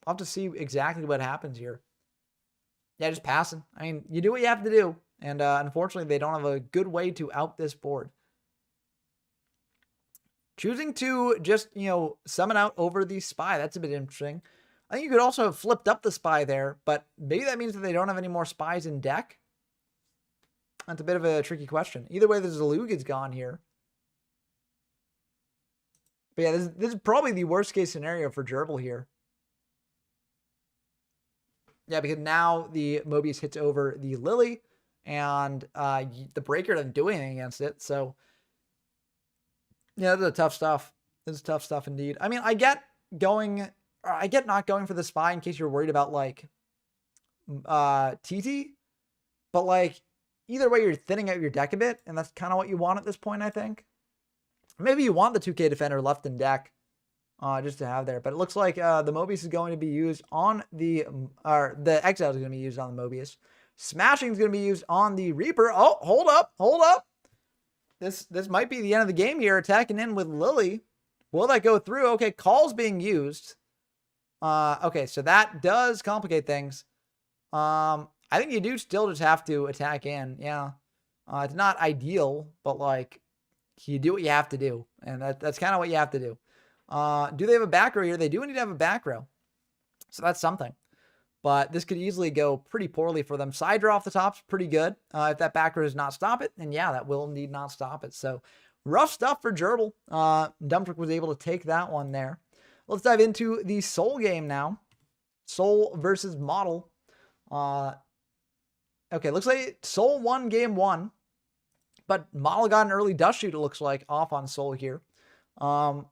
I'll have to see exactly what happens here. Yeah, just passing. I mean, you do what you have to do. And unfortunately, they don't have a good way to out this board. Choosing to just, you know, summon out over the Spy, that's a bit interesting. I think you could also have flipped up the Spy there, but maybe that means that they don't have any more Spies in deck. That's a bit of a tricky question. Either way, the Zalug is gone here. But yeah, this is probably the worst case scenario for Gerbal here. Yeah, because now the Mobius hits over the Lily, and the Breaker doesn't do anything against it, so... Yeah, this is tough stuff. This is tough stuff indeed. I mean, I get not going for the Spy in case you're worried about, like, TT. But, like, either way, you're thinning out your deck a bit, and that's kind of what you want at this point, I think. Maybe you want the 2K Defender left in deck just to have there. But it looks like the Mobius is going to be used on the... Or the Exile is going to be used on the Mobius. Smashing is going to be used on the Reaper. Oh, hold up. Hold up. This might be the end of the game here. Attacking in with Lily. Will that go through? Okay, call's being used. Okay, so that does complicate things. I think you do still just have to attack in. Yeah. It's not ideal, but like you do what you have to do. And that's kind of what you have to do. Do they have a back row here? They do need to have a back row. So that's something. But this could easily go pretty poorly for them. Side draw off the top's pretty good. If that back row does not stop it, then yeah, that will indeed not stop it. So rough stuff for Gerbal. Dump Truck was able to take that one there. Let's dive into the Soul game now. Soul versus Model. Okay, looks like Soul won game 1. But Model got an early dust shoot, it looks like, off on Soul here. Yeah,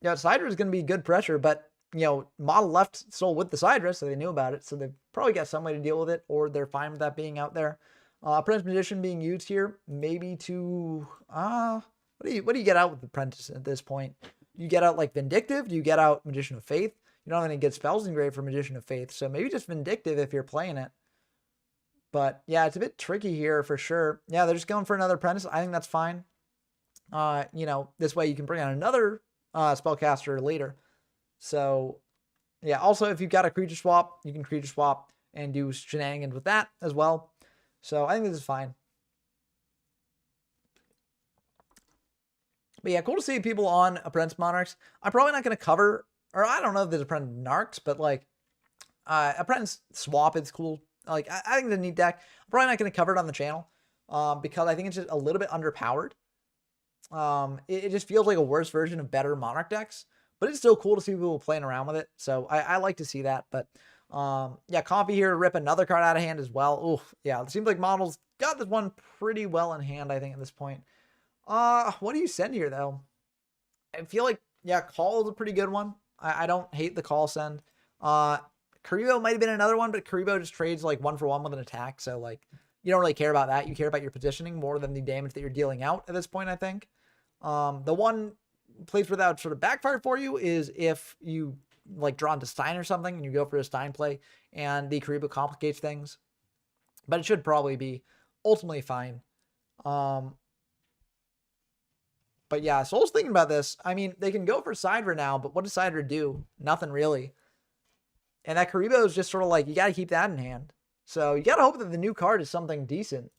Sidra is going to be good pressure, but you know, Model left Soul with the Sidra, so they knew about it. So they've probably got some way to deal with it, or they're fine with that being out there. Apprentice Magician being used here, maybe to what do you get out with the Apprentice at this point? You get out like Vindictive? Do you get out Magician of Faith? You don't have any good spells engraved for Magician of Faith, so maybe just Vindictive if you're playing it. But yeah, it's a bit tricky here for sure. Yeah, they're just going for another Apprentice. I think that's fine. You know, this way you can bring on another spellcaster later. So yeah, also if you've got a creature swap, you can creature swap and do shenanigans with that as well. So I think this is fine. But yeah, cool to see people on Apprentice Monarchs. I'm probably not going to cover, or I don't know if there's Apprentice Narcs, but like Apprentice Swap is cool. Like I think it's a neat deck. I'm probably not going to cover it on the channel because I think it's just a little bit underpowered. It just feels like a worse version of better Monarch decks. But it's still cool to see people playing around with it. So I like to see that. But yeah, Coffee here to rip another card out of hand as well. Oof, yeah, it seems like Model's got this one pretty well in hand, I think, at this point. What do you send here, though? I feel like, yeah, Call is a pretty good one. I don't hate the Call send. Karibo might have been another one, but Karibo just trades like 1-for-1 with an attack. So, like, you don't really care about that. You care about your positioning more than the damage that you're dealing out at this point, I think. The one place where that would sort of backfire for you is if you like draw into Stein or something and you go for a Stein play and the Karibo complicates things, but it should probably be ultimately fine. But yeah, Soul's thinking about this. I mean, they can go for Sidra now, but what does Sidra do? Nothing really. And that Karibo is just sort of like, you got to keep that in hand. So you got to hope that the new card is something decent,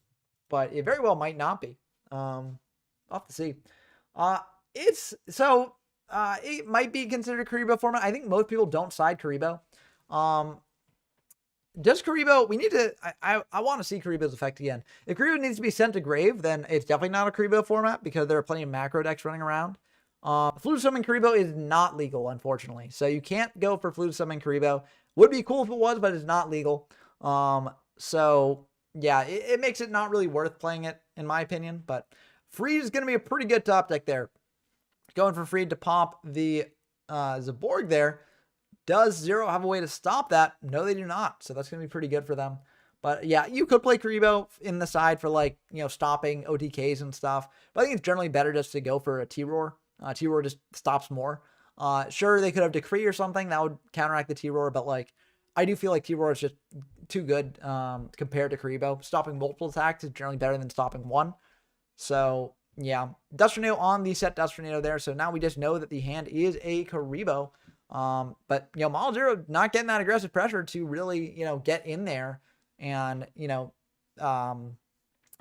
but it very well might not be. I'll have to see. It might be considered Karibo format. I think most people don't side Karibo. Does Karibo, we need to, I want to see Karibo's effect again. If Karibo needs to be sent to grave, then it's definitely not a Karibo format because there are plenty of macro decks running around. Fluid Summon Karibo is not legal, unfortunately. So you can't go for Fluid Summon Karibo. Would be cool if it was, but it's not legal. So yeah, it makes it not really worth playing it, in my opinion. But Freeze is going to be a pretty good top deck there. Going for Freed to pop the Zaborg there. Does Zero have a way to stop that? No, they do not. So that's going to be pretty good for them. But yeah, you could play Karibo in the side for like, you know, stopping OTKs and stuff. But I think it's generally better just to go for a T-Roar. T-Roar just stops more. Sure, they could have Decree or something that would counteract the T-Roar, but like, I do feel like T-Roar is just too good compared to Karibo. Stopping multiple attacks is generally better than stopping one. So yeah, Dust Tornado on the set Dust Tornado there. So now we just know that the hand is a Karibo. But you know, Model Zero not getting that aggressive pressure to really, you know, get in there and, you know,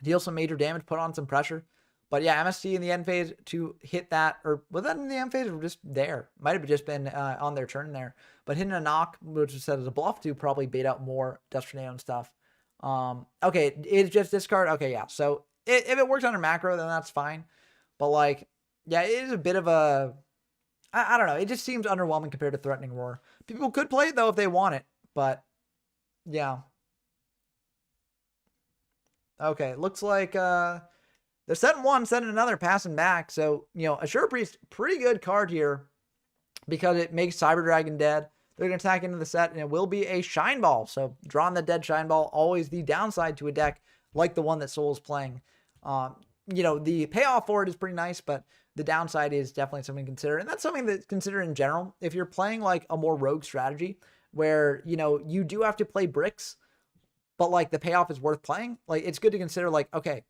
deal some major damage, put on some pressure. But yeah, MST in the end phase to hit that, or was that in the end phase or just there? Might have just been on their turn there. But hitting a knock, which was set as a bluff to probably bait out more Dust Tornado and stuff. Okay, it's just discard. Okay, yeah. So if it works under macro, then that's fine. But like, yeah, it is a bit of a, I don't know. It just seems underwhelming compared to Threatening Roar. People could play it though if they want it, but yeah. Okay, looks like they're setting one, setting another, passing back. So, you know, Assure Priest, pretty good card here because it makes Cyber Dragon dead. They're going to attack into the set, and it will be a Shine Ball. So, drawing the dead Shine Ball, always the downside to a deck like the one that Soul is playing. You know, the payoff for it is pretty nice, but the downside is definitely something to consider. And that's something that's considered in general. If you're playing like a more rogue strategy where, you know, you do have to play bricks, but like the payoff is worth playing. Like it's good to consider like, okay,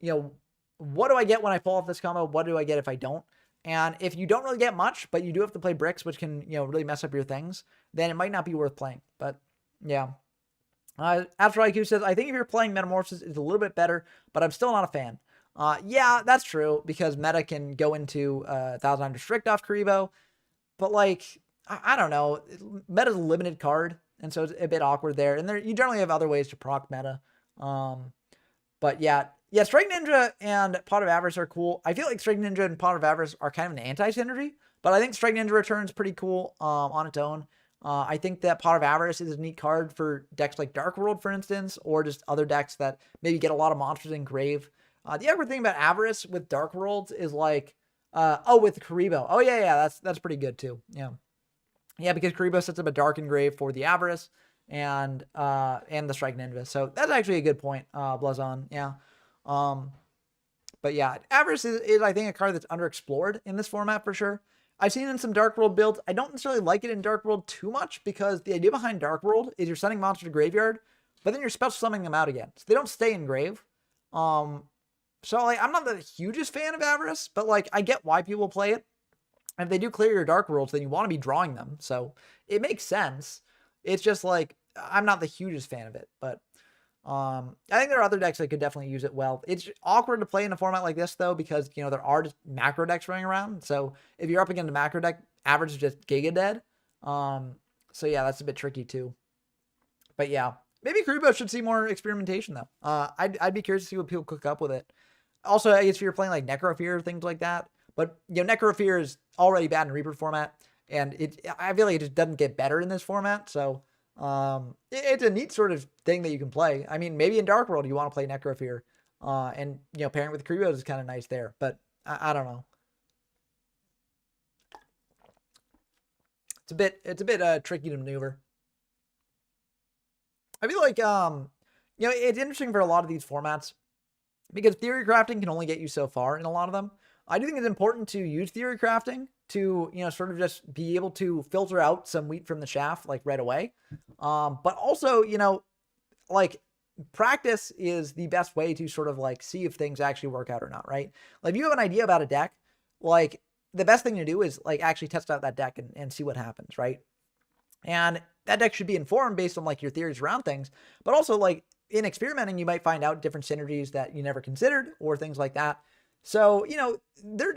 you know, what do I get when I pull off this combo? What do I get if I don't? And if you don't really get much, but you do have to play bricks, which can, you know, really mess up your things, then it might not be worth playing. But yeah. After IQ says, I think if you're playing Metamorphosis, it's a little bit better, but I'm still not a fan. Yeah, that's true, because meta can go into 1,000 strict off Karibo, but like, I don't know. Meta's a limited card, and so it's a bit awkward there. And there, you generally have other ways to proc meta. But yeah, Strike Ninja and Pot of Avarice are cool. I feel like Strike Ninja and Pot of Avarice are kind of an anti-synergy, but I think Strike Ninja Return's pretty cool on its own. I think that Pot of Avarice is a neat card for decks like Dark World, for instance, or just other decks that maybe get a lot of monsters in Grave. The other thing about Avarice with Dark Worlds is like, with Karibo. Oh yeah, that's pretty good too. Yeah, because Karibo sets up a Dark Engrave for the Avarice and the Strike Ninja. So that's actually a good point, Blazon. Yeah. But yeah, Avarice is I think a card that's underexplored in this format for sure. I've seen it in some Dark World builds. I don't necessarily like it in Dark World too much, because the idea behind Dark World is you're sending monsters to graveyard, but then you're special summoning them out again. So they don't stay in grave. So like I'm not the hugest fan of Avarice, but like I get why people play it. And if they do clear your Dark Worlds, then you want to be drawing them. So it makes sense. It's just like I'm not the hugest fan of it, but I think there are other decks that could definitely use it well. It's awkward to play in a format like this though, because you know there are just macro decks running around. So if you're up against a macro deck, Average is just giga dead. So yeah, that's a bit tricky too. But yeah, maybe Karibo should see more experimentation though. I'd be curious to see what people cook up with it. Also, I guess if you're playing like Necrofear or things like that, but you know Necrofear is already bad in Reaper format, and I feel like it just doesn't get better in this format. So it's a neat sort of thing that you can play. I mean, maybe in Dark World you want to play Necrofear, and you know pairing with Karibo is kind of nice there. But I don't know. It's a bit tricky to maneuver. I feel like you know it's interesting for a lot of these formats, because theory crafting can only get you so far in a lot of them. I do think it's important to use theory crafting to, you know, sort of just be able to filter out some wheat from the chaff, like right away. But also, you know, like practice is the best way to sort of like see if things actually work out or not, right? Like if you have an idea about a deck, like the best thing to do is like actually test out that deck and see what happens, right? And that deck should be informed based on like your theories around things, but also like in experimenting, you might find out different synergies that you never considered or things like that. So, you know,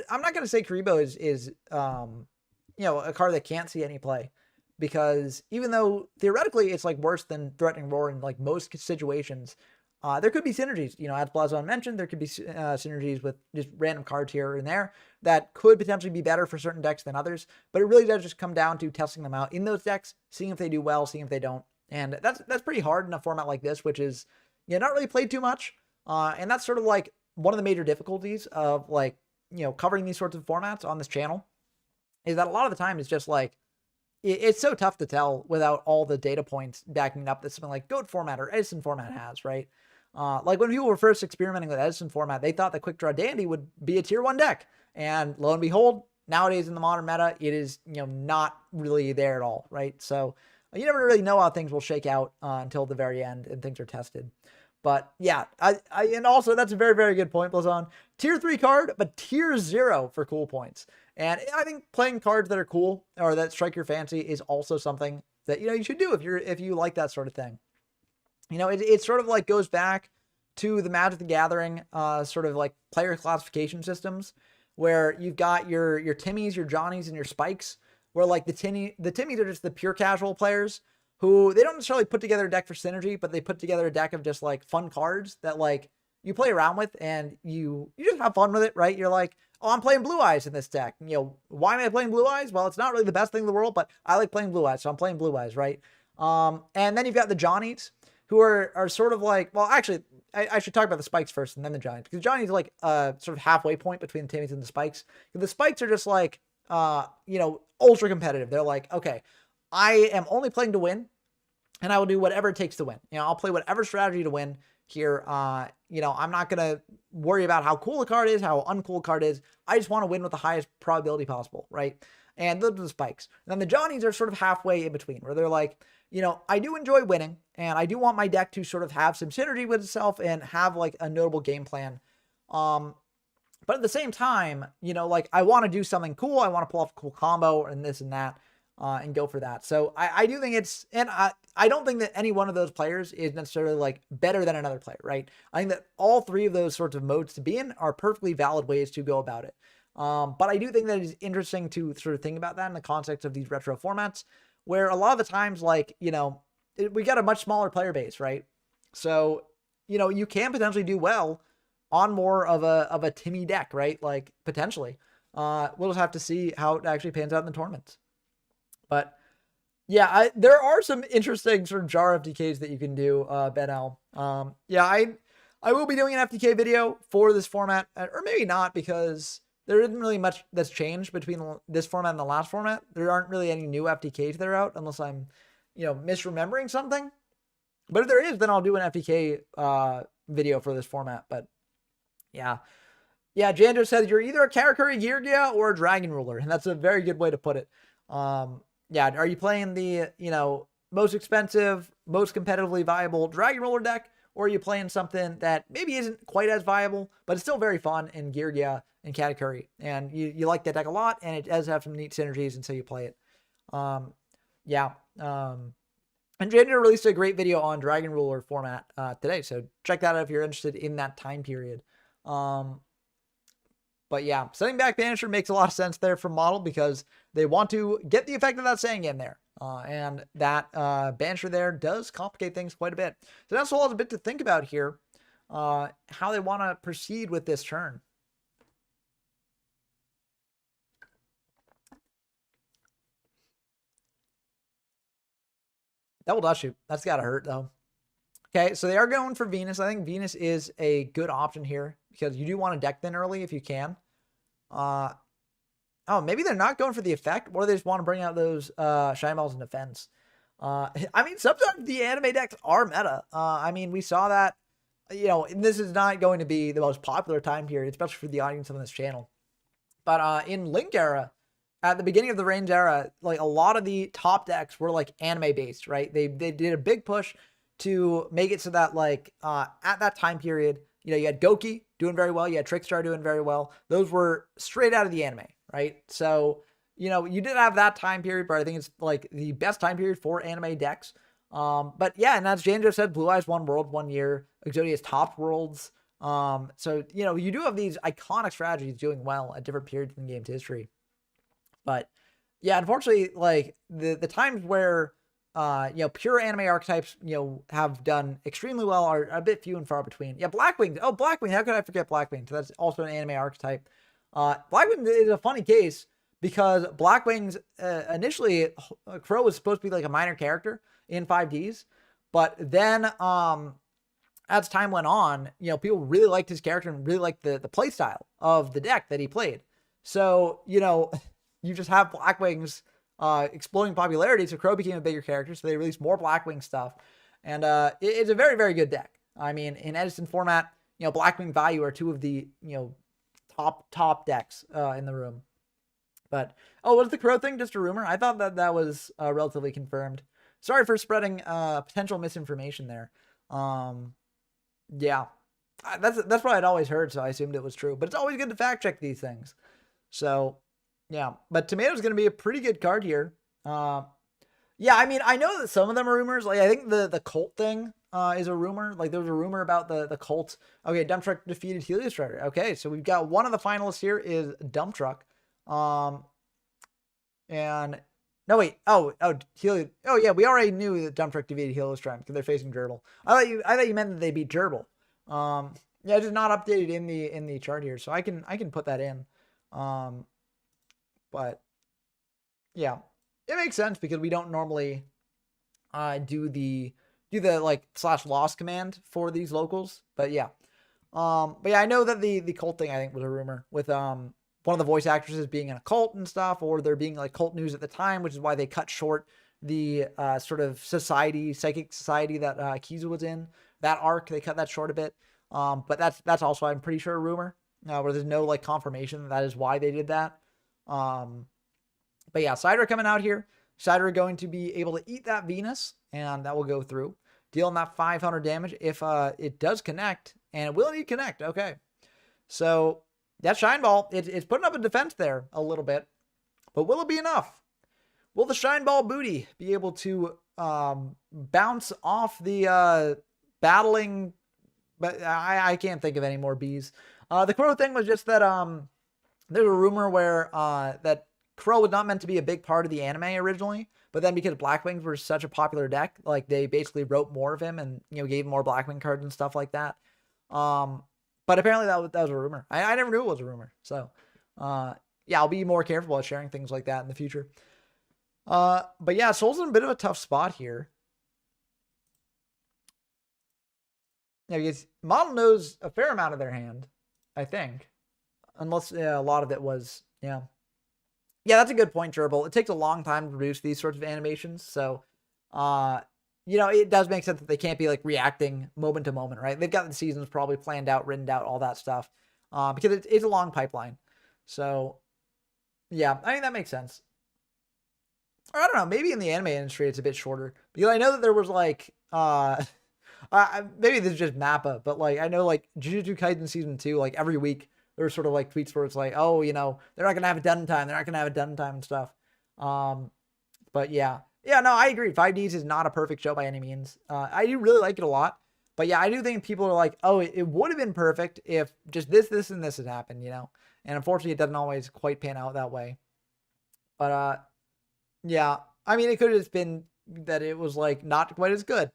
I'm not going to say Karibo is you know, a card that can't see any play, because even though theoretically it's like worse than Threatening Roar in like most situations, there could be synergies. You know, as Blazon mentioned, there could be synergies with just random cards here and there that could potentially be better for certain decks than others. But it really does just come down to testing them out in those decks, seeing if they do well, seeing if they don't. And that's pretty hard in a format like this, which is, you know, not really played too much. And that's sort of like one of the major difficulties of like, you know, covering these sorts of formats on this channel, is that a lot of the time it's just like, it's so tough to tell without all the data points backing up that something like GOAT format or Edison format has, right? Like when people were first experimenting with Edison format, they thought that Quick Draw Dandy would be a tier 1 deck. And lo and behold, nowadays in the modern meta, it is, you know, not really there at all, right? So you never really know how things will shake out until the very end and things are tested. But yeah, and also that's a very, very good point, Blazon. Tier 3 card, but tier 0 for cool points. And I think playing cards that are cool or that strike your fancy is also something that, you know, you should do if you like that sort of thing. You know, it sort of like goes back to the Magic the Gathering sort of like player classification systems, where you've got your Timmies, your Johnnies, and your Spikes, where like the Timmies are just the pure casual players who they don't necessarily put together a deck for synergy, but they put together a deck of just like fun cards that like you play around with and you just have fun with it, right? You're like, oh, I'm playing Blue Eyes in this deck. You know, why am I playing Blue Eyes? Well, it's not really the best thing in the world, but I like playing Blue Eyes, so I'm playing Blue Eyes, right? And then you've got the Johnnies, who are sort of like, well, actually, I should talk about the Spikes first and then the Johnnies, because Johnnies like sort of halfway point between the Timmies and the Spikes. The Spikes are just like, you know, ultra competitive. They're like, okay, I am only playing to win, and I will do whatever it takes to win. You know, I'll play whatever strategy to win here. You know, I'm not going to worry about how cool a card is, how uncool a card is. I just want to win with the highest probability possible, right? And those are the spikes. And then the Johnnies are sort of halfway in between, where they're like, you know, I do enjoy winning, and I do want my deck to sort of have some synergy with itself and have like a notable game plan. But at the same time, you know, like I want to do something cool. I want to pull off a cool combo and this and that, and go for that. So I do think it's, and I don't think that any one of those players is necessarily like better than another player, right? I think that all three of those sorts of modes to be in are perfectly valid ways to go about it. But I do think that it's interesting to sort of think about that in the context of these retro formats, where a lot of the times, like, you know, we got a much smaller player base, right? So, you know, you can potentially do well on more of a Timmy deck, right? Like potentially. We'll just have to see how it actually pans out in the tournaments. But yeah, there are some interesting sort of jar FTKs that you can do, Ben L. Yeah, I will be doing an FTK video for this format, or maybe not, because there isn't really much that's changed between this format and the last format. There aren't really any new FTKs that are out, unless I'm, you know, misremembering something. But if there is, then I'll do an FTK video for this format. But yeah. Yeah, Jandro said you're either a Karakuri Geargia or a Dragon Ruler, and that's a very good way to put it. Yeah, are you playing the, you know, most expensive, most competitively viable Dragon Ruler deck, or are you playing something that maybe isn't quite as viable, but it's still very fun in Geargia and Katakuri, and you like that deck a lot, and it does have some neat synergies, and so you play it. Yeah. And Jandro released a great video on Dragon Ruler format today, so check that out if you're interested in that time period. But yeah, setting back Banisher makes a lot of sense there from Model, because they want to get the effect of that saying in there. And that Banisher there does complicate things quite a bit. So that's a bit to think about here, how they want to proceed with this turn. Double dot shoot. That's got to hurt, though. Okay, so they are going for Venus. I think Venus is a good option here, because you do want to deck thin early if you can. Oh, maybe they're not going for the effect, or they just want to bring out those Shine Balls in defense. I mean, sometimes the anime decks are meta. I mean, we saw that, you know, this is not going to be the most popular time period, especially for the audience on this channel. But in Link era, at the beginning of the Reigns era, like a lot of the top decks were like anime based, right? They did a big push to make it so that, like, at that time period, you know, you had Goki doing very well, you had Trickstar doing very well. Those were straight out of the anime, right? So, you know, you did have that time period, but I think it's like the best time period for anime decks. But yeah, and as Janjo said, Blue Eyes won World 1 year, Exodia's topped Worlds. So, you know, you do have these iconic strategies doing well at different periods in the game's history. But yeah, unfortunately, like the times where you know, pure anime archetypes, you know, have done extremely well are a bit few and far between. Yeah, Blackwing. Oh, Blackwing. How could I forget Blackwing? So that's also an anime archetype. Blackwing is a funny case, because Blackwing's initially, Crow was supposed to be like a minor character in 5Ds, but then as time went on, you know, people really liked his character and really liked the play style of the deck that he played. So, you know, you just have Blackwing's exploding popularity, so Crow became a bigger character, so they released more Blackwing stuff, and it's a very, very good deck. I mean, in Edison format, you know, Blackwing Value are two of the, you know, top decks in the room. But oh, was the Crow thing just a rumor? I thought that was relatively confirmed. Sorry for spreading potential misinformation there. Yeah, that's what I'd always heard, so I assumed it was true. But it's always good to fact check these things. So yeah, but Tomato's going to be a pretty good card here. Yeah, I mean, I know that some of them are rumors. Like, I think the cult thing is a rumor. Like, there was a rumor about the cult. Okay, Dump Truck defeated Helio Strider. Okay, so we've got one of the finalists here is Dump Truck. And no, wait. Oh, Helio. Oh, yeah, we already knew that Dump Truck defeated Helio Strider because they're facing Gerbal. I thought you meant that they beat Gerbal. Yeah, it's just not updated in the chart here, so I can put that in. But yeah, it makes sense because we don't normally do the like /loss command for these locals. But yeah. But yeah, I know that the cult thing, I think, was a rumor with one of the voice actresses being in a cult and stuff, or there being like cult news at the time, which is why they cut short the sort of psychic society that Kizu was in. That arc, they cut that short a bit. But that's also, I'm pretty sure, a rumor, where there's no like confirmation that is why they did that. But yeah, Cider coming out here. Cider going to be able to eat that Venus, and that will go through, dealing that 500 damage if it does connect, and it will need connect. Okay, so that Shine Ball, it's putting up a defense there a little bit, but will it be enough? Will the Shine Ball booty be able to bounce off the battling? But I can't think of any more bees. The Crow thing was just that there's a rumor where that Crow was not meant to be a big part of the anime originally, but then because Blackwings were such a popular deck, like they basically wrote more of him and gave him more Blackwing cards and stuff like that. But apparently that was a rumor. I never knew it was a rumor. So yeah, I'll be more careful about sharing things like that in the future. But yeah, Soul's in a bit of a tough spot here. Yeah, because Model knows a fair amount of their hand, I think. Unless a lot of it was, yeah. Yeah, that's a good point, Gerbal. It takes a long time to produce these sorts of animations. So, it does make sense that they can't be like reacting moment to moment, right? They've got the seasons probably planned out, written out, all that stuff. Because it's a long pipeline. So, yeah, I think that makes sense. Or I don't know, maybe in the anime industry it's a bit shorter. Because I know that there was like, maybe this is just Mappa, but like I know like Jujutsu Kaisen Season 2, like every week, there's sort of like tweets where it's like, oh, they're not going to have it done in time. They're not going to have it done in time and stuff. But yeah. Yeah, no, I agree. 5Ds is not a perfect show by any means. I do really like it a lot. But yeah, I do think people are like, oh, it would have been perfect if just this, and this had happened, And unfortunately, it doesn't always quite pan out that way. But yeah, I mean, it could have just been that it was like not quite as good.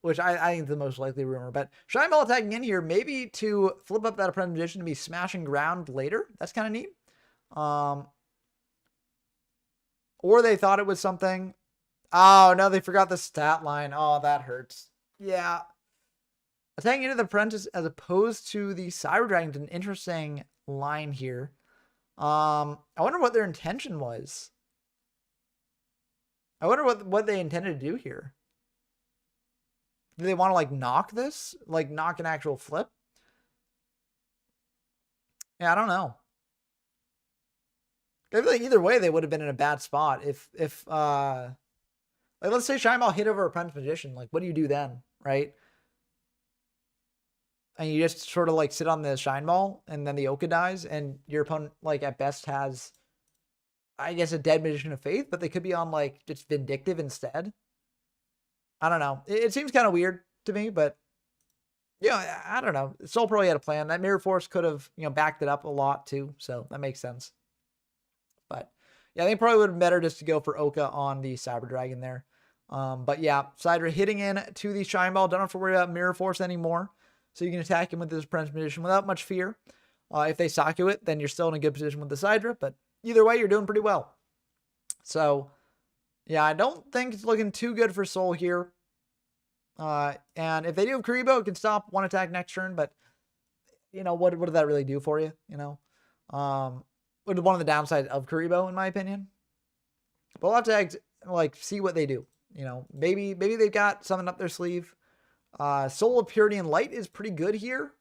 Which I think is the most likely rumor. But Shine Ball attacking in here, maybe to flip up that apprentice position to be smashing ground later. That's kind of neat. Or they thought it was something. Oh, no, they forgot the stat line. Oh, that hurts. Yeah. Attacking into the apprentice as opposed to the Cyber Dragon is an interesting line here. I wonder what their intention was. I wonder what they intended to do here. Do they want to like knock this? Like knock an actual flip? Yeah, I don't know. I feel like either way they would have been in a bad spot if like let's say Shine Ball hit over Apprentice Magician, like what do you do then, right? And you just sort of like sit on the Shine Ball and then the Oka dies and your opponent like at best has I guess a dead Magician of Faith, but they could be on like just Vindictive instead. I don't know. It seems kind of weird to me, but I don't know. Soul probably had a plan. That Mirror Force could have, backed it up a lot too. So that makes sense. But yeah, I think probably would have been better just to go for Oka on the Cyber Dragon there. But yeah, Cider hitting in to the Shine Ball. Don't have to worry about Mirror Force anymore. So you can attack him with this Apprentice Magician without much fear. If they Saku it, then you're still in a good position with the Sidra. But either way, you're doing pretty well. So yeah, I don't think it's looking too good for Soul here. And if they do have Kuribo, it can stop one attack next turn, but what did that really do for you? One of the downsides of Kuribo, in my opinion. But we'll have to like see what they do. Maybe they've got something up their sleeve. Soul of Purity and Light is pretty good here.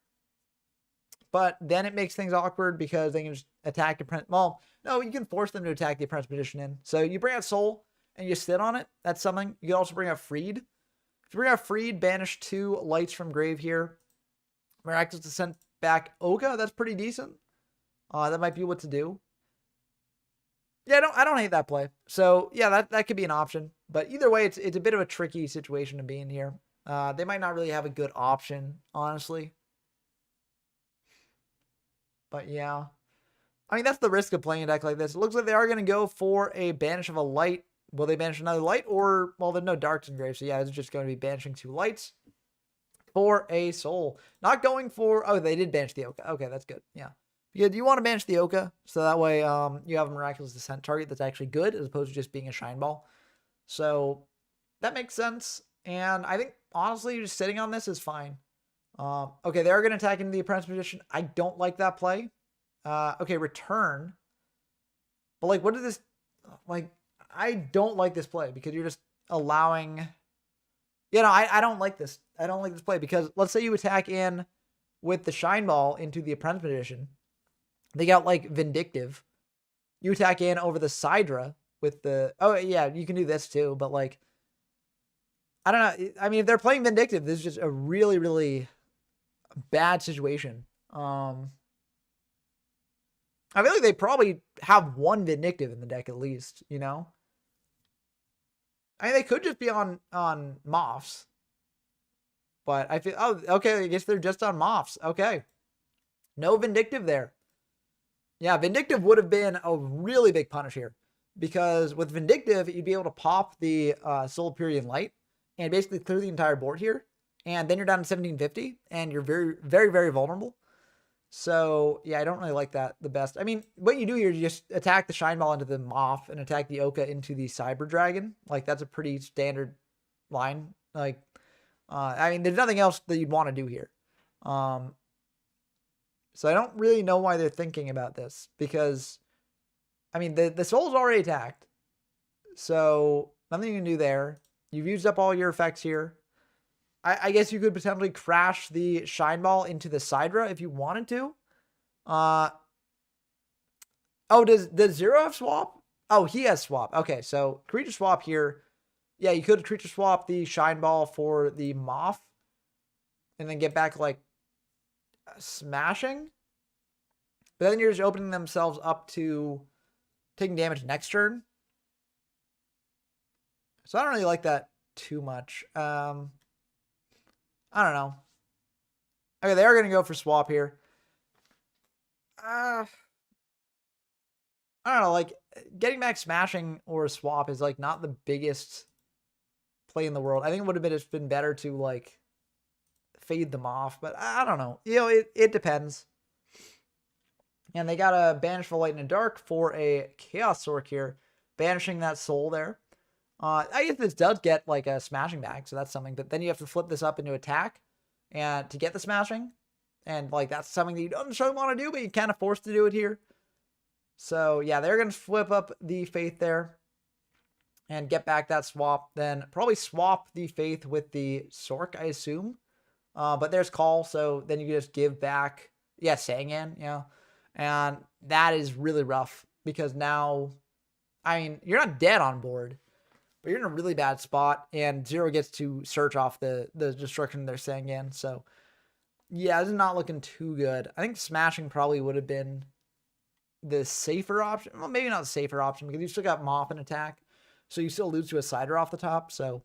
But then it makes things awkward because they can just attack the Apprentice. Well, no, you can force them to attack the Apprentice Magician in. So you bring out Soul and you sit on it. That's something. You can also bring out Freed. If you bring out Freed, banish 2 lights from grave here. Miraculous Descent back Oka. That's pretty decent. That might be what to do. Yeah, I don't hate that play. So yeah, that could be an option. But either way, it's a bit of a tricky situation to be in here. They might not really have a good option, honestly. But yeah. I mean, that's the risk of playing a deck like this. It looks like they are going to go for a banish of a light. Will they banish another light? Or, well, there's no darks in grave. So yeah, it's just going to be banishing 2 lights for a soul. Not going for... Oh, they did banish the Oka. Okay, that's good. Yeah. Because you want to banish the Oka. So that way you have a Miraculous Descent target that's actually good as opposed to just being a Shine Ball. So that makes sense. And I think, honestly, just sitting on this is fine. Okay, they are going to attack into the Apprentice Magician. I don't like that play. Okay, return. But, like, what is this... Like, I don't like this play because you're just allowing... I don't like this. I don't like this play because let's say you attack in with the Shine Ball into the Apprentice Magician. They got, like, Vindictive. you attack in over the Sidra with the, oh yeah, you can do this too, but like, I don't know. I mean, if they're playing Vindictive, this is just a really, really bad situation. I feel like they probably have one Vindictive in the deck at least, you know? I mean, they could just be on Moffs. But I feel, oh, okay, I guess they're just on Moffs. Okay. No Vindictive there. Yeah, Vindictive would have been a really big punish here. Because with Vindictive, you'd be able to pop the Soul Period Light and basically clear the entire board here. And then you're down to 1750, and you're very, very, very vulnerable. So, yeah, I don't really like that the best. I mean, what you do here is you just attack the Shine Ball into the Moth and attack the Oka into the Cyber Dragon. Like, that's a pretty standard line. Like, I mean, there's nothing else that you'd want to do here. So I don't really know why they're thinking about this. Because, I mean, the Soul's already attacked. So, nothing you can do there. You've used up all your effects here. I guess you could potentially crash the Shine Ball into the Sidra if you wanted to. Oh, does Zero have swap? Oh, he has swap. Okay, so creature swap here. Yeah, you could creature swap the Shine Ball for the Moth. And then get back, like, smashing. But then you're just opening themselves up to taking damage next turn. So I don't really like that too much. I don't know. Okay, they are going to go for swap here. I don't know, like, getting back smashing or swap is, like, not the biggest play in the world. I think it would have been better to, like, fade them off, but I don't know. You know, it depends. And they got a Banishful Light in the Dark for a Chaos Sork here, banishing that soul there. I guess this does get, like, a smashing back, so that's something. But then you have to flip this up into attack and to get the smashing. And, like, that's something that you don't necessarily want to do, but you kind of forced to do it here. So, yeah, they're going to flip up the Faith there and get back that swap. Then probably swap the Faith with the Sork, I assume. But there's Call, so then you can just give back, yeah, Sangan, yeah. And that is really rough because now, I mean, you're not dead on board, but you're in a really bad spot, and Zero gets to search off the destruction they're saying in. So, yeah, this is not looking too good. I think smashing probably would have been the safer option. Well, maybe not the safer option, because you still got Moth in attack, so you still lose to a Cider off the top. So,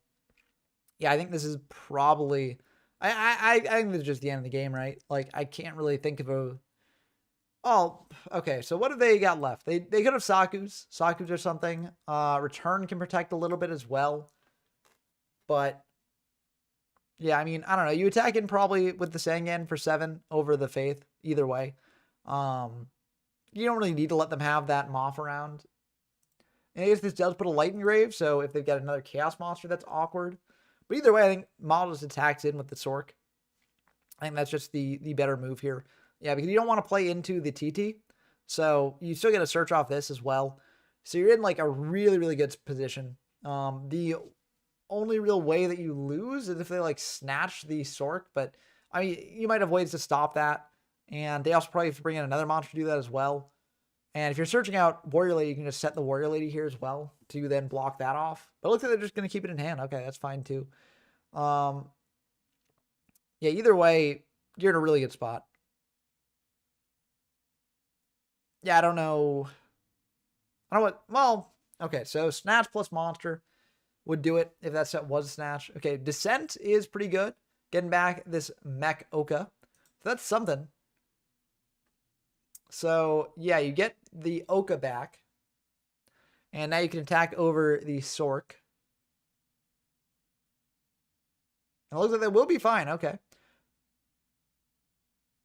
yeah, I think this is probably... I think this is just the end of the game, right? Like, I can't really think of a... Oh, okay, so what have they got left? They could have Saku's or something. Return can protect a little bit as well. But, yeah, I mean, I don't know. You attack in probably with the Sangan for 7 over the Faith, either way. You don't really need to let them have that Moth around. And I guess this does put a Light Engrave, so if they've got another Chaos Monster, that's awkward. But either way, I think Model just attacks in with the Sork. I think that's just the better move here. Yeah, because you don't want to play into the TT. So you still get to search off this as well. So you're in like a really, really good position. The only real way that you lose is if they like snatch the Sork. But I mean, you might have ways to stop that. And they also probably have to bring in another monster to do that as well. And if you're searching out Warrior Lady, you can just set the Warrior Lady here as well to then block that off. But it looks like they're just going to keep it in hand. Okay, that's fine too. Yeah, either way, you're in a really good spot. Yeah, I don't know what, well, okay, so Snatch plus Monster would do it if that set was a Snatch. Okay, Descent is pretty good. Getting back this Mech Oka. So that's something. So, yeah, you get the Oka back. And now you can attack over the Sork. It looks like they will be fine. Okay.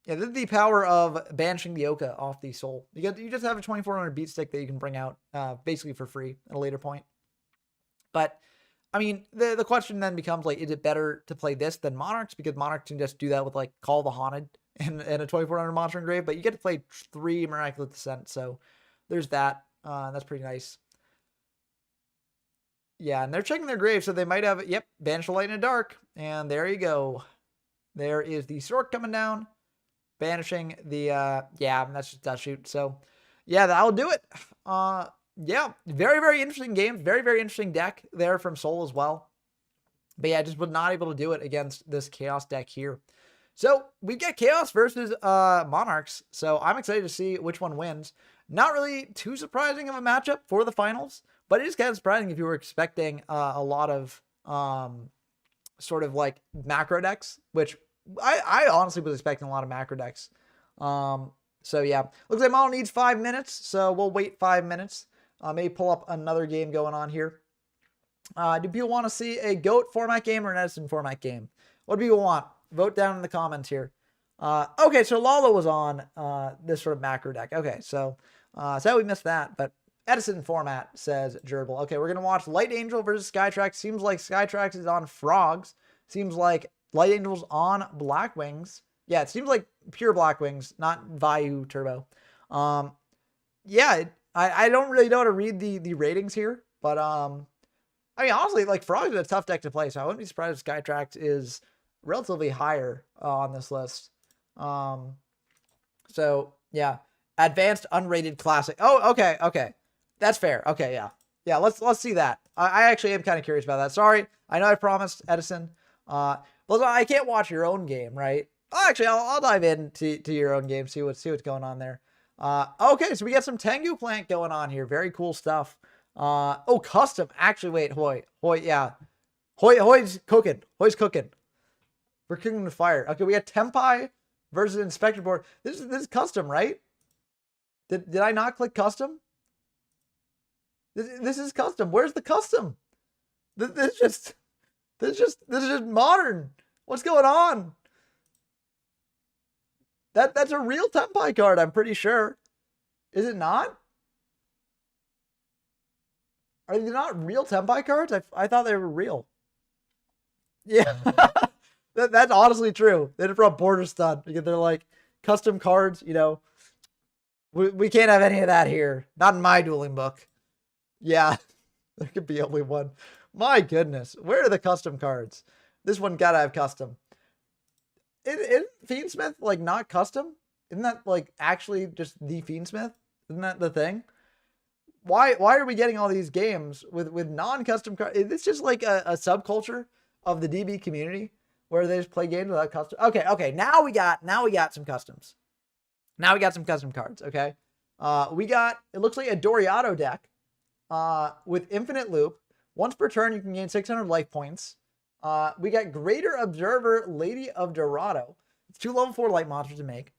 Yeah, this is the power of banishing the Oka off the soul. You just have a 2400 beat stick that you can bring out basically for free at a later point. But, I mean, the question then becomes, like, is it better to play this than Monarchs? Because Monarchs can just do that with, like, Call the Haunted and a 2400 Monster Engrave. But you get to play 3 Miraculous Descent, so there's that. That's pretty nice. Yeah, and they're checking their grave, so they might have, yep, Banish the Light in the Dark. And there you go. There is the Sork coming down. Banishing the, yeah, that's just Dust Shoot. So, yeah, that'll do it. Yeah, very, very interesting game. Very, very interesting deck there from Soul as well. But yeah, just was not able to do it against this Chaos deck here. So we get Chaos versus Monarchs. So I'm excited to see which one wins. Not really too surprising of a matchup for the finals, but it is kind of surprising if you were expecting a lot of sort of like macro decks, which I honestly was expecting a lot of macro decks. So yeah, looks like model needs 5 minutes, so we'll wait 5 minutes. Maybe pull up another game going on here. Do people want to see a GOAT format game or an Edison format game? What do people want? Vote down in the comments here. Okay, so Lalo was on this sort of macro deck. Okay, so sad we missed that, but Edison format, says Gerbal. Okay, we're going to watch Light Angel versus Skytrax. Seems like Skytrax is on Frogs. Seems like Light Angel's on Blackwings. Yeah, it seems like pure Blackwings, not Vayu Turbo. Yeah, I don't really know how to read the ratings here, but I mean, honestly, like Frogs is a tough deck to play, so I wouldn't be surprised if Skytrax is relatively higher on this list. So yeah, advanced unrated classic. Oh, okay. That's fair. Okay, yeah. Let's see that. I actually am kind of curious about that. Sorry, I know I promised Edison. Well, I can't watch your own game, right? Oh, actually, I'll dive into your own game, see what's going on there. Okay, so we got some Tengu Plant going on here. Very cool stuff. Oh, custom. Actually, wait, Hoy, yeah. Hoy's cooking. We're cooking with fire. Okay, we got Tempai versus Inspector Board. This is custom, right? Did I not click custom? This is custom. Where's the custom? This is just modern. What's going on? That's a real Tempai card, I'm pretty sure. Is it not? Are they not real Tempai cards? I thought they were real. Yeah. That's honestly true. They did from Border Stun because they're like custom cards, you know. We can't have any of that here. Not in my dueling book. Yeah. There could be only one. My goodness. Where are the custom cards? This one gotta have custom. Isn't Fiendsmith like not custom? Isn't that like actually just the Fiendsmith? Isn't that the thing? Why are we getting all these games with non-custom cards? It's just like a subculture of the DB community where they just play games without custom. Okay. Now we got some customs. Now we got some custom cards. Okay. It looks like a Doriato deck with infinite loop. Once per turn, you can gain 600 life points. We got Greater Observer, Lady of Dorado. It's 2 level 4 light monsters to make.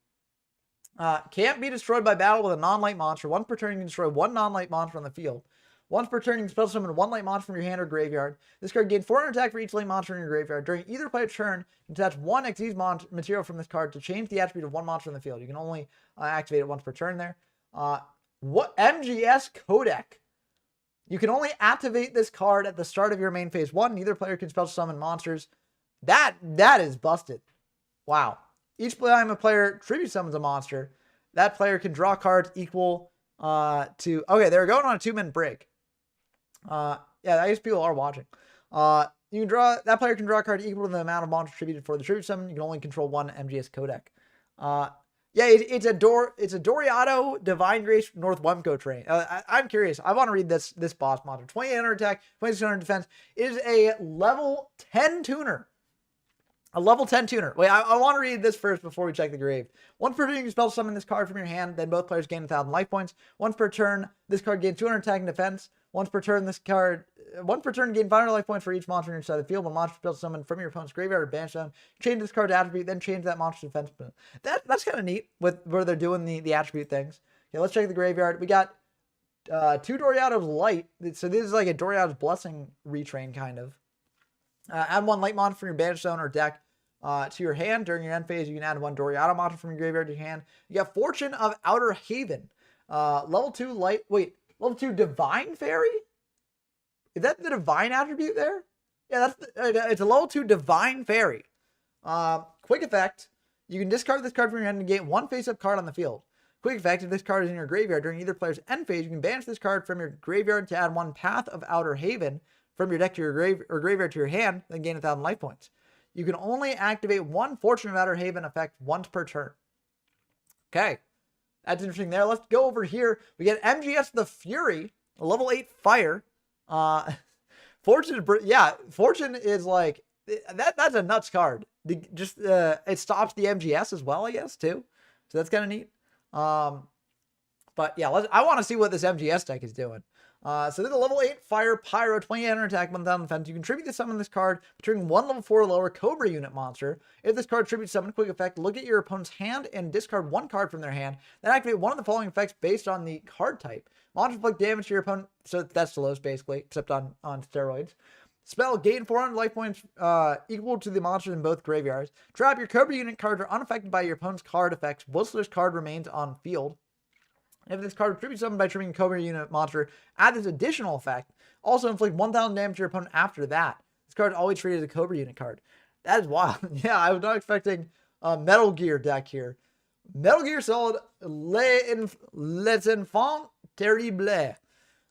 Can't be destroyed by battle with a non-light monster. Once per turn, you can destroy 1 non-light monster on the field. Once per turn, you can special summon 1 light monster from your hand or graveyard. This card gains 400 attack for each light monster in your graveyard. During either player's turn, you can attach 1 Xyz material from this card to change the attribute of 1 monster in the field. You can only activate it once per turn there. What MGS Codec? You can only activate this card at the start of your main phase 1. Neither player can special summon monsters. That is busted. Wow. Each time a player tribute summons a monster, that player can draw cards equal to... Okay, they're going on a 2-minute break. Yeah, I guess people are watching. That player can draw a card equal to the amount of monsters tributed for the tribute summon. You can only control 1 MGS Codec. Yeah, it's a Doriato Divine Grace North Wemco train. I'm curious. I want to read this boss monster. 2800 attack, 2600 defense. It is a level 10 tuner. A level 10 tuner. Wait, I want to read this first before we check the grave. Once per turn, you can spell summon this card from your hand. Then both players gain 1,000 life points. Once per turn, this card gains 200 attack and defense. Once per turn, gain 500 life points for each monster on your side of the field. When monster spell summoned from your opponent's graveyard or banish down, change this card's attribute, then change that monster's defense. That's kind of neat with where they're doing the attribute things. Okay, let's check the graveyard. We got 2 Doriato's Light. So this is like a Doriato's Blessing retrain kind of. Add 1 light monster from your banish zone or deck to your hand. During your end phase, you can add 1 Doriato monster from your graveyard to your hand. You got Fortune of Outer Haven. Level 2 light. Wait, level 2 Divine Fairy? Is that the Divine attribute there? Yeah, it's a level 2 Divine Fairy. Quick effect. You can discard this card from your hand and gain 1 face-up card on the field. Quick effect, if this card is in your graveyard during either player's end phase, you can banish this card from your graveyard to add 1 Path of Outer Haven from your deck to your graveyard to your hand, then gain 1,000 life points. You can only activate 1 Fortune of Outer Haven effect once per turn. Okay. That's interesting there. Let's go over here. We get MGS the Fury, a level 8 fire. Fortune, yeah, Fortune is like, that's a nuts card. It stops the MGS as well, I guess, too. So that's kind of neat. But yeah, I want to see what this MGS deck is doing. So there's a level 8 Fire Pyro, 2800 attack, 1000 defense. You contribute to summon this card, triggering one level 4 or lower Cobra unit monster. If this card tributes summon quick effect, look at your opponent's hand and discard one card from their hand. Then activate one of the following effects based on the card type. Monster inflict damage to your opponent, so that's the lowest basically, except on steroids. Spell, gain 400 life points equal to the monsters in both graveyards. Trap, your Cobra unit cards are unaffected by your opponent's card effects whilst this card remains on field. If this card tributes summoned by triggering Cobra unit monster, add this additional effect. Also inflict 1000 damage to your opponent after that. This card is always treated as a Cobra unit card. That is wild. Yeah, I was not expecting a Metal Gear deck here. Metal Gear Solid Les Enfants Terribles.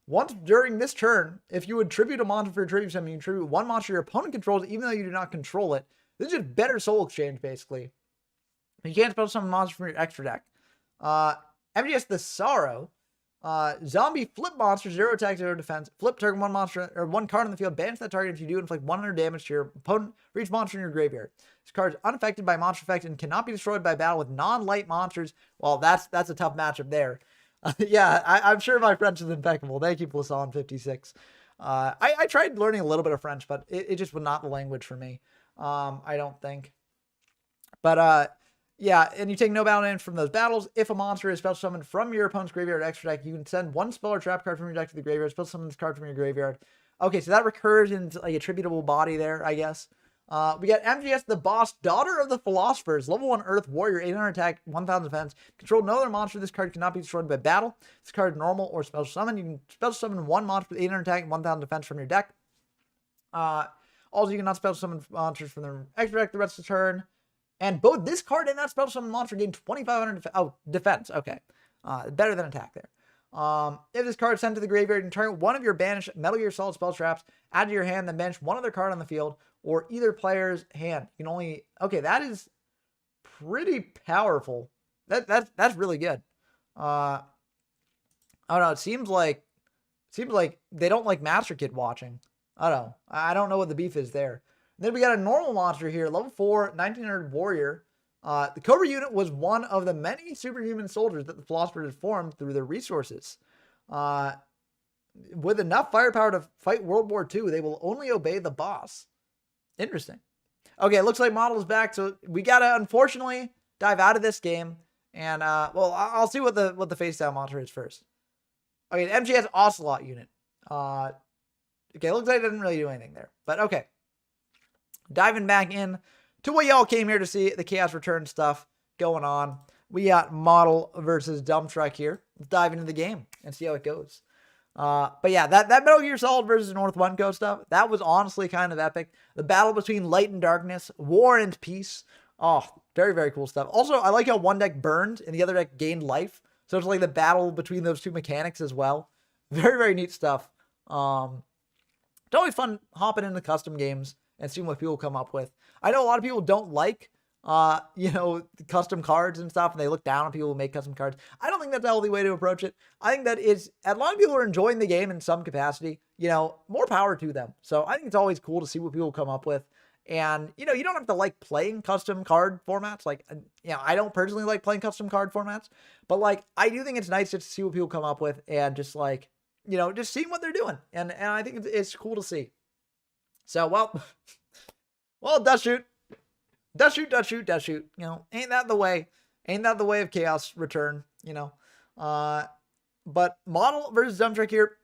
Once during this turn, if you would tribute a monster for your tribute summon, you can tribute one monster your opponent controls even though you do not control it. This is just better soul exchange, basically. You can't spell summon monster from your extra deck. MGS the Sorrow. Zombie flip monster, 0 attack, 0 defense. Flip target one monster or one card on the field. Banish that target if you do, inflict 100 damage to your opponent for each monster in your graveyard. This card is unaffected by monster effect and cannot be destroyed by battle with non-light monsters. Well, that's a tough matchup there. Yeah, I'm sure my French is impeccable. Thank you, Plasson56. I tried learning a little bit of French, but it just was not the language for me. I don't think. But yeah, and you take no battle damage from those battles. If a monster is spell summoned from your opponent's graveyard extra deck, you can send one spell or trap card from your deck to the graveyard. Spell summon this card from your graveyard. Okay, so that recurs into like a attributable body there, I guess. We got MGS, the Boss, Daughter of the Philosophers, level 1 Earth Warrior, 800 attack, 1000 defense. Control no other monster. This card cannot be destroyed by battle. This card is normal or special summon. You can special summon one monster with 800 attack and 1000 defense from your deck. Also, you cannot special summon monsters from their extra deck the rest of the turn. And both this card and that special summon monster gain 2500 defense. Okay. Better than attack there. If this card is sent to the graveyard, you can target one of your banished Metal Gear Solid spell traps, add to your hand, then banish one other card on the field, or either player's hand. You can only... Okay, that is pretty powerful. That's really good. I don't know. It seems like they don't like Master Kid watching. I don't know what the beef is there. And then we got a normal monster here, level 4, 1900 warrior. The Cobra unit was one of the many superhuman soldiers that the philosophers had formed through their resources. With enough firepower to fight World War II, they will only obey the boss. Interesting. Okay, it looks like model is back, so we gotta unfortunately dive out of this game. And well, I'll see what the face down monster is first. Okay, the MGS Ocelot unit. Okay, it looks like it didn't really do anything there, but okay. Diving back in to what y'all came here to see, the Chaos Return stuff going on. We got model versus dump truck here. Let's dive into the game and see how it goes. But yeah, that Metal Gear Solid versus North One Coast stuff, that was honestly kind of epic. The battle between light and darkness, war and peace. Oh, very, very cool stuff. Also, I like how one deck burned and the other deck gained life. So it's like the battle between those two mechanics as well. Very, very neat stuff. It's always fun hopping into custom games and seeing what people come up with. I know a lot of people don't like, custom cards and stuff, and they look down on people who make custom cards. I don't think that's a healthy way to approach it. I think that a lot of people are enjoying the game in some capacity, more power to them. So I think it's always cool to see what people come up with. And, you don't have to like playing custom card formats. Like, I don't personally like playing custom card formats, but like, I do think it's nice just to see what people come up with and just like, just seeing what they're doing. And I think it's cool to see. So, well, dust shoot. Ain't that the way? Ain't that the way of Chaos Return? But model versus dump truck here.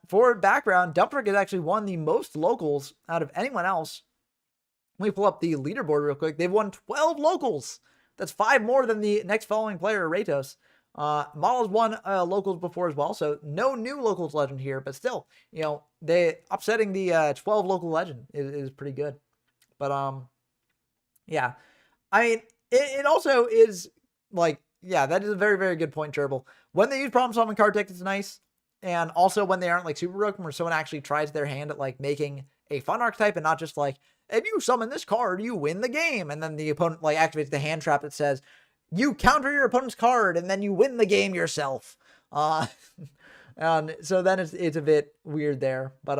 For background, dump truck has actually won the most locals out of anyone else. Let me pull up the leaderboard real quick. They've won 12 locals. That's 5 more than the next following player, Ratos. Model's won locals before as well, so no new locals legend here, but still, they upsetting the 12 local legend is pretty good. But yeah, I mean, it also is like, yeah, that is a very, very good point, Gerbal. When they use problem solving card deck, it's nice. And also when they aren't like super broken, where someone actually tries their hand at like making a fun archetype and not just like, if you summon this card, you win the game. And then the opponent like activates the hand trap that says, you counter your opponent's card and then you win the game yourself. And so then it's a bit weird there, but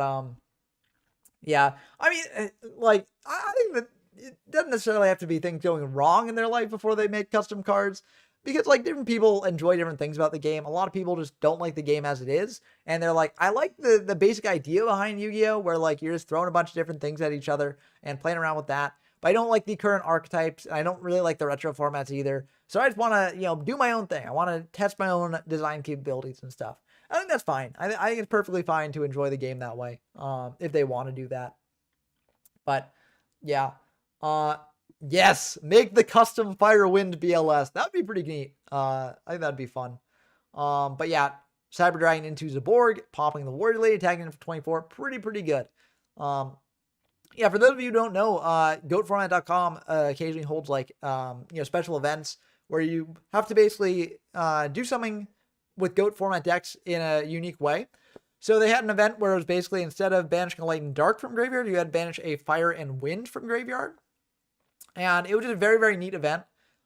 yeah, I mean, like, I think that it doesn't necessarily have to be things going wrong in their life before they make custom cards, because like different people enjoy different things about the game. A lot of people just don't like the game as it is, and they're like, I like the basic idea behind Yu-Gi-Oh, where like you're just throwing a bunch of different things at each other and playing around with that. But I don't like the current archetypes, and I don't really like the retro formats either. So I just want to, do my own thing. I want to test my own design capabilities and stuff. I think that's fine. I think it's perfectly fine to enjoy the game that way, if they want to do that. But yeah, yes, make the custom Firewind BLS. That'd be pretty neat. I think that'd be fun. But yeah, Cyber Dragon into Zaborg, popping the Warrior Lady, tagging in for 24. Pretty good. Yeah, for those of you who don't know, goatformat.com occasionally holds like, special events where you have to basically do something with GOAT format decks in a unique way. So they had an event where it was basically, instead of banishing a light and dark from graveyard, you had to banish a fire and wind from graveyard. And it was just a very neat event.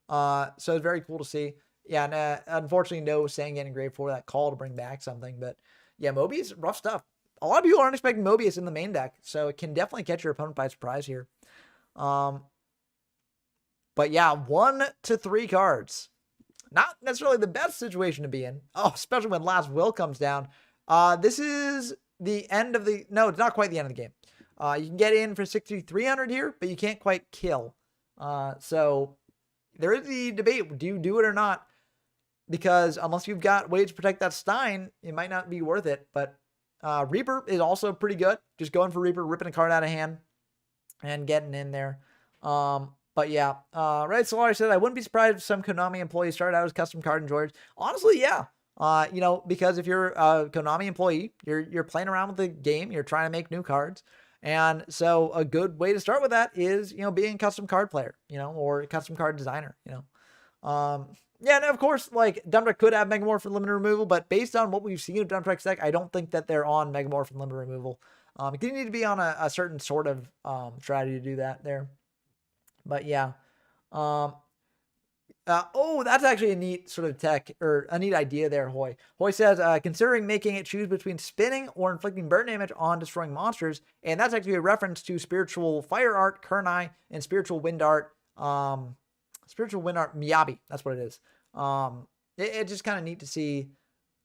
So it was very cool to see. Yeah, and unfortunately, no Sand getting engraved for that call to bring back something. But yeah, Mobius, rough stuff. A lot of people aren't expecting Mobius in the main deck, so it can definitely catch your opponent by surprise here. But yeah, 1 to 3 cards. Not necessarily the best situation to be in. Oh, especially when Last Will comes down. This is the end of the... No, it's not quite the end of the game. You can get in for 6,300 here, but you can't quite kill. So there is the debate. Do you do it or not? Because unless you've got ways to protect that Stein, it might not be worth it. But Reaper is also pretty good. Just going for Reaper, ripping a card out of hand, and getting in there. But yeah, Red Solari said, I wouldn't be surprised if some Konami employees started out as custom card enjoyers. Honestly, yeah. Because if you're a Konami employee, you're playing around with the game, you're trying to make new cards. And so a good way to start with that is, being a custom card player, or a custom card designer, Yeah, and of course, like, Dumbdeck could have Megamorph and limited removal, but based on what we've seen of Dumbdeck's deck, I don't think that they're on Megamorph and limited removal. You need to be on a certain sort of strategy to do that there. But yeah. That's actually a neat sort of tech, or a neat idea there, Hoy. Hoy says, considering making it choose between spinning or inflicting burn damage on destroying monsters, and that's actually a reference to Spiritual Fire Art, Kernai, and Spiritual Wind Art, Miyabi. That's what it is. It's just kind of neat to see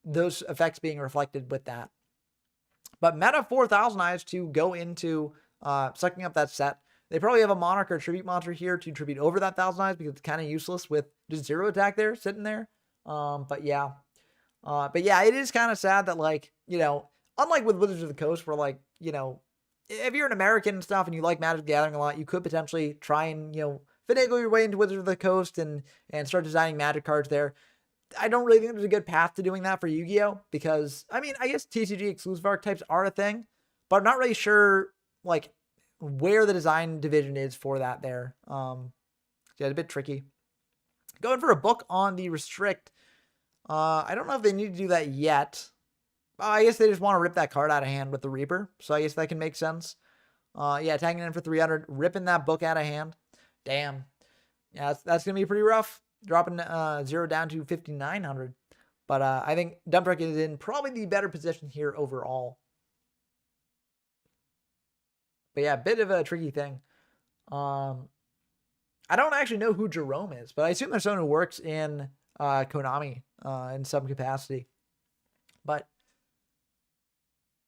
those effects being reflected with that. But meta 4,000 eyes to go into sucking up that set. They probably have a Monarch or Tribute monster here to tribute over that 1,000 eyes, because it's kind of useless with just 0 attack there, sitting there. But yeah, it is kind of sad that, like, unlike with Wizards of the Coast, where, like, if you're an American and stuff and you like Magic the Gathering a lot, you could potentially try and, finagle your way into Wizards of the Coast and start designing Magic cards there. I don't really think there's a good path to doing that for Yu-Gi-Oh! Because, I mean, I guess TCG exclusive archetypes are a thing, but I'm not really sure, like, where the design division is for that there. Yeah, it's a bit tricky. Going for a book on the restrict. I don't know if they need to do that yet. I guess they just want to rip that card out of hand with the Reaper, so I guess that can make sense. Yeah, tagging in for 300, ripping that book out of hand. Damn. Yeah, that's going to be pretty rough. Dropping 0 down to 5,900. But I think Dumbdeck is in probably the better position here overall. But yeah, a bit of a tricky thing. I don't actually know who Jerome is, but I assume there's someone who works in Konami in some capacity. But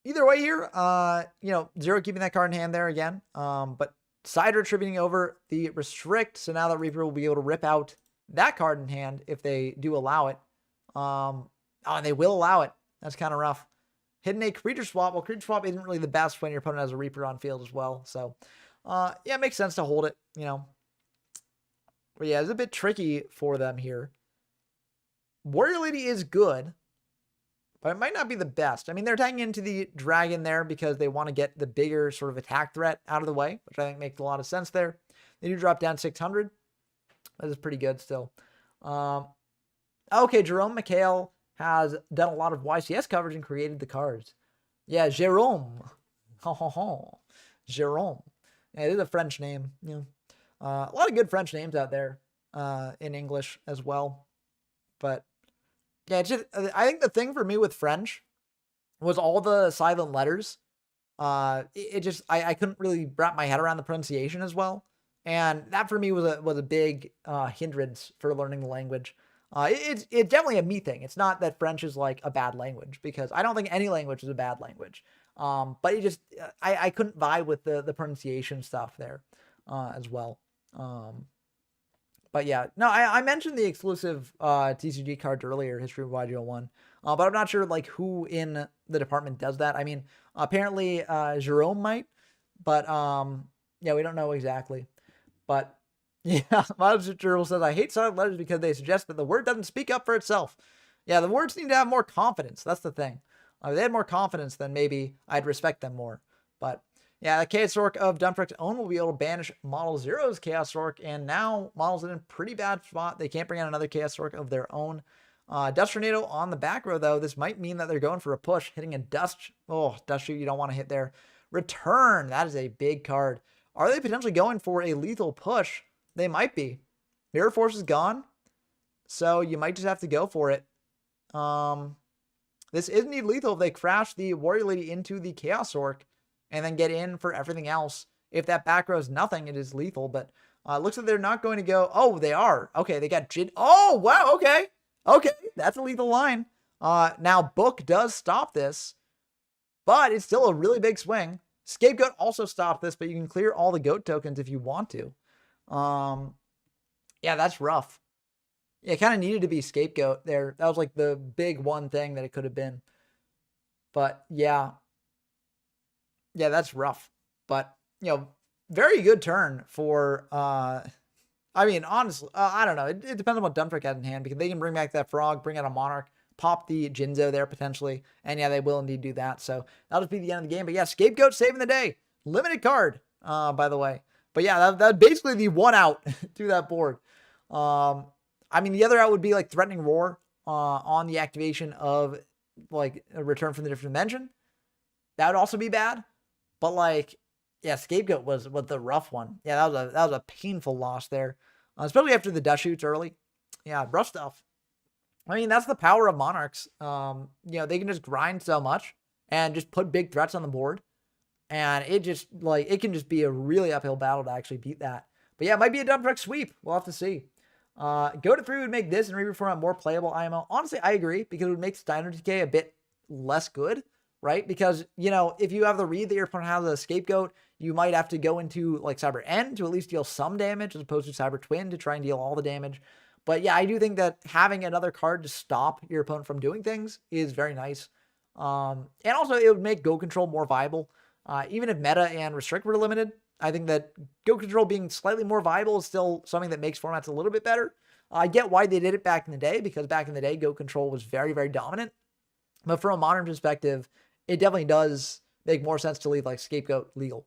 either way here, 0 keeping that card in hand there again. But side attributing over the restrict, so now that Reaper will be able to rip out that card in hand if they do allow it. And they will allow it. That's kind of rough. Hidden a creature swap. Well, creature swap isn't really the best when your opponent has a Reaper on field as well. So, yeah, it makes sense to hold it, But yeah, it's a bit tricky for them here. Warrior Lady is good, but it might not be the best. I mean, they're tagging into the Dragon there because they want to get the bigger sort of attack threat out of the way, which I think makes a lot of sense there. They do drop down 600. That is pretty good still. Okay, Jerome McHale has done a lot of YCS coverage and created the cards. Yeah, Jérôme. Jérôme. Yeah, it is a French name. A lot of good French names out there. in English as well. But yeah, it's just, I think the thing for me with French was all the silent letters. It just, I couldn't really wrap my head around the pronunciation as well. And that for me was a big hindrance for learning the language. It's definitely a me thing. It's not that French is like a bad language, because I don't think any language is a bad language. But it just, I couldn't vibe with the pronunciation stuff there as well. But yeah, no, I mentioned the exclusive TCG cards earlier, History of YG01. But I'm not sure like who in the department does that. I mean, apparently Jerome might, but yeah, we don't know exactly. But yeah, Modern Journal says, I hate silent letters because they suggest that the word doesn't speak up for itself. Yeah, the words need to have more confidence. That's the thing. If they had more confidence, then maybe I'd respect them more. But yeah, the Chaos Orc of Dunfrick's own will be able to banish Model Zero's Chaos Orc, and now Model's in a pretty bad spot. They can't bring out another Chaos Orc of their own. Dust Tornado on the back row, though. This might mean that they're going for a push, hitting a Dust. Oh, Dust Shoot you don't want to hit there. Return. That is a big card. Are they potentially going for a lethal push? They might be. Mirror Force is gone, so you might just have to go for it. This is indeed lethal if they crash the Warrior Lady into the Chaos Orc and then get in for everything else. If that back row is nothing, it is lethal, but it looks like they're not going to go. Oh, they are. Okay, they got Jin. Oh, wow, okay. Okay, that's a lethal line. Now, Book does stop this, but it's still a really big swing. Scapegoat also stopped this, but you can clear all the goat tokens if you want to. Yeah, that's rough. Yeah, it kind of needed to be Scapegoat there. That was like the big one thing that it could have been. But yeah. Yeah, that's rough. But, you know, very good turn for, I mean, honestly, I don't know. It depends on what Dunfrick has in hand, because they can bring back that Frog, bring out a Monarch, pop the Jinzo there potentially. And yeah, they will indeed do that. So that'll just be the end of the game. But yeah, Scapegoat saving the day. Limited card, by the way. But yeah, that's basically the one out to that board. I mean, the other out would be like Threatening Roar on the activation of like a Return from the Different Dimension. That would also be bad. But like, yeah, Scapegoat was the rough one. Yeah, that was a painful loss there, especially after the Dust Shoots early. Yeah, rough stuff. I mean, that's the power of Monarchs. You know, they can just grind so much and just put big threats on the board. And it just, like, it can just be a really uphill battle to actually beat that. But yeah, it might be a Dunfrick sweep. We'll have to see. Go to 3 would make this and Reaper format more playable IMO. Honestly, I agree, because it would make Stein OTK a bit less good, right? Because, you know, if you have the read that your opponent has a Scapegoat, you might have to go into, like, Cyber End to at least deal some damage, as opposed to Cyber Twin to try and deal all the damage. But yeah, I do think that having another card to stop your opponent from doing things is very nice. And also, it would make Go Control more viable. Even if Meta and Restrict were limited, I think that Go Control being slightly more viable is still something that makes formats a little bit better. I get why they did it back in the day, because back in the day, Go Control was very, very dominant. But from a modern perspective, it definitely does make more sense to leave like Scapegoat legal.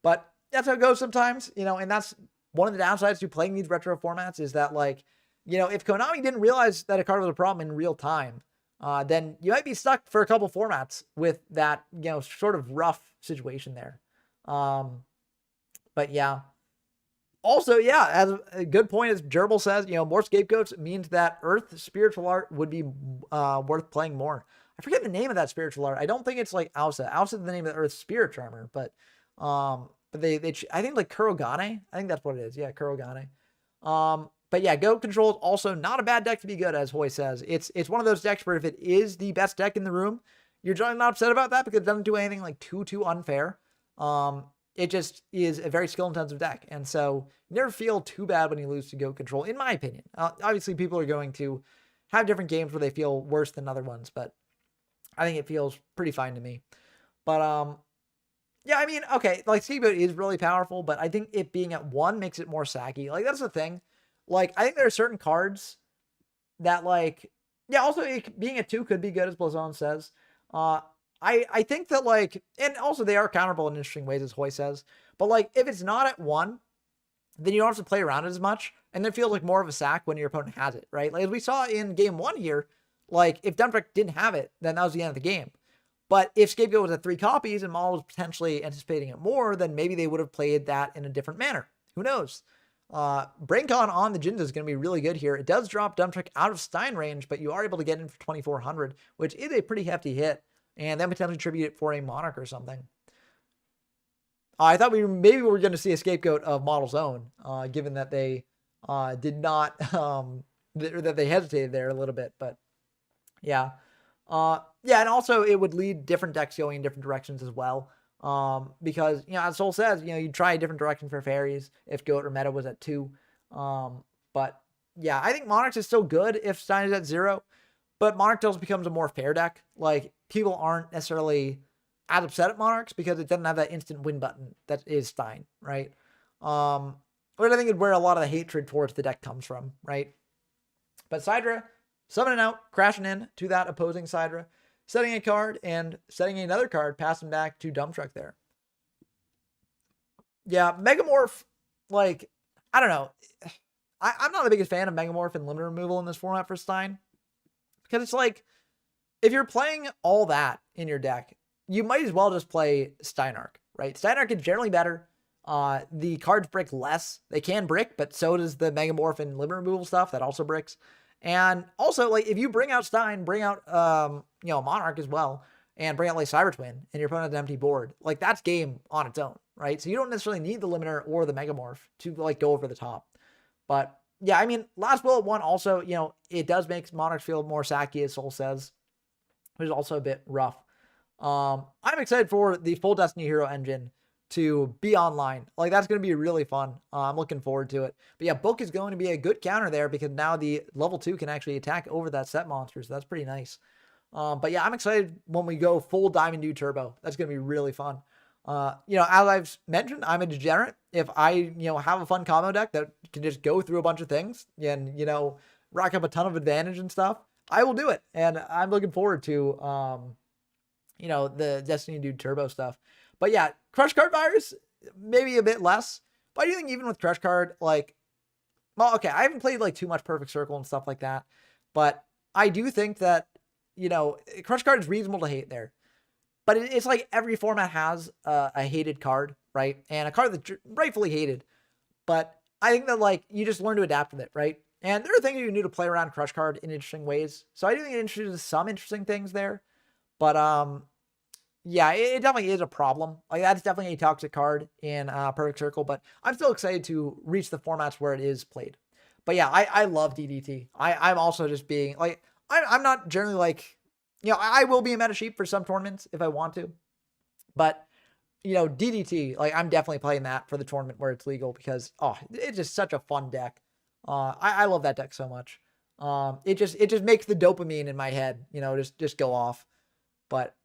But that's how it goes sometimes, you know, and that's one of the downsides to playing these retro formats, is that, like, you know, if Konami didn't realize that a card was a problem in real time, then you might be stuck for a couple formats with that, you know, sort of rough situation there. But yeah. Also, yeah, as a good point, as Gerbal says, you know, more Scapegoats means that Earth Spiritual Art would be worth playing more. I forget the name of that spiritual art. I don't think it's like Ausa. Ausa is the name of the Earth Spirit Charmer, but they I think like Kurogane. I think that's what it is. Yeah, Kurogane. But yeah, Go Control is also not a bad deck to be good, as Hoy says. It's one of those decks where if it is the best deck in the room, you're generally not upset about that, because it doesn't do anything like too unfair. It just is a very skill-intensive deck, and so you never feel too bad when you lose to Go Control, in my opinion. Obviously, people are going to have different games where they feel worse than other ones, but I think it feels pretty fine to me. But yeah, I mean, okay, like Scapegoat is really powerful, but I think it being at 1 makes it more saggy. Like, that's the thing. Like, I think there are certain cards that, like, yeah, also being at 2 could be good, as Blazon says. I think that, like, and also they are counterable in interesting ways, as Hoy says. But, like, if it's not at 1, then you don't have to play around it as much, and then it feels like more of a sack when your opponent has it, right? Like, as we saw in game 1 here, like, if Dunfrick didn't have it, then that was the end of the game. But if Scapegoat was at 3 copies and Maul was potentially anticipating it more, then maybe they would have played that in a different manner. Who knows? Braincon on the Jinza is going to be really good here. It does drop Dump Truck out of Stein range, but you are able to get in for 2,400, which is a pretty hefty hit, and then potentially tribute it for a Monarch or something. I thought maybe we were going to see a scapegoat of Model Zone, given that they did not, that they hesitated there a little bit, but yeah. Yeah, and also it would lead different decks going in different directions as well. Because, as Soul says, you try a different direction for fairies if Goat or Meta was at 2. But yeah, I think Monarchs is still good if Stein is at 0, but Monarch also becomes a more fair deck. Like, people aren't necessarily as upset at Monarchs because it doesn't have that instant win button that is Stein, right? Which I think is where a lot of the hatred towards the deck comes from, right? But Sidra, summoning out, crashing in to that opposing Sidra, setting a card and setting another card, passing back to Dump Truck there. Yeah, Megamorph, like, I don't know. I'm not the biggest fan of Megamorph and limit removal in this format for Stein. Because it's like, if you're playing all that in your deck, you might as well just play Steinarch, right? Steinarch is generally better. The cards brick less. They can brick, but so does the Megamorph and limit removal stuff. That also bricks. And also, like, if you bring out Stein, bring out, Monarch as well, and bring out, like, Cyber Twin, and your opponent has an empty board, like, that's game on its own, right? So you don't necessarily need the limiter or the Megamorph to, like, go over the top. But, yeah, I mean, Last Bullet 1 also, it does make Monarch feel more sacky, as Soul says, which is also a bit rough. I'm excited for the full Destiny Hero engine to be online. Like, that's going to be really fun. I'm looking forward to it. But yeah, Book is going to be a good counter there because now the level 2 can actually attack over that set monster. So that's pretty nice. But yeah, I'm excited when we go full Diamond Dew Turbo. That's going to be really fun. As I've mentioned, I'm a degenerate. If I, have a fun combo deck that can just go through a bunch of things and, rack up a ton of advantage and stuff, I will do it. And I'm looking forward to, the Destiny Dew Turbo stuff. But yeah, Crush Card Virus, maybe a bit less. But I do think even with Crush Card, like, well, okay, I haven't played, like, too much Perfect Circle and stuff like that. But I do think that, Crush Card is reasonable to hate there. But it's like every format has a hated card, right? And a card that's rightfully hated. But I think that, like, you just learn to adapt with it, right? And there are things you can do to play around Crush Card in interesting ways. So I do think it introduces some interesting things there. But, yeah, it definitely is a problem. Like, that's definitely a toxic card in Perfect Circle, but I'm still excited to reach the formats where it is played. But yeah, I love DDT. I'm also just being, like, I'm not generally, like, I will be a meta sheep for some tournaments if I want to. But, DDT, like, I'm definitely playing that for the tournament where it's legal because, it's just such a fun deck. I love that deck so much. It just makes the dopamine in my head, just go off. But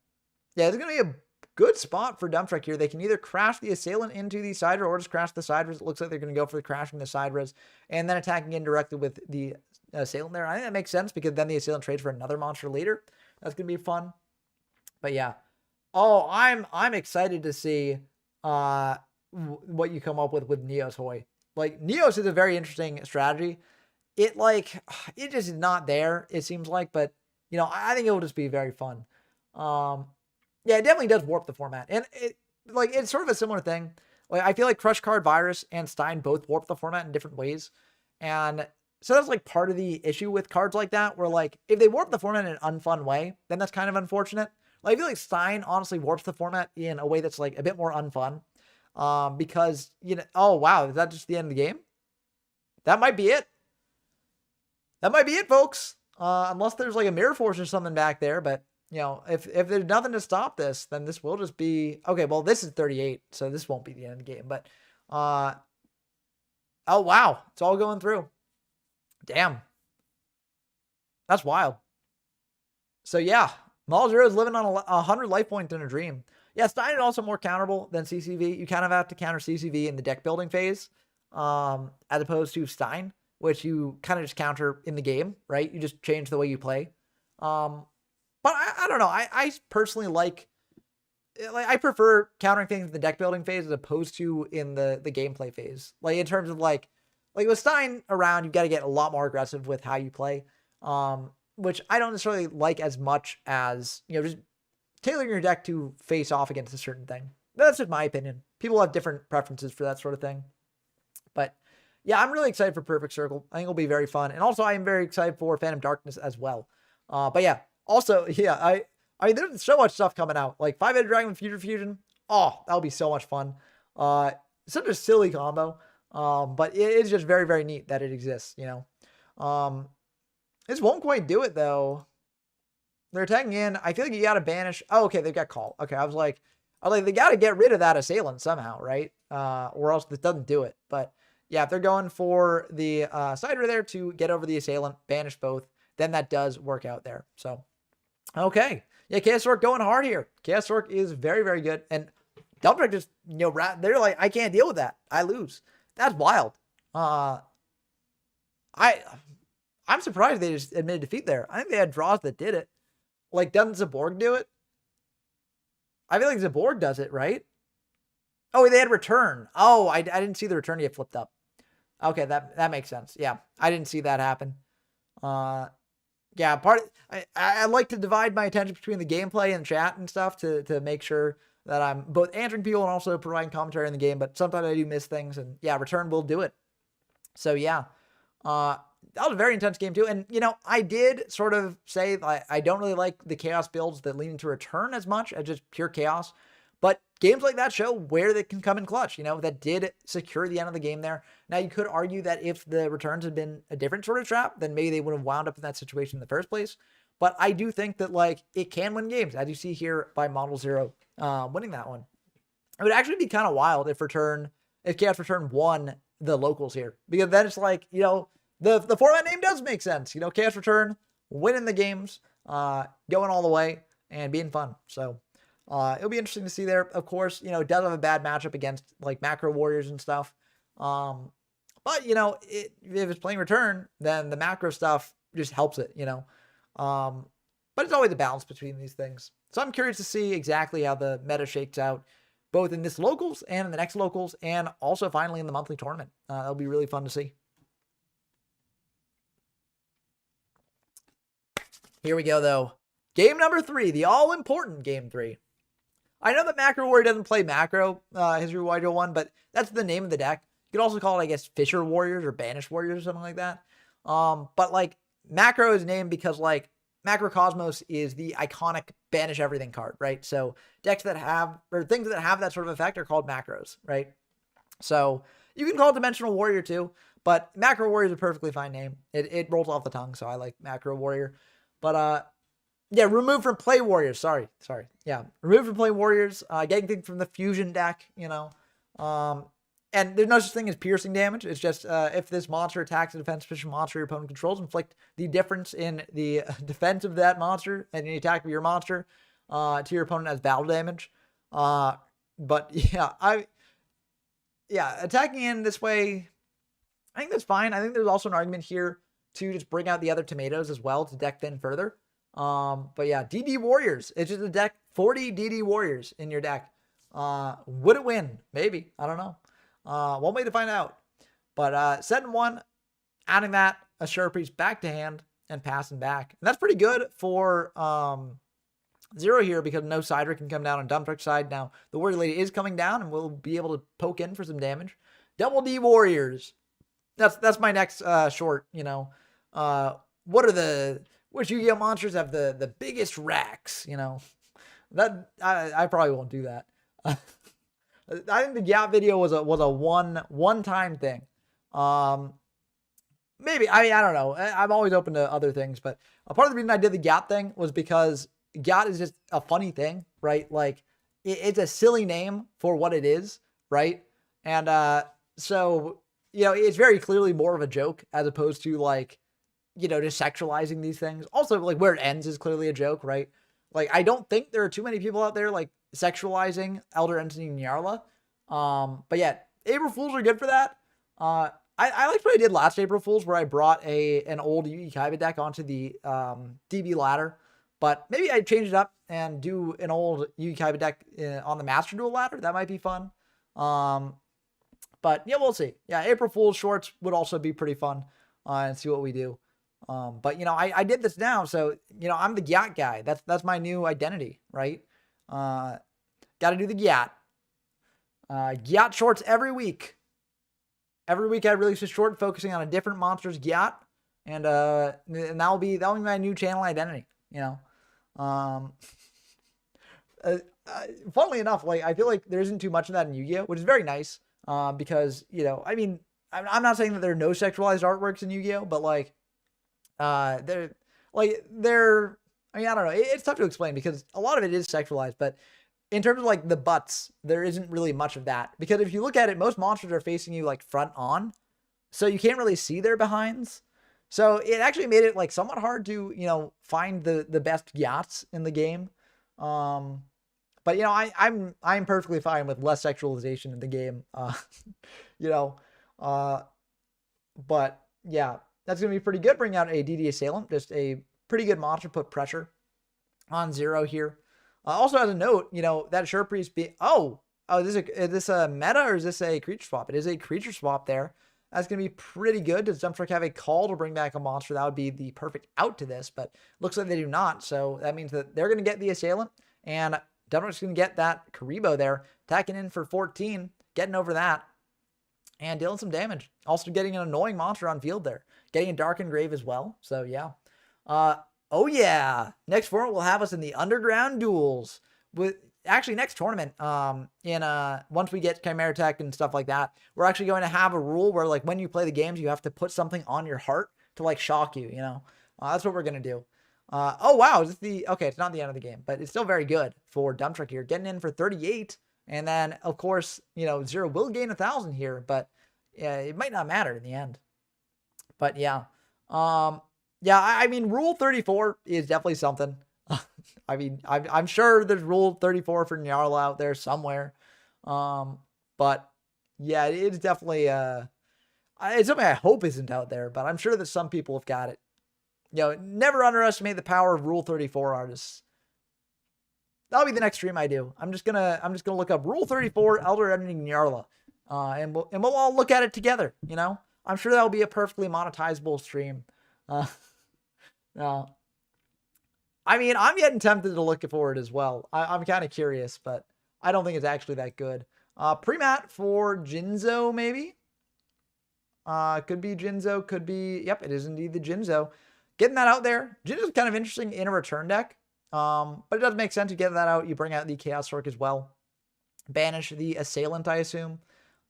yeah, it's going to be a good spot for Dump Truck here. They can either crash the Assailant into the Sidra or just crash the Sidras. It looks like they're going to go for the crashing the Sidras and then attacking in directly with the Assailant there. I think that makes sense because then the Assailant trades for another monster later. That's going to be fun. But yeah. Oh, I'm excited to see what you come up with Neos Hoy. Like, Neos is a very interesting strategy. It just is not there, it seems like, but, I think it will just be very fun. Yeah, it definitely does warp the format. And it's sort of a similar thing. Like, I feel like Crush Card Virus and Stein both warp the format in different ways. And so that's, like, part of the issue with cards like that, where, like, if they warp the format in an unfun way, then that's kind of unfortunate. Like, I feel like Stein honestly warps the format in a way that's, like, a bit more unfun. Because, oh, wow, is that just the end of the game? That might be it. That might be it, folks. Unless there's, like, a Mirror Force or something back there, but if there's nothing to stop this, then this will just be, okay, well, this is 38, so this won't be the end of the game, but, oh, wow, it's all going through. Damn. That's wild. So, yeah, Mall Zero is living on 100 life points in a dream. Yeah, Stein is also more counterable than CCV. You kind of have to counter CCV in the deck building phase, as opposed to Stein, which you kind of just counter in the game, right? You just change the way you play. But I don't know. I personally like I prefer countering things in the deck building phase as opposed to in the gameplay phase. Like, in terms of like with Stein around, you've got to get a lot more aggressive with how you play. Which I don't necessarily like as much as, just tailoring your deck to face off against a certain thing. That's just my opinion. People have different preferences for that sort of thing. But yeah, I'm really excited for Perfect Circle. I think it'll be very fun. And also, I am very excited for Phantom Darkness as well. But yeah, also, yeah, I mean, there's so much stuff coming out. Like 5-Headed Dragon with Future Fusion. Oh, that'll be so much fun. Such a silly combo. But it's just very, very neat that it exists, you know. This won't quite do it, though. They're attacking in. I feel like you got to banish. Oh, okay, they've got call. Okay, I was like, they got to get rid of that assailant somehow, right? Or else this doesn't do it. But yeah, if they're going for the Cider there to get over the assailant, banish both, then that does work out there. So, okay. Yeah, Chaos Orc going hard here. Chaos Orc is very, very good. And Dump Truck just, you know, they're like, I can't deal with that. I lose. That's wild. I'm surprised they just admitted defeat there. I think they had draws that did it. Like, doesn't Zaborg do it? I feel like Zaborg does it, right? Oh, they had return. Oh, I didn't see the return get flipped up. Okay, that makes sense. Yeah, I didn't see that happen. Yeah, I like to divide my attention between the gameplay and chat and stuff to make sure that I'm both answering people and also providing commentary in the game, but sometimes I do miss things, and yeah, return will do it. So yeah, that was a very intense game too. And, you know, I did sort of say I don't really like the chaos builds that lean into return as much as just pure chaos. But games like that show where they can come in clutch, you know, that did secure the end of the game there. Now, you could argue that if the returns had been a different sort of trap, then maybe they would have wound up in that situation in the first place. But I do think that, like, it can win games, as you see here by Model Zero winning that one. It would actually be kind of wild if Chaos Return won the locals here. Because then it's like, you know, the format name does make sense. You know, Chaos Return, winning the games, going all the way, and being fun. So it'll be interesting to see there. Of course, you know, it does have a bad matchup against, like, Macro Warriors and stuff. But, you know, if it's playing Return, then the macro stuff just helps it, you know. But it's always a balance between these things. So I'm curious to see exactly how the meta shakes out, both in this locals and in the next locals, and also finally in the monthly tournament. That'll be really fun to see. Here we go, though. Game number 3, the all-important game 3. I know that Macro Warrior doesn't play Macro, History Warrior 1, but that's the name of the deck. You could also call it, I guess, Fisher Warriors or Banished Warriors or something like that. But, like, Macro is named because, like, Macrocosmos is the iconic banish everything card, right? So decks that have, or things that have that sort of effect are called macros, right? So you can call it Dimensional Warrior too, but Macro Warrior is a perfectly fine name. It rolls off the tongue, so I like Macro Warrior. But yeah, remove from play warriors. Sorry. Yeah, remove from play warriors. Getting things from the fusion deck, you know. And there's no such thing as piercing damage. It's just if this monster attacks a defense efficient monster your opponent controls, inflict the difference in the defense of that monster and the attack of your monster to your opponent as battle damage. But yeah, attacking in this way, I think that's fine. I think there's also an argument here to just bring out the other tomatoes as well to deck thin further. But yeah, DD Warriors. It's just a deck, 40 DD Warriors in your deck. Would it win? Maybe. I don't know. One way to find out. But setting 1, adding that, a Sharpie's back to hand, and passing back. And that's pretty good for 0 here because no Cider can come down on Dump Truck side. Now, the Warrior Lady is coming down, and we'll be able to poke in for some damage. Double D Warriors. That's my next short, you know. Which Yu-Gi-Oh monsters have the biggest racks, you know. That I probably won't do that. I think the Gyat video was a one-time thing. Maybe, I don't know. I'm always open to other things, but a part of the reason I did the Gyat thing was because Gyat is just a funny thing, right? Like, it's a silly name for what it is, right? And so, you know, it's very clearly more of a joke as opposed to, like, you know, just sexualizing these things. Also, like, where it ends is clearly a joke, right? Like, I don't think there are too many people out there, like, sexualizing Elder Entity Nyarla. But yeah, April Fools are good for that. I liked what I did last April Fools where I brought an old Yu-Gi Kaiba deck onto the DB ladder. But maybe I change it up and do an old Yu-Gi Kaiba deck on the Master Duel ladder. That might be fun. But yeah, we'll see. Yeah, April Fools shorts would also be pretty fun and see what we do. But you know, I did this now, so you know, I'm the Gyat guy. That's my new identity, right? Got to do the Gyat. Gyat shorts every week. every week I release a short focusing on a different monster's yacht, and that'll be my new channel identity. You know, um, funnily enough, like I feel like there isn't too much of that in Yu-Gi-Oh, which is very nice. Because I mean, I'm not saying that there are no sexualized artworks in Yu-Gi-Oh, but like, they're. I mean, I don't know. It's tough to explain because a lot of it is sexualized, but in terms of like the butts, there isn't really much of that. Because if you look at it, most monsters are facing you like front on, so you can't really see their behinds. So it actually made it like somewhat hard to, find the best yachts in the game. But I'm perfectly fine with less sexualization in the game. You know, but yeah, that's gonna be pretty good. Bring out a DD Assailant, just a pretty good monster, put pressure on Zero here. Also, as a note, that Sure Priest is this a meta or is this a creature swap? It is a creature swap there. That's going to be pretty good. Does Dumptruck have a call to bring back a monster? That would be the perfect out to this, but looks like they do not. So that means that they're going to get the Assailant, and Dumptruck's going to get that Karibo there, attacking in for 14, getting over that, and dealing some damage. Also getting an annoying monster on field there. Getting a Dark Engrave as well. So yeah. Oh yeah, next format will have us in the Underground Duels with actually next tournament. Once we get Chimera Tech and stuff like that, we're actually going to have a rule where like when you play the games, you have to put something on your heart to like shock you. That's what we're gonna do. Oh wow, is this okay? It's not the end of the game, but it's still very good for Dumptruck here, getting in for 38, and then of course Zero will gain 1,000 here, but it might not matter in the end. But yeah. Yeah, I mean, Rule 34 is definitely something. I mean, I'm sure there's Rule 34 for Nyarla out there somewhere. But yeah, it's definitely it's something I hope isn't out there, but I'm sure that some people have got it. Never underestimate the power of Rule 34 artists. That'll be the next stream I do. I'm just gonna look up Rule 34 Elder Editing Nyarla, and we'll all look at it together. I'm sure that'll be a perfectly monetizable stream. No. I mean, I'm getting tempted to look for it as well. I'm kind of curious, but I don't think it's actually that good. Pre-mat for Jinzo, maybe? Could be Jinzo, could be... Yep, it is indeed the Jinzo. Getting that out there. Jinzo's kind of interesting in a return deck. But it does make sense to get that out. You bring out the Chaos Orc as well. Banish the Assailant, I assume.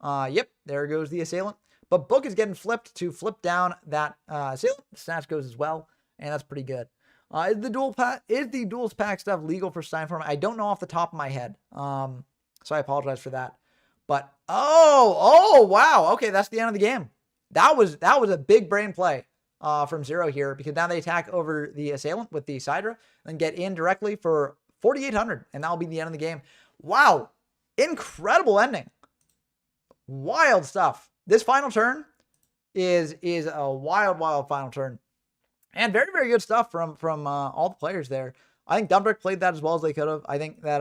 Yep, there goes the Assailant. But Book is getting flipped to flip down that Assailant. Snatch goes as well. And that's pretty good. Is the duels pack stuff legal for Stein format? I don't know off the top of my head. So I apologize for that. But oh wow. Okay, that's the end of the game. That was a big brain play from Zero here, because now they attack over the Assailant with the Sidra and get in directly for 4,800, and that'll be the end of the game. Wow, incredible ending. Wild stuff. This final turn is a wild final turn. And very, very good stuff from all the players there. I think Dumptruck played that as well as they could have. I think that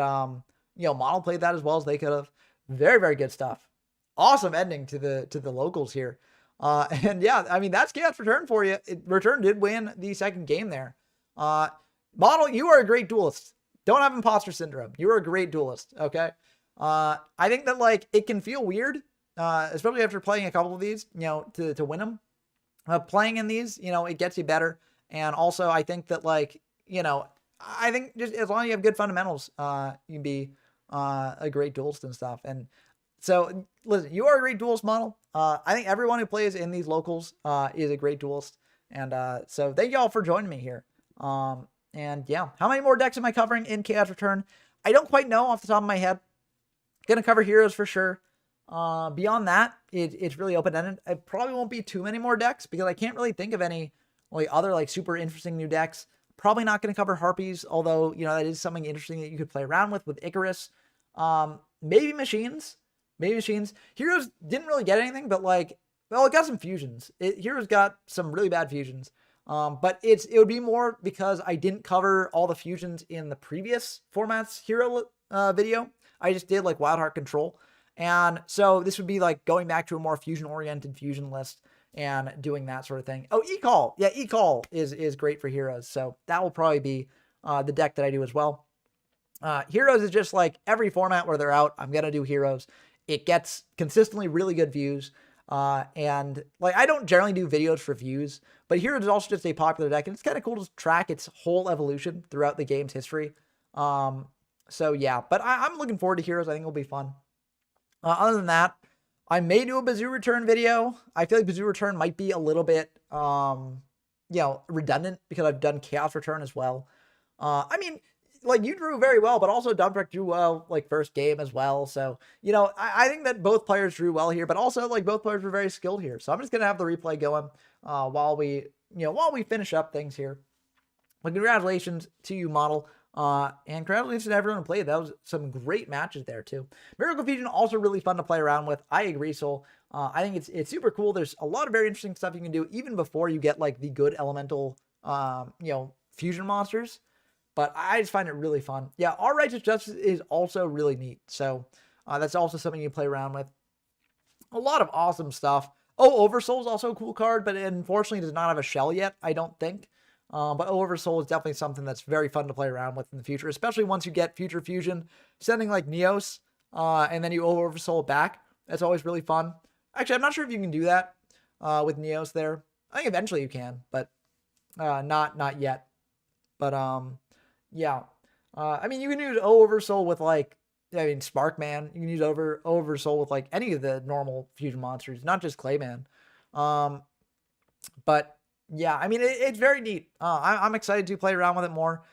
Model played that as well as they could have. Very, very good stuff. Awesome ending to the locals here. And yeah, I mean, that's Chaos Return for you. Return did win the second game there. Model, you are a great duelist. Don't have imposter syndrome. You are a great duelist. Okay. I think that like it can feel weird, especially after playing a couple of these, to win them. Playing in these, it gets you better. And also, I think that, like, I think just as long as you have good fundamentals, you can be a great duelist and stuff. And so, listen, you are a great duelist, Model. I think everyone who plays in these locals is a great duelist. And so, thank you all for joining me here. And yeah, how many more decks am I covering in Chaos Return? I don't quite know off the top of my head. Gonna cover heroes for sure. Beyond that, it's really open-ended. It probably won't be too many more decks because I can't really think of any like other like super interesting new decks. Probably not going to cover Harpies, although that is something interesting that you could play around with Icarus. Maybe machines. Heroes didn't really get anything, but like, well, it got some fusions. Heroes got some really bad fusions. But it would be more because I didn't cover all the fusions in the previous formats hero video. I just did like Wild Heart Control. And so this would be like going back to a more fusion-oriented fusion list and doing that sort of thing. Oh, E-Call. Yeah, E-Call is great for heroes. So that will probably be the deck that I do as well. Heroes is just like every format where they're out, I'm going to do heroes. It gets consistently really good views. And like, I don't generally do videos for views, but here it is also just a popular deck, and it's kind of cool to track its whole evolution throughout the game's history. So yeah, but I'm looking forward to Heroes. I think it'll be fun. Other than that, I may do a Bazoo Return video. I feel like Bazoo Return might be a little bit, redundant because I've done Chaos Return as well. I mean, like, you drew very well, but also Dumbtruck drew well, like, first game as well. So, I think that both players drew well here, but also, like, both players were very skilled here. So I'm just going to have the replay going while we finish up things here. But congratulations to you, Model. And congratulations to everyone who played. That was some great matches there, too. Miracle Fusion, also really fun to play around with. I agree, Soul. I think it's super cool. There's a lot of very interesting stuff you can do, even before you get, like, the good elemental, fusion monsters. But I just find it really fun. Yeah, Our Righteous Justice is also really neat. So that's also something you play around with. A lot of awesome stuff. Oh, Oversoul is also a cool card, but unfortunately does not have a shell yet, I don't think. But Oversoul is definitely something that's very fun to play around with in the future, especially once you get Future Fusion, sending like Neos, and then you Oversoul back. That's always really fun. Actually, I'm not sure if you can do that with Neos there. I think eventually you can, but not yet. But yeah. I mean, you can use Oversoul with like, Sparkman. You can use Oversoul with like any of the normal fusion monsters, not just Clayman. But yeah, I mean, it's very neat. I'm excited to play around with it more.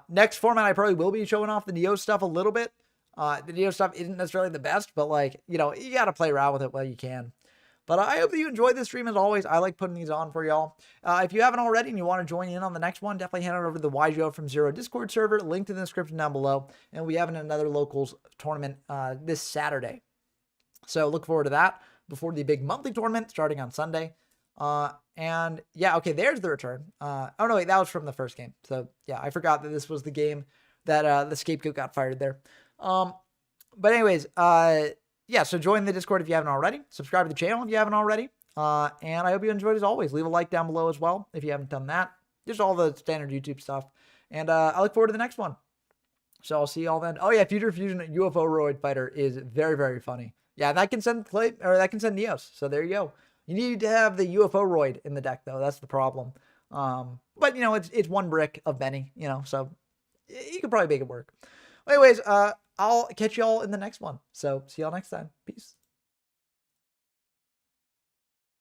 Next format, I probably will be showing off the Neo stuff a little bit. The Neo stuff isn't necessarily the best, but like, you got to play around with it while you can. But I hope that you enjoyed this stream as always. I like putting these on for y'all. If you haven't already and you want to join in on the next one, definitely head on over to the YGO from Zero Discord server, linked in the description down below. And we have another locals tournament this Saturday. So look forward to that before the big monthly tournament starting on Sunday. And yeah, okay, there's the return. Oh no, wait, that was from the first game. So yeah, I forgot that this was the game that the scapegoat got fired there. But anyways, yeah, so join the Discord if you haven't already. Subscribe to the channel if you haven't already. And I hope you enjoyed as always. Leave a like down below as well if you haven't done that. Just all the standard YouTube stuff. And I look forward to the next one. So I'll see y'all then. Oh yeah, Future Fusion UFO Roid Fighter is very, very funny. Yeah, that can send Neos. So there you go. You need to have the UFO Roid in the deck though. That's the problem. But it's one brick of many, so you could probably make it work. Anyways, I'll catch y'all in the next one. So see y'all next time. Peace.